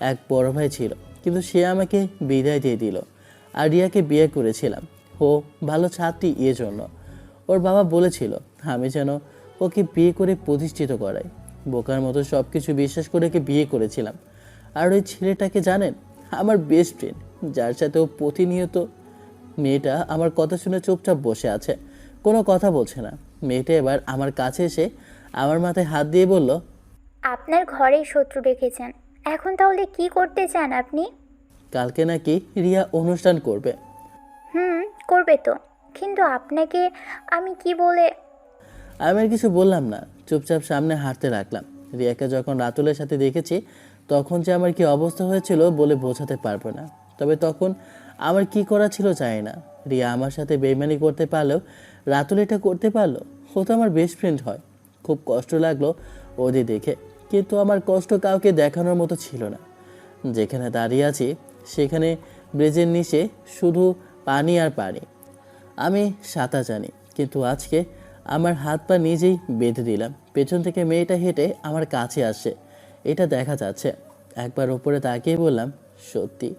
এক বড় ভাই ছিল, কিন্তু সে আমাকে বিদায় দিয়ে দিল। আর রিয়াকে বিয়ে করেছিলাম ও ভালো ছাত্রী এর জন্য। ওর বাবা বলেছিল আমি যেন ওকে বিয়ে করে প্রতিষ্ঠিত করাই। বোকার মতো সব কিছু বিশ্বাস করে ওকে বিয়ে করেছিলাম। আর ওই ছেলেটাকে জানেন, আমার বেস্ট ফ্রেন্ড, যার সাথে ও প্রতিনিয়ত। মেয়েটা আমার কথা শুনে চুপচাপ বসে আছে, কোনো কথা বলছে না। মেয়েটা এবার আমার কাছে এসে আমার মাথায় হাত দিয়ে বলল, আপনার ঘরেই শত্রু রেখেছেন, এখন তাহলে কি করতে চান আপনি? কালকে নাকি রিয়া অনুষ্ঠান করবে। করবে তো, কিন্তু আপনাকে আমি কি বলে? আমি আর কিছু বললাম না, চুপচাপ সামনে হাঁটতে লাগলাম। রিয়াকে যখন রাতুলের সাথে দেখেছি তখন যে আমার কি অবস্থা হয়েছিল বলে বোঝাতে পারবো না। তবে তখন আমার কি করা ছিল জানি না। রিয়া আমার সাথে বেইমানি করতে পারলেও রাতুল এটা করতে পারলো। ও তো আমার বেস্ট ফ্রেন্ড হয়। খুব কষ্ট লাগলো ওদের দেখে, কিন্তু আমার কষ্ট কাউকে দেখানোর মতো ছিল না। যেখানে দাঁড়িয়ে আছি সেখানে ব্রিজের নিচে শুধু পানি আর পানি। আমি সাঁতার জানি, কিন্তু আজকে আমার হাত পা নিজেই বেঁধে দিলাম। পেছন থেকে মেয়েটা হেঁটে আমার কাছে আসে, এটা দেখা যাচ্ছে। একবার ওপরে তাকিয়ে বললাম, সত্যি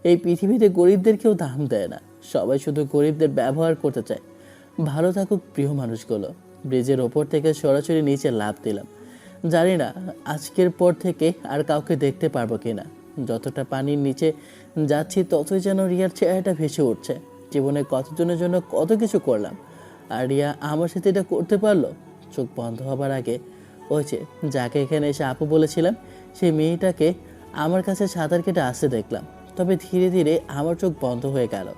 এই পৃথিবীতে গরিবদের কেউ দাম দেয় না, সবাই শুধু গরিবদের ব্যবহার করতে চায়। ভালো থাকুক প্রিয় মানুষগুলো। ব্রিজের ওপর থেকে সরাসরি নিচে লাফ দিলাম। জানি না আজকের পর থেকে আর কাউকে দেখতে পারবো কিনা। যতটা পানির নিচে যাচ্ছি ততই যেন রিয়ার চেহারাটা ভেসে উঠছে। জীবনে কতজনের জন্য কত কিছু করলাম, আর রিয়া আমার সাথে এটা করতে পারলো। চোখ বন্ধ হবার আগে ওই যে যাকে এখানে এসে আপু বলেছিলাম, সেই মেয়েটাকে আমার কাছে সাঁতার কেটে আসতে দেখলাম। তবে ধীরে ধীরে আমার চোখ বন্ধ হয়ে গেল।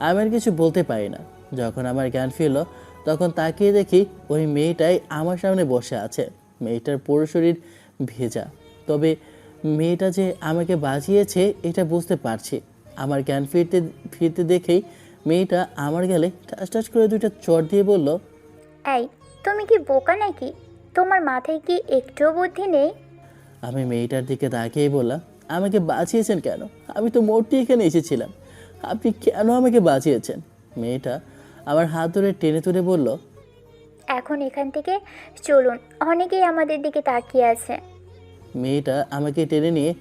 আমি আর কিছু বলতে পারি না। যখন আমার জ্ঞান ফিরল তখন তাকিয়ে দেখি ওই মেয়েটাই আমার সামনে বসে আছে। মেয়েটার পুরো শরীর ভেজা, তবে মেয়েটা যে আমাকে বাঁচিয়েছে এটা বুঝতে পারছি। আমার জ্ঞান ফিরতে ফিরতে দেখেই মেয়েটা আমার গালে টাচ টাচ করে দুইটা চড় দিয়ে বলল, এই, তুমি কি বোকা নাকি? তোমার মাথায় কি একটুও বুদ্ধি নেই? আমি মেয়েটার দিকে তাকিয়ে বললাম, আমাকে বাঁচিয়েছেন কেন? আমি তো মরতে এখানে এসেছিলাম, আপনি কেন আমাকে বাঁচিয়েছেন? মেয়েটা আমার হাত ধরে টেনে তুলে বলল, এখন এখান থেকে চলুন, অনেকেই আমাদের দিকে তাকিয়ে আছে। মেয়েটা আমাকে টেনে নিয়ে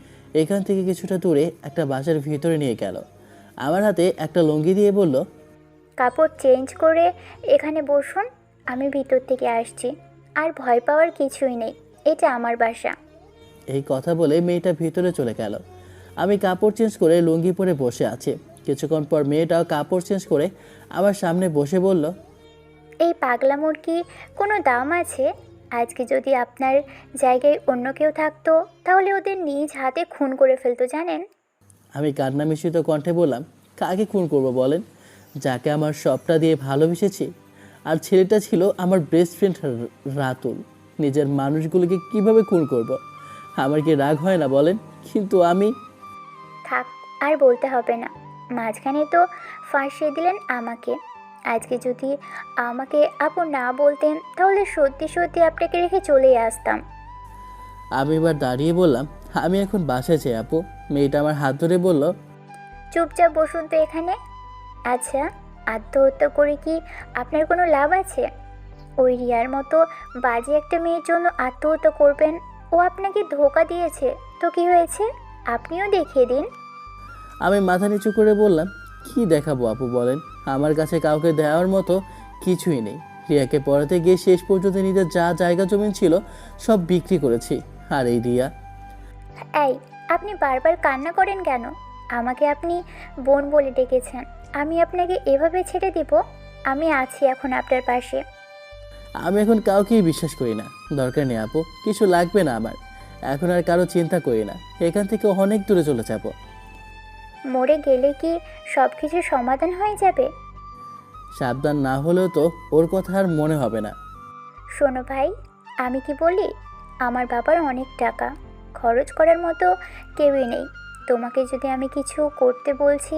এখান থেকে কিছুটা দূরে একটা বাসার ভিতরে নিয়ে গেল। আমার হাতে একটা লুঙ্গি দিয়ে বলল, কাপড় চেঞ্জ করে এখানে বসুন, আমি ভিতর থেকে আসছি। আর ভয় পাওয়ার কিছুই নেই, এটা আমার বাসা। এই কথা বলে মেয়েটা ভিতরে চলে গেল। আমি কাপড় চেঞ্জ করে লুঙ্গি পরে বসে আছি। কিছুক্ষণ পর মেয়েটাও কাপড় চেঞ্জ করে আমার সামনে বসে বলল, এই পাগলামোর কি কোনো দাম আছে? আজকে যদি আপনার জায়গায় অন্য কেউ থাকতো তাহলে ওদের নিজ হাতে খুন করে ফেলতো, জানেন? আমি কান্না মিশ্রিত কণ্ঠে বললাম, কাকে খুন করব বলেন? যাকে আমার সবটা দিয়ে ভালোবেসেছি। আর ছেলেটা ছিল আমার বেস্ট ফ্রেন্ড রাতুল। নিজের মানুষগুলোকে কিভাবে খুন করব? আমার কি রাগ হয় না বলেন? কিন্তু আমি থাক, আর বলতে হবে না। মাঝখানে তো ফাঁসিয়ে দিলেন আমাকে। আজকে যদি আমাকে আপু না বলতেন তাহলে সত্যি সত্যি আপনাকে রেখে চলেই আসতাম। আমি এবার দাঁড়িয়ে বললাম, আমি এখন বাসায় চাই আপু। মেয়েটা আমার হাত ধরে বলল, চুপচাপ বসুন তো এখানে। আচ্ছা, আত্মহত্যা করে কি আপনার কোনো লাভ আছে? ওই রিয়ার মতো বাজে একটা মেয়ের জন্য আত্মহত্যা করবেন? ও আপনাকে ধোঁকা দিয়েছে তো কি হয়েছে? আপনিও দেখিয়ে দিন। আমি মাথা নিচু করে বললাম, কি দেখাবো আপু বলেন? আমার কাছে কাউকে দেওয়ার মতো কিছুই নেই। রিয়াকে পড়াতে গিয়ে শেষ পর্যন্ত নিজের যা জায়গা জমিন ছিল সব বিক্রি করেছি। আর এই রিয়া। এই, আপনি বারবার কান্না করেন কেন? আমাকে আপনি বোন বলে ডেকেছেন, আমি আপনাকে এভাবে ছেড়ে দিব? আমি আছি এখন আপনার পাশে। আমি এখন কাউকেই বিশ্বাস করি না। দরকার নেই আপু, কিছু লাগবে না আমার। এখন আর কারো চিন্তা করি না। এখান থেকে অনেক দূরে চলে যাব। মরে গেলে কি সব কিছু সমাধান হয়ে যাবে? সাবধান না হলেও তো ওর কথা আর মনে হবে না। শোনো ভাই, আমি কি বলি, আমার বাবার অনেক টাকা, খরচ করার মতো কেউই নেই। তোমাকে যদি আমি কিছু করতে বলছি,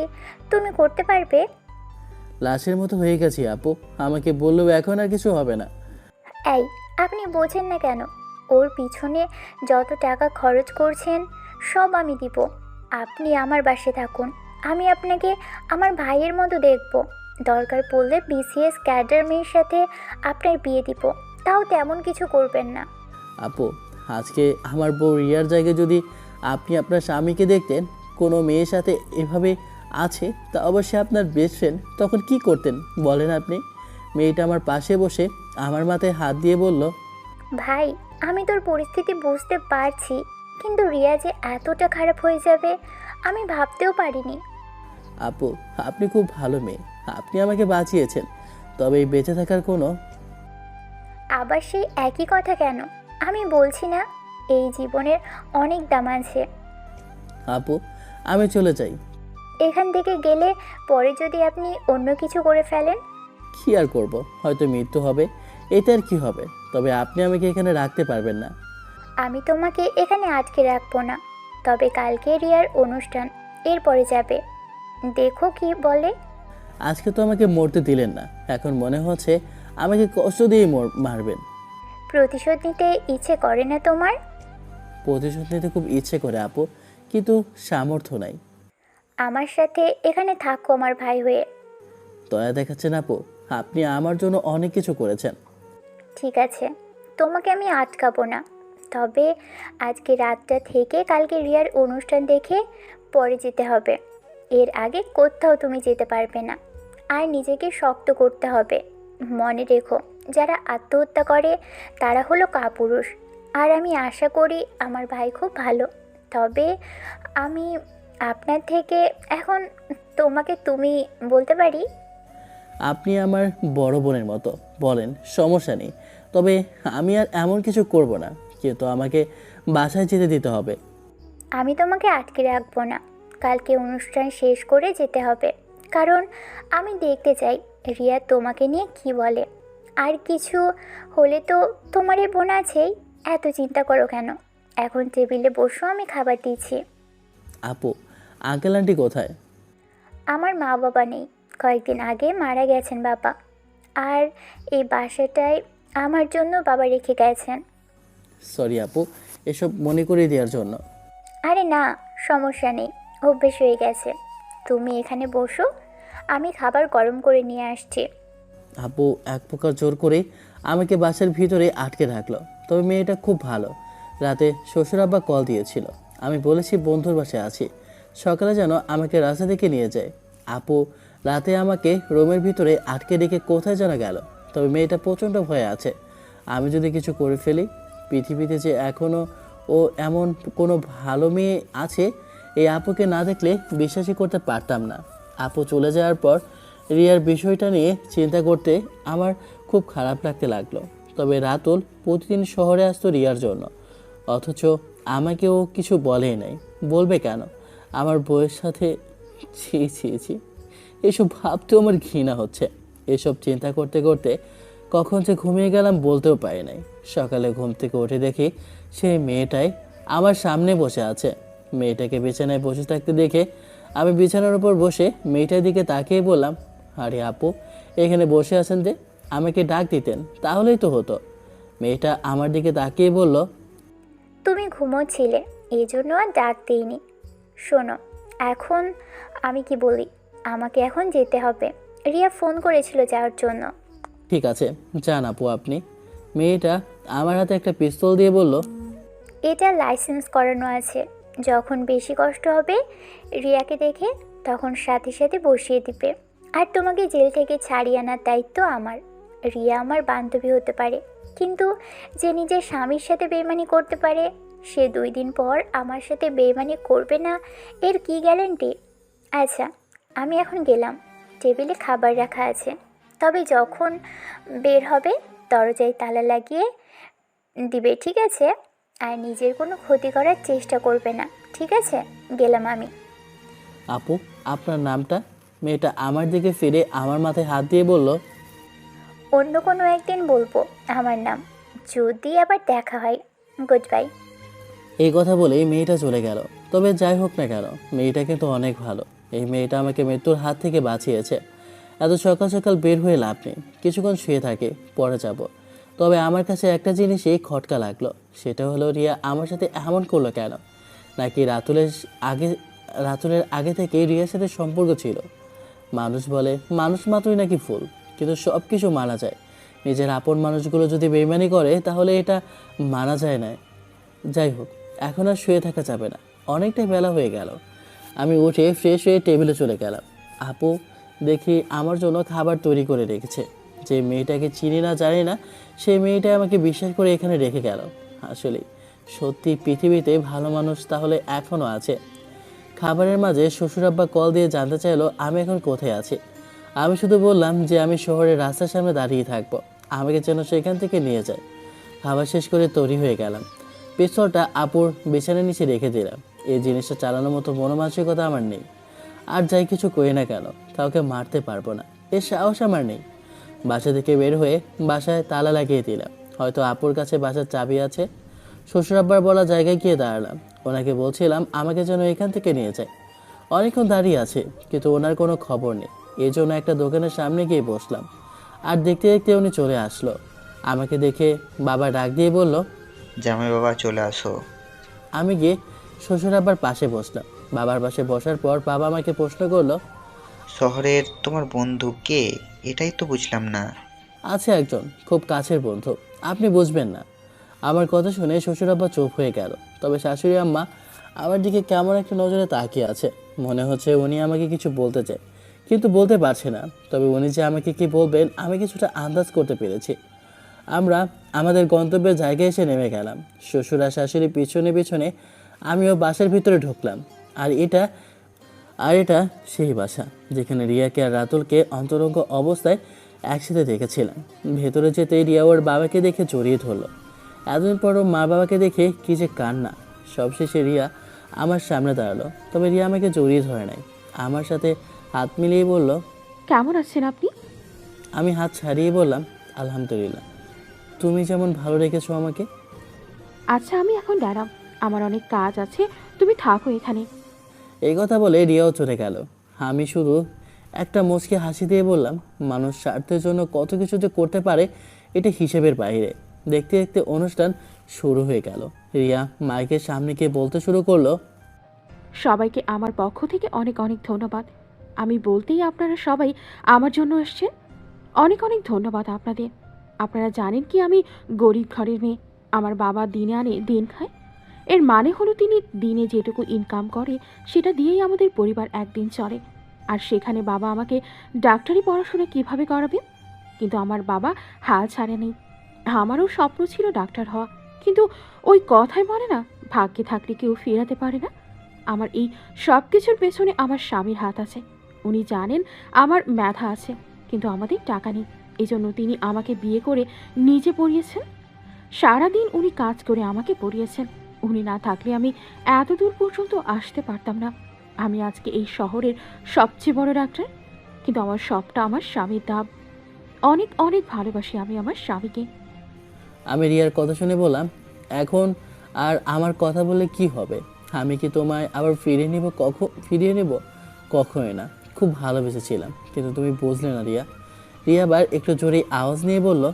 তুমি করতে পারবে? লাশের মতো হয়ে গেছি আপু, আমাকে বললেও এখন আর কিছু হবে না। এই, আপনি বোঝেন না কেন? ওর পিছনে যত টাকা খরচ করছেন সব আমি দিব। আপনি আমার বাসায় থাকুন, আমি আপনাকে আমার ভাইয়ের মতো দেখব। দরকার পড়লে বিসিএস ক্যাডার মেয়ের সাথে আপনার বিয়ে দিব, তাও তেমন কিছু করবেন না। আপু, আজকে আমার বউ রিয়ার জায়গায় যদি আপনি আপনার স্বামীকে দেখতেন কোনো মেয়ের সাথে এভাবে আছে, তা অবশ্যই আপনার বেস্ট ফ্রেন্ড, তখন কি করতেন বলেন আপনি? মেয়েটা আমার পাশে বসে আমার মাথায় হাত দিয়ে বলল, ভাই, আমি তোর পরিস্থিতি বুঝতে পারছি, কিন্তু রিয়া যে এতটা খারাপ হয়ে যাবে আমি ভাবতেও পারিনি। আপু, আপনি খুব ভালো মেয়ে, আপনি আমাকে বাঁচিয়েছেন। তবে এই বেঁচে থাকার কোনো আবার সেই একই কথা কেন? আমি বলছি না এই জীবনের অনেক দাম আছে। আপু, আমি চলে যাই। এখান থেকে গেলে পরে যদি আপনি অন্য কিছু করে ফেলেন? কি আর করব, হয়তো মৃত্যু হবে, এতে আর কি হবে। তবে আপনি আমাকে এখানে রাখতে পারবেন না। আমি তোমাকে এখানে আটকে রাখবো না, তবে কালকে রিয়ার অনুষ্ঠান, এরপরে যাবে। দেখো কি বলে। আজকে তো আমাকে মরতে দিলেন না, এখন মনে হচ্ছে আমাকে কষ্ট দিয়ে মারবেন। প্রতিশোধ নিতে ইচ্ছে করে না তোমার? প্রতিশোধ নিতে খুব ইচ্ছে করে আপু, কিন্তু সামর্থ্য নাই। আমার সাথে এখানে থাকো আমার ভাই হয়ে। দয়া দেখাচ্ছেন আপু, আপনি আমার জন্য অনেক কিছু করেছেন। ঠিক আছে, তোমাকে আমি আটকাবো না, তবে আজকে রাতটা থেকে কালকে রিয়ার অনুষ্ঠান দেখে পরে যেতে হবে। এর আগে কোথাও তুমি যেতে পারবে না। আর নিজেকে শক্ত করতে হবে। মনে রেখো, যারা আত্মহত্যা করে তারা হলো কাপুরুষ। আর আমি আশা করি আমার ভাই খুব ভালো। তবে আমি আপনার থেকে এখন তোমাকে তুমি বলতে পারি। আপনি আমার বড় বোনের মতো, বলেন, সমস্যা নেই। তবে আমি আর এমন কিছু করব না, কিন্তু আমাকে বাসায় যেতে দিতে হবে। আমি তোমাকে আটকে রাখবো না। কালকে অনুষ্ঠান শেষ করে যেতে হবে, কারণ আমি দেখতে চাই রিয়া তোমাকে নিয়ে কি বলে। আর কিছু হলে তো তোমার এই বোন আছেই, এত চিন্তা করো কেন? এখন টেবিলে বসো, আমি খাবার দিচ্ছি। আপু, আঙ্কেল আন্টি কোথায়? আমার মা বাবা নেই, কয়েকদিন আগে মারা গেছেন বাবা। আর এই বাসাটায় আমার জন্য বাবা রেখে গেছেন। সরি আপু, এসব মনে করিয়ে দেওয়ার জন্য। আরে না, সমস্যা নেই, অভ্যেস হয়ে গেছে। তুমি এখানে বসো, আমি খাবার গরম করে নিয়ে আসছি। আপু এক প্রকার জোর করে আমাকে বাসার ভিতরে আটকে রাখলো। তবে মেয়েটা খুব ভালো। রাতে শ্বশুর আব্বা কল দিয়েছিল, আমি বলেছি বন্ধুর বাসায় আছি, সকালে যেন আমাকে রাস্তা থেকে নিয়ে যায়। আপু রাতে আমাকে রুমের ভিতরে আটকে রেখে কোথায় যেন গেল। তবে মেয়েটা প্রচণ্ড ভয়ে আছে, আমি যদি কিছু করে ফেলি। পৃথিবীতে যে এখনও ও এমন কোনো ভালো মেয়ে আছে, এই আপুকে না দেখলে বিশ্বাসই করতে পারতাম না। আপু চলে যাওয়ার পর রিয়ার বিষয়টা নিয়ে চিন্তা করতে আমার খুব খারাপ লাগতে লাগলো। তবে রাতুল প্রতিদিন শহরে আসতো রিয়ার জন্য, অথচ আমাকে ও কিছু বলেই নাই। বলবে কেন? আমার বউয়ের সাথে ছি ছি ছি, এসব ভাবতেও আমার ঘৃণা হচ্ছে। এসব চিন্তা করতে করতে কখন যে ঘুমিয়ে গেলাম বলতেও পারি নাই। সকালে ঘুম থেকে উঠে দেখি সেই মেয়েটাই আমার সামনে বসে আছে। মেয়েটাকে বিছানায় বসে থাকতে দেখে আমি বিছানার উপর বসে মেয়েটার দিকে তাকিয়ে বললাম, আরে আপু, এখানে বসে আছেন যে, আমাকে ডাক দিতেন তাহলেই তো হতো। মেয়েটা আমার দিকে তাকিয়ে বলল, তুমি ঘুমোচ্ছিলে, এই জন্য আর ডাক দিইনি। শোনো, এখন আমি কি বলি, আমাকে এখন যেতে হবে। রিয়া ফোন করেছিল যাওয়ার জন্য। ঠিক আছে, যান আপু আপনি। মেয়েটা আমার হাতে একটা পিস্তল দিয়ে বলল, এটা লাইসেন্স করানো আছে, যখন বেশি কষ্ট হবে রিয়াকে দেখে তখন সাথে সাথে বসিয়ে দিবে। আর তোমাকে জেল থেকে ছাড়িয়ে আনার দায়িত্ব আমার। রিয়া আমার বান্ধবী হতে পারে, কিন্তু যে নিজের স্বামীর সাথে বেইমানি করতে পারে, সে 2 দিন পর আমার সাথে বেইমানি করবে না, এর কি গ্যারান্টি? আচ্ছা, আমি এখন গেলাম, টেবিলে খাবার রাখা আছে। তবে যখন বের হবে দরজায় তালা লাগিয়ে দিবে, ঠিক আছে? আর নিজের কোনো ক্ষতি করার চেষ্টা করবে না, ঠিক আছে? গেলাম আমি। আপু আপনার নামটা? মেয়েটা আমার দিকে ফিরে আমার মাথায় হাত দিয়ে বলল, অন্য কোনো একদিন বলবো আমার নাম, যদি আবার দেখা হয়। Good bye. এই কথা বলেই মেয়েটা চলে গেল। তবে যাই হোক না কেন, মেয়েটা কিন্তু অনেক ভালো। এই মেয়েটা আমাকে মৃত্যুর হাত থেকে বাঁচিয়েছে। এত সকাল সকাল বের হয়ে লাভ নেই, কিছুক্ষণ শুয়ে থাকে, পরে যাব। তবে আমার কাছে একটা জিনিসই খটকা লাগলো, সেটা হলো রিয়া আমার সাথে এমন করলো কেন? নাকি রাতুলের আগে থেকে রিয়ার সাথে সম্পর্ক ছিল? মানুষ বলে মানুষ মাত্রই নাকি ফুল, কিন্তু সব কিছু মানা যায়। নিজের আপন মানুষগুলো যদি বেইমানি করে তাহলে এটা মানা যায় না। যাই হোক, এখন আর শুয়ে থাকা যাবে না, অনেকটাই বেলা হয়ে গেল। আমি উঠে ফ্রেশ হয়ে টেবিলে চলে গেলাম। আপু দেখি আমার জন্য খাবার তৈরি করে রেখেছে। যে মেয়েটাকে চিনি না জানি না, সেই মেয়েটা আমাকে বিশ্বাস করে এখানে রেখে গেল। আসলে সত্যি পৃথিবীতে ভালো মানুষ তাহলে এখনও আছে। খাবারের মাঝে শ্বশুর আব্বা কল দিয়ে জানতে চাইলো আমি এখন কোথায় আছি। আমি শুধু বললাম যে আমি শহরের রাস্তার সামনে দাঁড়িয়ে থাকবো, আমাকে যেন সেখান থেকে নিয়ে যায়। খাবার শেষ করে তৈরি হয়ে গেলাম। পিস্তলটা আপুর বিছানার নিচে রেখে দিলাম। এই জিনিসটা চালানোর মতো মনোমানসিকতা আমার নেই। আর যাই কিছু করি না কেন, কাউকে মারতে পারবো না, এর সাহস আমার নেই। বাসা থেকে বের হয়ে বাসায় তালা লাগিয়ে দিলাম। হয়তো আপুর কাছে বাসার চাবি আছে। শ্বশুর আব্বার বলা জায়গায় গিয়ে দাঁড়ালাম। ওনাকে বলছিলাম আমাকে যেন এখান থেকে নিয়ে যায়। অনেকক্ষণ দাঁড়িয়ে আছে, কিন্তু ওনার কোনো খবর নেই। এই জন্য একটা দোকানের সামনে গিয়ে বসলাম। আর দেখতে দেখতে উনি চলে আসলো। আমাকে দেখে বাবা ডাক দিয়ে বলল, জামাই বাবা চলে আসো। আমি গিয়ে শ্বশুর আব্বার পাশে বসলাম। বাবার পাশে বসার পর বাবা আমাকে প্রশ্ন করলো, শহরের তোমার বন্ধু কে? এটাই তো বুঝলাম না। আছে একজন খুব কাছের বন্ধু, আপনি বুঝবেন না। আমার কথা শুনে শ্বশুর আব্বা চুপ হয়ে গেল, তবে শাশুড়ি আম্মা আমার দিকে কেমন একটা নজরে তাকিয়ে আছে। মনে হচ্ছে উনি আমাকে কিছু বলতে চায়, কিন্তু বলতে পারছে না। তবে উনি যে আমাকে কি বলবেন আমি কিছুটা আন্দাজ করতে পেরেছি। আমরা আমাদের গন্তব্যের জায়গায় এসে নেমে গেলাম। শ্বশুর আর শাশুড়ি পিছনে পিছনে আমিও বাসার ভিতরে ঢুকলাম। আর এটা সেই বাসা যেখানে রিয়াকে আর রাতুলকে অন্তরঙ্গ অবস্থায় একসাথে দেখেছিলাম। ভেতরে যেতেই রিয়া ওর বাবাকে দেখে জড়িয়ে ধরলো। এতদিন পরও মা বাবাকে দেখে কী যে কান্না। সবশেষে রিয়া আমার সামনে দাঁড়ালো, তবে রিয়া আমাকে জড়িয়ে ধরে নাই, আমার সাথে হাত মিলিয়ে বলল, কেমন আছেন আপনি? আমি হাত ছাড়িয়ে বললাম, আলহামদুলিল্লাহ। তুমি যেমন ভালো রেখেছো আমাকে। আচ্ছা, আমি এখন গেলাম, আমার অনেক কাজ আছে, তুমি থাকো এখানে। এই কথা বলে রিয়াও চলে গেল। আমি শুধু একটা মুচকি হাসি দিয়ে বললাম, মানুষ স্বার্থের জন্য কত কিছু যে করতে পারে এটা হিসেবের বাইরে। দেখতে দেখতে অনুষ্ঠান শুরু হয়ে গেল। রিয়া মাইকের সামনে গিয়ে বলতে শুরু করলো, সবাইকে আমার পক্ষ থেকে অনেক অনেক ধন্যবাদ। আমি বলতেই আপনারা সবাই আমার জন্য এসছেন। অনেক অনেক ধন্যবাদ আপনাদের। আপনারা জানেন কি, আমি গরিব ঘরের মেয়ে। আমার বাবা দিনে আনে দিন খায়। এর মানে হলো তিনি দিনে যেটুকু ইনকাম করে সেটা দিয়েই আমাদের পরিবার একদিন চলে। আর সেখানে বাবা আমাকে ডাক্তারি পড়াশোনা কিভাবে করাবে? কিন্তু আমার বাবা হাল ছাড়েনি। আমারও স্বপ্ন ছিল ডাক্তার হওয়া, কিন্তু ওই কথাই বলে না, ভাগ্যে থাকলে কেউ ফেরাতে পারে না। আমার এই সব কিছুর পেছনে আমার স্বামীর হাত আছে। উনি জানেন আমার মেধা আছে, কিন্তু আমাদের টাকা নেই। এজন্য তিনি আমাকে বিয়ে করে নিজে পড়িয়েছেন। সারাদিন উনি কাজ করে আমাকে পড়িয়েছেন। উনি না থাকলে আমি এত দূর পর্যন্ত আসতে পারতাম না। আমি আজকে এই শহরের সবচেয়ে বড় ডাক্তার, কিন্তু আমার সবটা আমার স্বামীর দাব। অনেক অনেক ভালোবাসি আমি আমার স্বামীকে। আমি রিয়ার কথা শুনে বললাম, এখন আর আমার কথা বলে কি হবে? আমি কি তোমায় আবার ফিরিয়ে নেব? কখনোই না। খুব ভালোবেসেছিলাম, কিন্তু তুমি বুঝলে না রিয়া। রিয়া আবার একটু জোরে আওয়াজ নিয়ে বলল,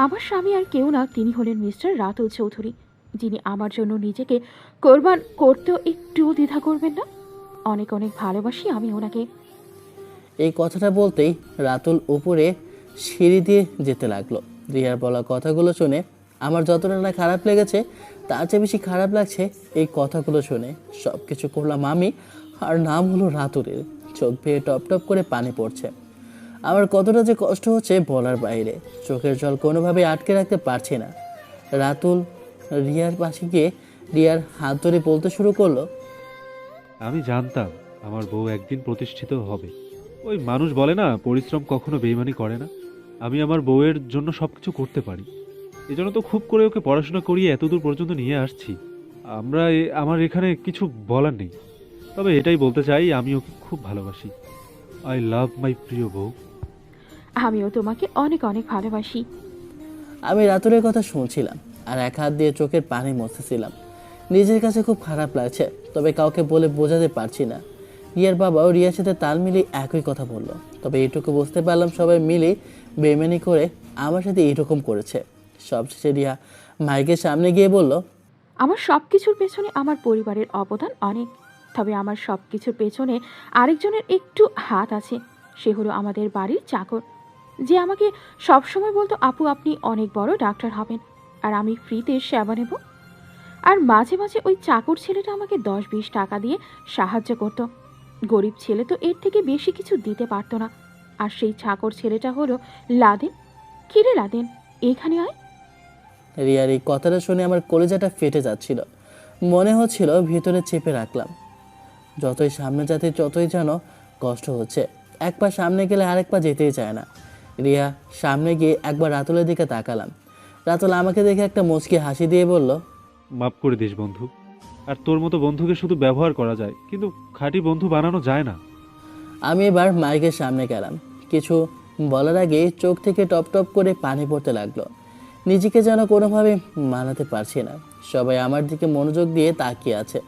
আমার স্বামী আর কেউ না, তিনি হলেন মিস্টার রাতুল চৌধুরী, যিনি আমার জন্য নিজেকে কোরবান করতেও একটুও দ্বিধা করবেন না। অনেক অনেক ভালোবাসি আমি ওনাকে। এই কথাটা বলতেই রাতুল উপরে সিঁড়ি দিয়ে যেতে লাগলো। রিয়ার বলা কথাগুলো শুনে আমার যতটা না খারাপ লেগেছে তার চেয়ে বেশি খারাপ লাগছে এই কথাগুলো শুনে। সব কিছু করলাম আমি, আর নাম হলো রাতুলের। চোখ বেয়ে টপ টপ করে পানি পড়ছে। আমার কতটা যে কষ্ট হচ্ছে বলার বাইরে। চোখের জল কোনোভাবে আটকে রাখতে পারছি না। রাতুল রিয়ার পাশে গিয়ে রিয়ার হাত ধরে বলতে শুরু করলো, আমি জানতাম আমার বউ একদিন প্রতিষ্ঠিত হবে। ওই মানুষ বলে না, পরিশ্রম কখনো বেইমানি করে না। আমি আমার বউয়ের জন্য সব কিছু করতে পারি। এজন্য তো খুব করে ওকে পড়াশোনা করিয়ে এতদূর পর্যন্ত নিয়ে আসছি। আমার এখানে কিছু বলার নেই, তবে এটাই বলতে চাই আমি ওকে খুব ভালোবাসি। আই লাভ মাই প্রিয় বউ। আমিও তোমাকে অনেক অনেক ভালোবাসি। আমি রাতুলের কথা শুনছিলাম আর এক হাত দিয়ে চোখের পানি মুছতেছিলাম। নিজের কাছে খুব খারাপ লাগছে, তবে কাউকে বলে বোঝাতে পারছি না। রিয়ার বাবাও রিয়ার সাথে তাল মিলিয়ে একই কথা বলল, তবে এইটুকু বুঝতে পারলাম সবাই মিলে বেইমানি করে আমার সাথে এইরকম করেছে। সবশেষে রিয়া মাইকের সামনে গিয়ে বলল, আমার সব কিছুর পেছনে আমার পরিবারের অবদান অনেক, তবে আমার সব কিছুর পেছনে আরেকজনের একটু হাত আছে। সে হলো আমাদের বাড়ির চাকর, যে আমাকে সবসময় বলতো, আপু আপনি অনেক বড় ডাক্তার হবেন আর আমি ফ্রিতে সেবা নেব। আর মাঝে মাঝে ওই চাকর ছেলেটা আমাকে 10-20 টাকা দিয়ে সাহায্য করত। গরিব ছেলে তো এর থেকে বেশি কিছু দিতে পারতো না। আর সেই চাকর ছেলেটা হলো লাদেন। কিরে লাদেন, এখানে আয়। রিয়ার এই কথাটা শুনে আমার কলিজাটা ফেটে যাচ্ছিল। মনে হচ্ছিল ভিতরে চেপে রাখলাম। যতই সামনে যাতে ততই যেন কষ্ট হচ্ছে। এক পা সামনে গেলে আরেক পা যেতেই চায় না। রিয়া সামনে গিয়ে একবার রাতুলের দিকে তাকালাম। রাতুল আমাকে দেখে একটা মুচকি হাসি দিয়ে বলল, মাফ করে দিস বন্ধু। আর তোর মতো বন্ধুকে শুধু ব্যবহার করা যায়, কিন্তু খাঁটি বন্ধু বানানো যায় না। আমি এবার মাইকের সামনে গেলাম। কিছু বলার আগে চোখ থেকে টপ টপ করে পানি পড়তে লাগলো। নিজেকে যেন কোনোভাবে মানাতে পারছি না। সবাই আমার দিকে মনোযোগ দিয়ে তাকিয়ে আছে।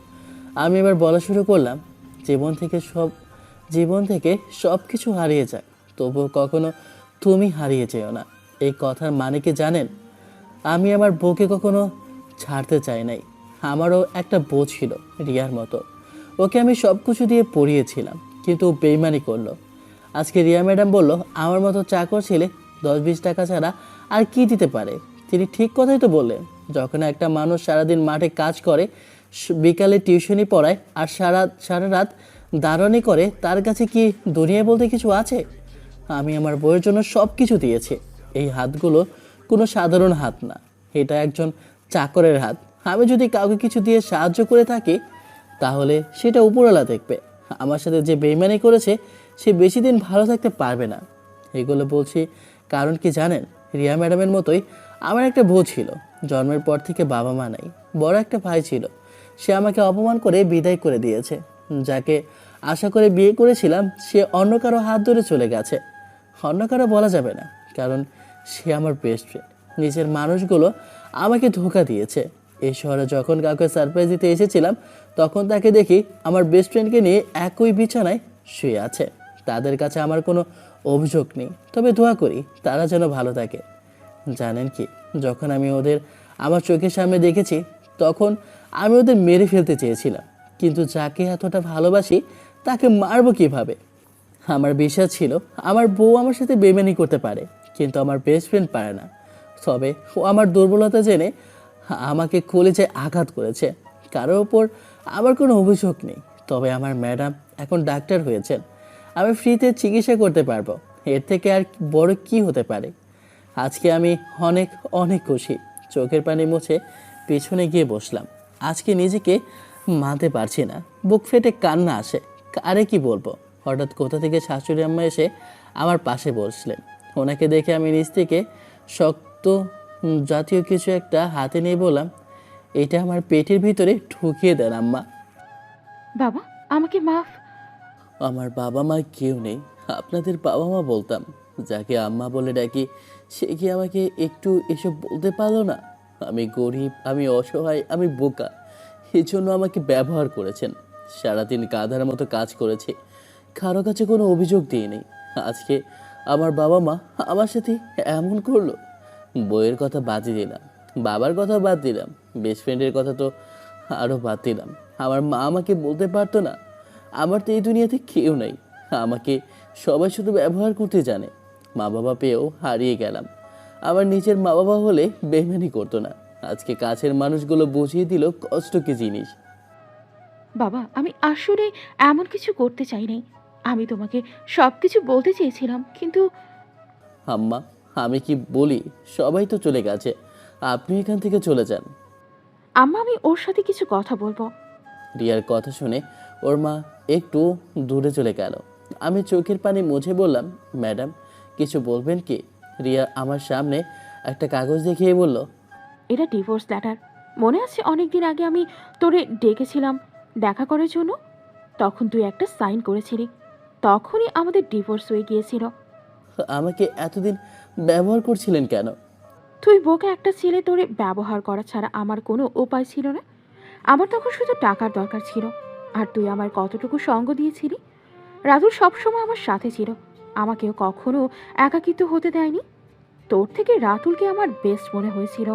আমি এবার বলা শুরু করলাম, জীবন থেকে সব কিছু হারিয়ে যায়, তবুও কখনো তুমি হারিয়ে যেও না। এই কথার মানে কি জানেন? আমি আমার বউকে কখনো ছাড়তে চাই নাই। আমারও একটা বউ ছিল রিয়ার মতো। ওকে আমি সব কিছু দিয়ে পড়িয়েছিলাম, কিন্তু ও বেইমানি করলো। আজকে রিয়া ম্যাডাম বলল, আমার মতো চাকর ছেলে 10-20 টাকা ছাড়া আর কি দিতে পারে। তিনি ঠিক কথাই তো বললেন। যখন একটা মানুষ সারাদিন মাঠে কাজ করে, বিকালে টিউশনি পড়ায় আর সারা রাত দাঁড়ানি করে, তার কাছে কি দুনিয়া বলতে কিছু আছে? আমি আমার বউয়ের জন্য সব কিছু দিয়েছি। এই হাতগুলো কোনো সাধারণ হাত না, এটা একজন চাকরের হাত। আমি যদি কাউকে কিছু দিয়ে সাহায্য করে থাকি তাহলে সেটা উপরওয়ালা দেখবে। আমার সাথে যে বেইমানি করেছে সে বেশি দিন ভালো থাকতে পারবে না। এগুলো বলছি কারণ কি জানেন, রিয়া ম্যাডামের মতোই আমার একটা বউ ছিল। জন্মের পর থেকে বাবা মা নাই, বড় একটা ভাই ছিল। সে আমাকে অপমান করে বিদায় করে দিয়েছে। যাকে আশা করে বিয়ে করেছিলাম সে অন্য কারো হাত ধরে চলে গেছে। অন্য কারো বলা যাবে না, কারণ সে আমার বেস্ট ফ্রেন্ড। নিজের মানুষগুলো আমাকে ধোঁকা দিয়েছে। এই শহরে যখন কাউকে সারপ্রাইজ দিতে এসেছিলাম তখন তাকে দেখি আমার বেস্ট ফ্রেন্ডকে নিয়ে একই বিছানায় শুয়ে আছে। তাদের কাছে আমার কোনো অভিযোগ নেই, তবে দোয়া করি তারা যেন ভালো থাকে। জানেন কি, যখন আমি ওদের আমার চোখের সামনে দেখেছি তখন আমি ওদের মেরে ফেলতে চেয়েছিলাম, কিন্তু যাকে এতটা ভালোবাসি তাকে মারবো কিভাবে? আমার বিশ্বাস ছিল আমার বউ আমার সাথে বেইমানি করতে পারে, কিন্তু আমার বেস্ট ফ্রেন্ড পারে না। তবে ও আমার দুর্বলতা জেনে আমাকে কলেজায় আঘাত করেছে। কারোর ওপর আমার কোনো অভিযোগ নেই, তবে আমার ম্যাডাম এখন ডাক্তার হয়েছেন। আমি ফ্রিতে চিকিৎসা করতে পারবো, এর থেকে আর বড় কি হতে পারে? আজকে আমি অনেক অনেক খুশি। চোখের পানি মুছে পেছনে গিয়ে বসলাম। আজকে নিজেকে মানতে পারছি না, বুক ফেটে কান্না আসে। আরে কি বলবো, হঠাৎ কোথা থেকে শাশুড়ি আম্মা এসে আমার পাশে বসলেন। ওনাকে দেখে আমি নিজ থেকে শক্ত জাতীয় কিছু একটা হাতে নিয়ে বললাম, এটা আমার পেটের ভিতরে ঢুকিয়ে দেন আম্মা। বাবা, আমাকে মাফ। আমার বাবা মা কেউ নেই, আপনাদের বাবা মা বলতাম। যাকে আম্মা বলে ডাকি সে কি আমাকে একটু এসব বলতে পারলো না? আমি গরিব, আমি অসহায়, আমি বোকা। এই জন্য আমাকে ব্যবহার করেছেন। সারাদিন গাধার মতো কাজ করেছি, কারো কাছে কোনো অভিযোগ দিয়ে নেই। আজকে আমার বাবা মা আমার সাথে এমন করলো। বইয়ের কথা বাদই দিলাম, বাবার কথা বাদ দিলাম, বেস্ট ফ্রেন্ডের কথা তো আরও বাদ দিলাম। আমার মা আমাকে বলতে পারতো না আমার তো এই দুনিয়াতে কেউ নেই, আমাকে সবাই শুধু ব্যবহার করতে জানে। মা বাবা পেয়েও হারিয়ে গেলাম। আমার নিজের মা বাবা হলে বেইমানি করতো না। আজকে কাছের মানুষগুলো বুঝিয়ে দিল কষ্ট কি জিনিস। বাবা, আমি আসলে এমন কিছু করতে চাই নাই। আমি তোমাকে সব কিছু বলতে চেয়েছিলাম, কিন্তু আম্মা, আমি কি বলি, সবাই তো চলে গেছে, আপনি এখান থেকে চলে যান। আম্মা, আমি ওর সাথে কিছু কথা বলবো। রিয়ার কথা শুনে ওর মা একটু দূরে চলে গেল। আমি চোখের পানি মুছে বললাম, ম্যাডাম কিছু বলবেন কি? রিয়া আমার সামনে একটা কাগজ দেখিয়ে বলল, এটা ডিভোর্স লেটার। মনে আছে অনেক দিন আগে আমি তোরে ডেকেছিলাম দেখা করার জন্য? তখন তুই একটা সাইন করেছিলি, তখনই আমাদের ডিভোর্স হয়ে গিয়েছিল। আমাকে এতদিন ব্যবহার করছিলেন কেন? তুই বোকা একটা ছেলে, তোরে ব্যবহার করা ছাড়া আমার কোনো উপায় ছিল না। আমার তখন শুধু টাকার দরকার ছিল। আর তুই আমার কতটুকু সঙ্গ দিয়েছিলি। রাতুল সবসময় আমার সাথে ছিল, আমাকেও কখনো একাকিত্ব হতে দেয়নি। তোর থেকে রাতুলকে আমার বেস্ট মনে হয়েছিল।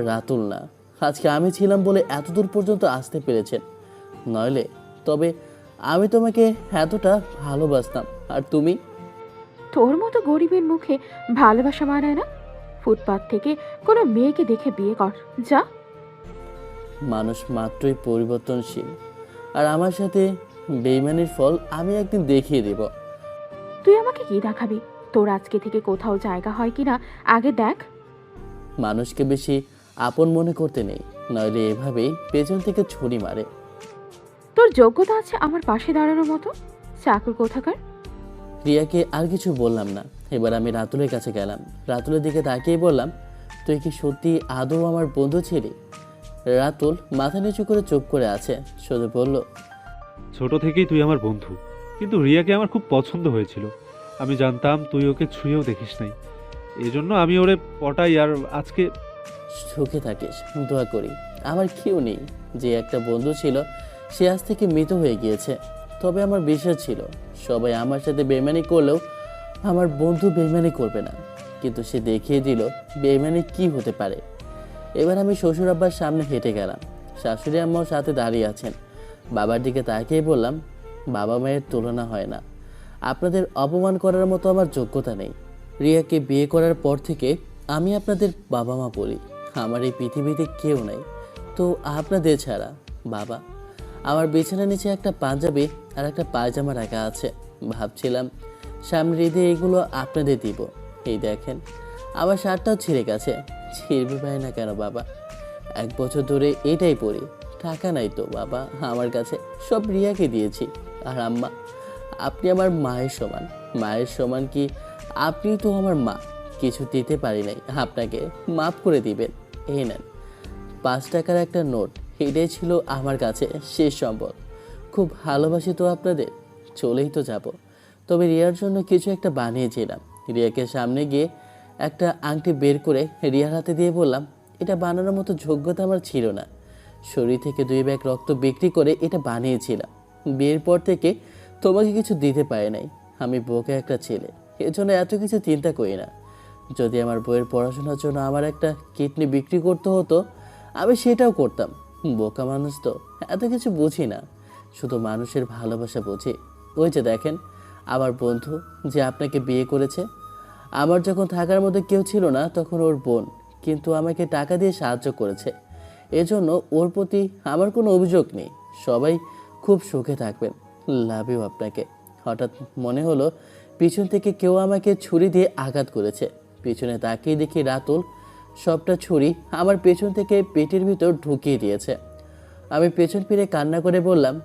রাতুল না, আজকে আমি ছিলাম বলে এতদূর পর্যন্ত আসতে পেরেছেন, নইলে তবে আমি তোমাকে এতটা ভালোবাসতাম। আর তুমি? তোর মতো গরিবের মুখে ভালোবাসা মানায় না। ফুটপাত থেকে কোনো মেয়েকে দেখে বিয়ে কর, যা। মানুষ মাত্রই পরিবর্তনশীল, আর আমার সাথে বেইমানির ফল আমি একদিন দেখিয়ে দেব। তুই আমাকে কি দেখাবি? তোর আজকে থেকে কোথাও জায়গা হয় কিনা আগে দেখ। মানুষকে বেশি আপন মনে করতে নেই, নইলে এভাবেই পেছন থেকে ছুরি মারে। তোর যোগ্যতা আছে আমার পাশে দাঁড়ানোর মতো, চাকর কোথাকার। রিয়াকে আর কিছু বললাম না। এবার আমি রাতুলের কাছে গেলাম। রাতুলের দিকে তাকিয়ে বললাম, তুই কি সত্যি আদৌ আমার বন্ধু ছিলি? রাতুল মাথা নিচু করে চুপ করে আছে, শুধু বলল, ছোট থেকেই তুই আমার বন্ধু, কিন্তু রিয়াকে আমার খুব পছন্দ হয়েছিল। আমি জানতাম তুই ওকে ছুঁয়েও দেখিস নাই, এই জন্য আমি ওরে পটাই। আর আজকে সুখে থাকিস, দোয়া করি। আমার কেউ নেই, যে একটা বন্ধু ছিল সে আজ থেকে মৃত হয়ে গিয়েছে। তবে আমার বিশ্বাস ছিল সবাই আমার সাথে বেইমানি করলেও আমার বন্ধু বেইমানি করবে না, কিন্তু সে দেখিয়ে দিল বেইমানি কি হতে পারে। এবার আমি শ্বশুর আব্বার সামনে হেঁটে গেলাম। শাশুড়ি আম্মাও সাথে দাঁড়িয়ে আছেন। বাবার দিকে তাকিয়ে বললাম, বাবা মায়ের তুলনা হয় না, আপনাদের অপমান করার মতো আমার যোগ্যতা নেই। রিয়াকে বিয়ে করার পর থেকে আমি আপনাদের বাবা মা বলি। আমার এই পৃথিবীতে কেউ নাই তো আপনাদের ছাড়া। বাবা, আমার বিছানার নিচে একটা পাঞ্জাবি আর একটা পায়জামা রাখা আছে। ভাবছিলাম সামনের ঈদে এগুলো আপনাদের দিব। এই দেখেন, আমার শার্টটাও ছিঁড়ে গেছে। ছিঁড়বে পায় না কেন বাবা? 1 বছর ধরে এটাই পরি। টাকা নাই তো বাবা আমার কাছে, সব রিয়াকে দিয়েছি। আর আম্মা, আপনি আমার মায়ের সমান। মায়ের সমান কি? আপনি তো আমার মা। কিছু দিতে পারি নাই আপনাকে, মাফ করে দিবেন। এই নেন 5 টাকার একটা নোট। এটাই ছিল আমার কাছে শেষ সম্বল। খুব ভালোবাসি তো আপনাদের। চলেই তো যাব, তবে রিয়ার জন্য কিছু একটা বানিয়েছিলাম। রিয়াকে সামনে গিয়ে একটা আংটি বের করে রিয়ার হাতে দিয়ে বললাম, এটা বানানোর মতো যোগ্যতা আমার ছিল না। শরীর থেকে 2 ব্যাগ রক্ত বিক্রি করে এটা বানিয়েছিলাম। বিয়ের পর থেকে তোমাকে কিছু দিতে পারে নাই। আমি বোকা একটা ছেলে, এজন্য এত কিছু চিন্তা করি না। যদি আমার বইয়ের পড়াশোনার জন্য আমার একটা কিডনি বিক্রি করতে হতো, আমি সেটাও করতাম। বোকা মানুষ তো, এত কিছু বুঝি না, শুধু মানুষের ভালোবাসা বুঝি। ওই যে দেখেন আমার বন্ধু যে আপনাকে বিয়ে করেছে, আমার যখন থাকার মধ্যে কেউ ছিল না তখন ওর বোন কিন্তু আমাকে টাকা দিয়ে সাহায্য করেছে। এজন্য ওর প্রতি আমার কোনো অভিযোগ নেই। সবাই খুব সুখে থাকবেন। লাভ ইউ আপনাকে। হঠাৎ মনে হলো পিছন থেকে কেউ আমাকে ছুরি দিয়ে আঘাত করেছে। পিছনে তাকিয়ে দেখি রাতুল সবটা ছুরি আমার পেছন থেকে পেটের ভিতর ঢুকিয়ে দিয়েছে। আমি পেছন ফিরে কান্না করে বললাম,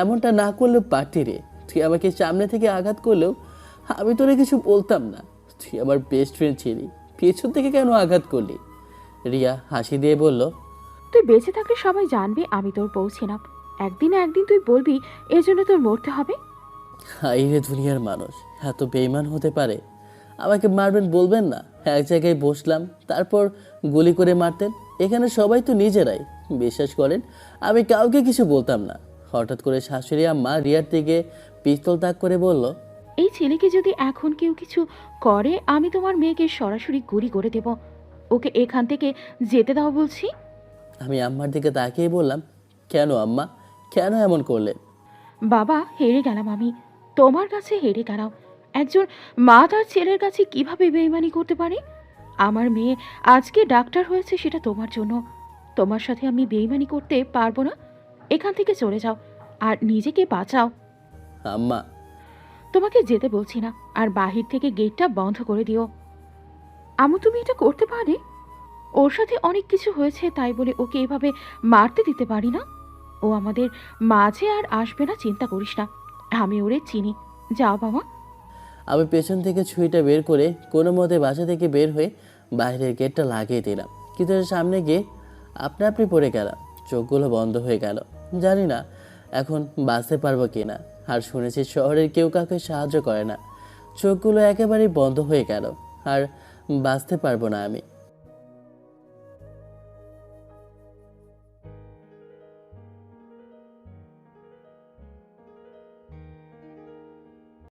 এমনটা না করলেও পারতি রে। তুই আমাকে সামনে থেকে আঘাত করলেও আমি তোরে কিছু বলতাম না। তুই আমার বেস্ট ফ্রেন্ড ছিলি, পেছন থেকে কেন আঘাত করলি? রিয়া হাসি দিয়ে বলল, তুই বেঁচে থাকলে সবাই জানবে আমি তোর বউ ছিলাম। একদিন না একদিন তুই বলবি এজন্য তোর মরতে হবে। হাই রে দুনিয়ার মানুষ, এত বেইমান হতে পারে? আমাকে মারবেন বলবেন না? এক জায়গায় বসলাম, তারপর গুলি করে মারতেন। এখানে সবাই তো নিজেরাই। বিশ্বাস করেন আমি কাউকে কিছু বলতাম না। হঠাৎ করে শাশুড়ি আম্মা রিয়ার দিকে পিস্তল তাক করে বলল, এই ছেলেকে যদি এখন কেউ কিছু করে আমি তোমার মেয়েকে সরাসরি গুলি করে দেব। ওকে এখান থেকে যেতে দাও বলছি। আমি আম্মার দিকে তাকিয়ে বললাম, কেন আম্মা, কেন এমন করলেন? বাবা, হেরে গেলাম আমি, তোমার কাছে হেরে গেলাম। একজন মা তার ছেলের কাছে কিভাবে বেইমানি করতে পারে? আমার মেয়ে আজকে ডাক্তার হয়েছে সেটা তোমার জন্য। তোমার সাথে আমি বেইমানি করতে পারবো না। এখান থেকে চলে যাও আর নিজেকে বাঁচাও। আম্মা, তোমাকে যেতে বলছি না, আর বাহির থেকে গেটটা বন্ধ করে দিও। আমু, তুমি এটা করতে পারে? ওর সাথে অনেক কিছু হয়েছে, তাই বলে ওকে এভাবে মারতে দিতে পারি না। ও আমাদের মাঝে আর আসবে না, চিন্তা করিস না। আমি ওরে চিনি। যাও বাবা। আমি পেছন থেকে ছুরিটা বের করে কোনো মতে বাসা থেকে বের হয়ে বাইরের গেটটা লাগিয়ে দিলাম। কিন্তু এর সামনে গিয়ে আপনি পড়ে গেলাম। চোখগুলো বন্ধ হয়ে গেল। জানি না এখন বাঁচতে পারবো কি না। আর শুনেছি শহরের কেউ কাউকে সাহায্য করে না। চোখগুলো একেবারেই বন্ধ হয়ে গেল, আর বাঁচতে পারবো না আমি।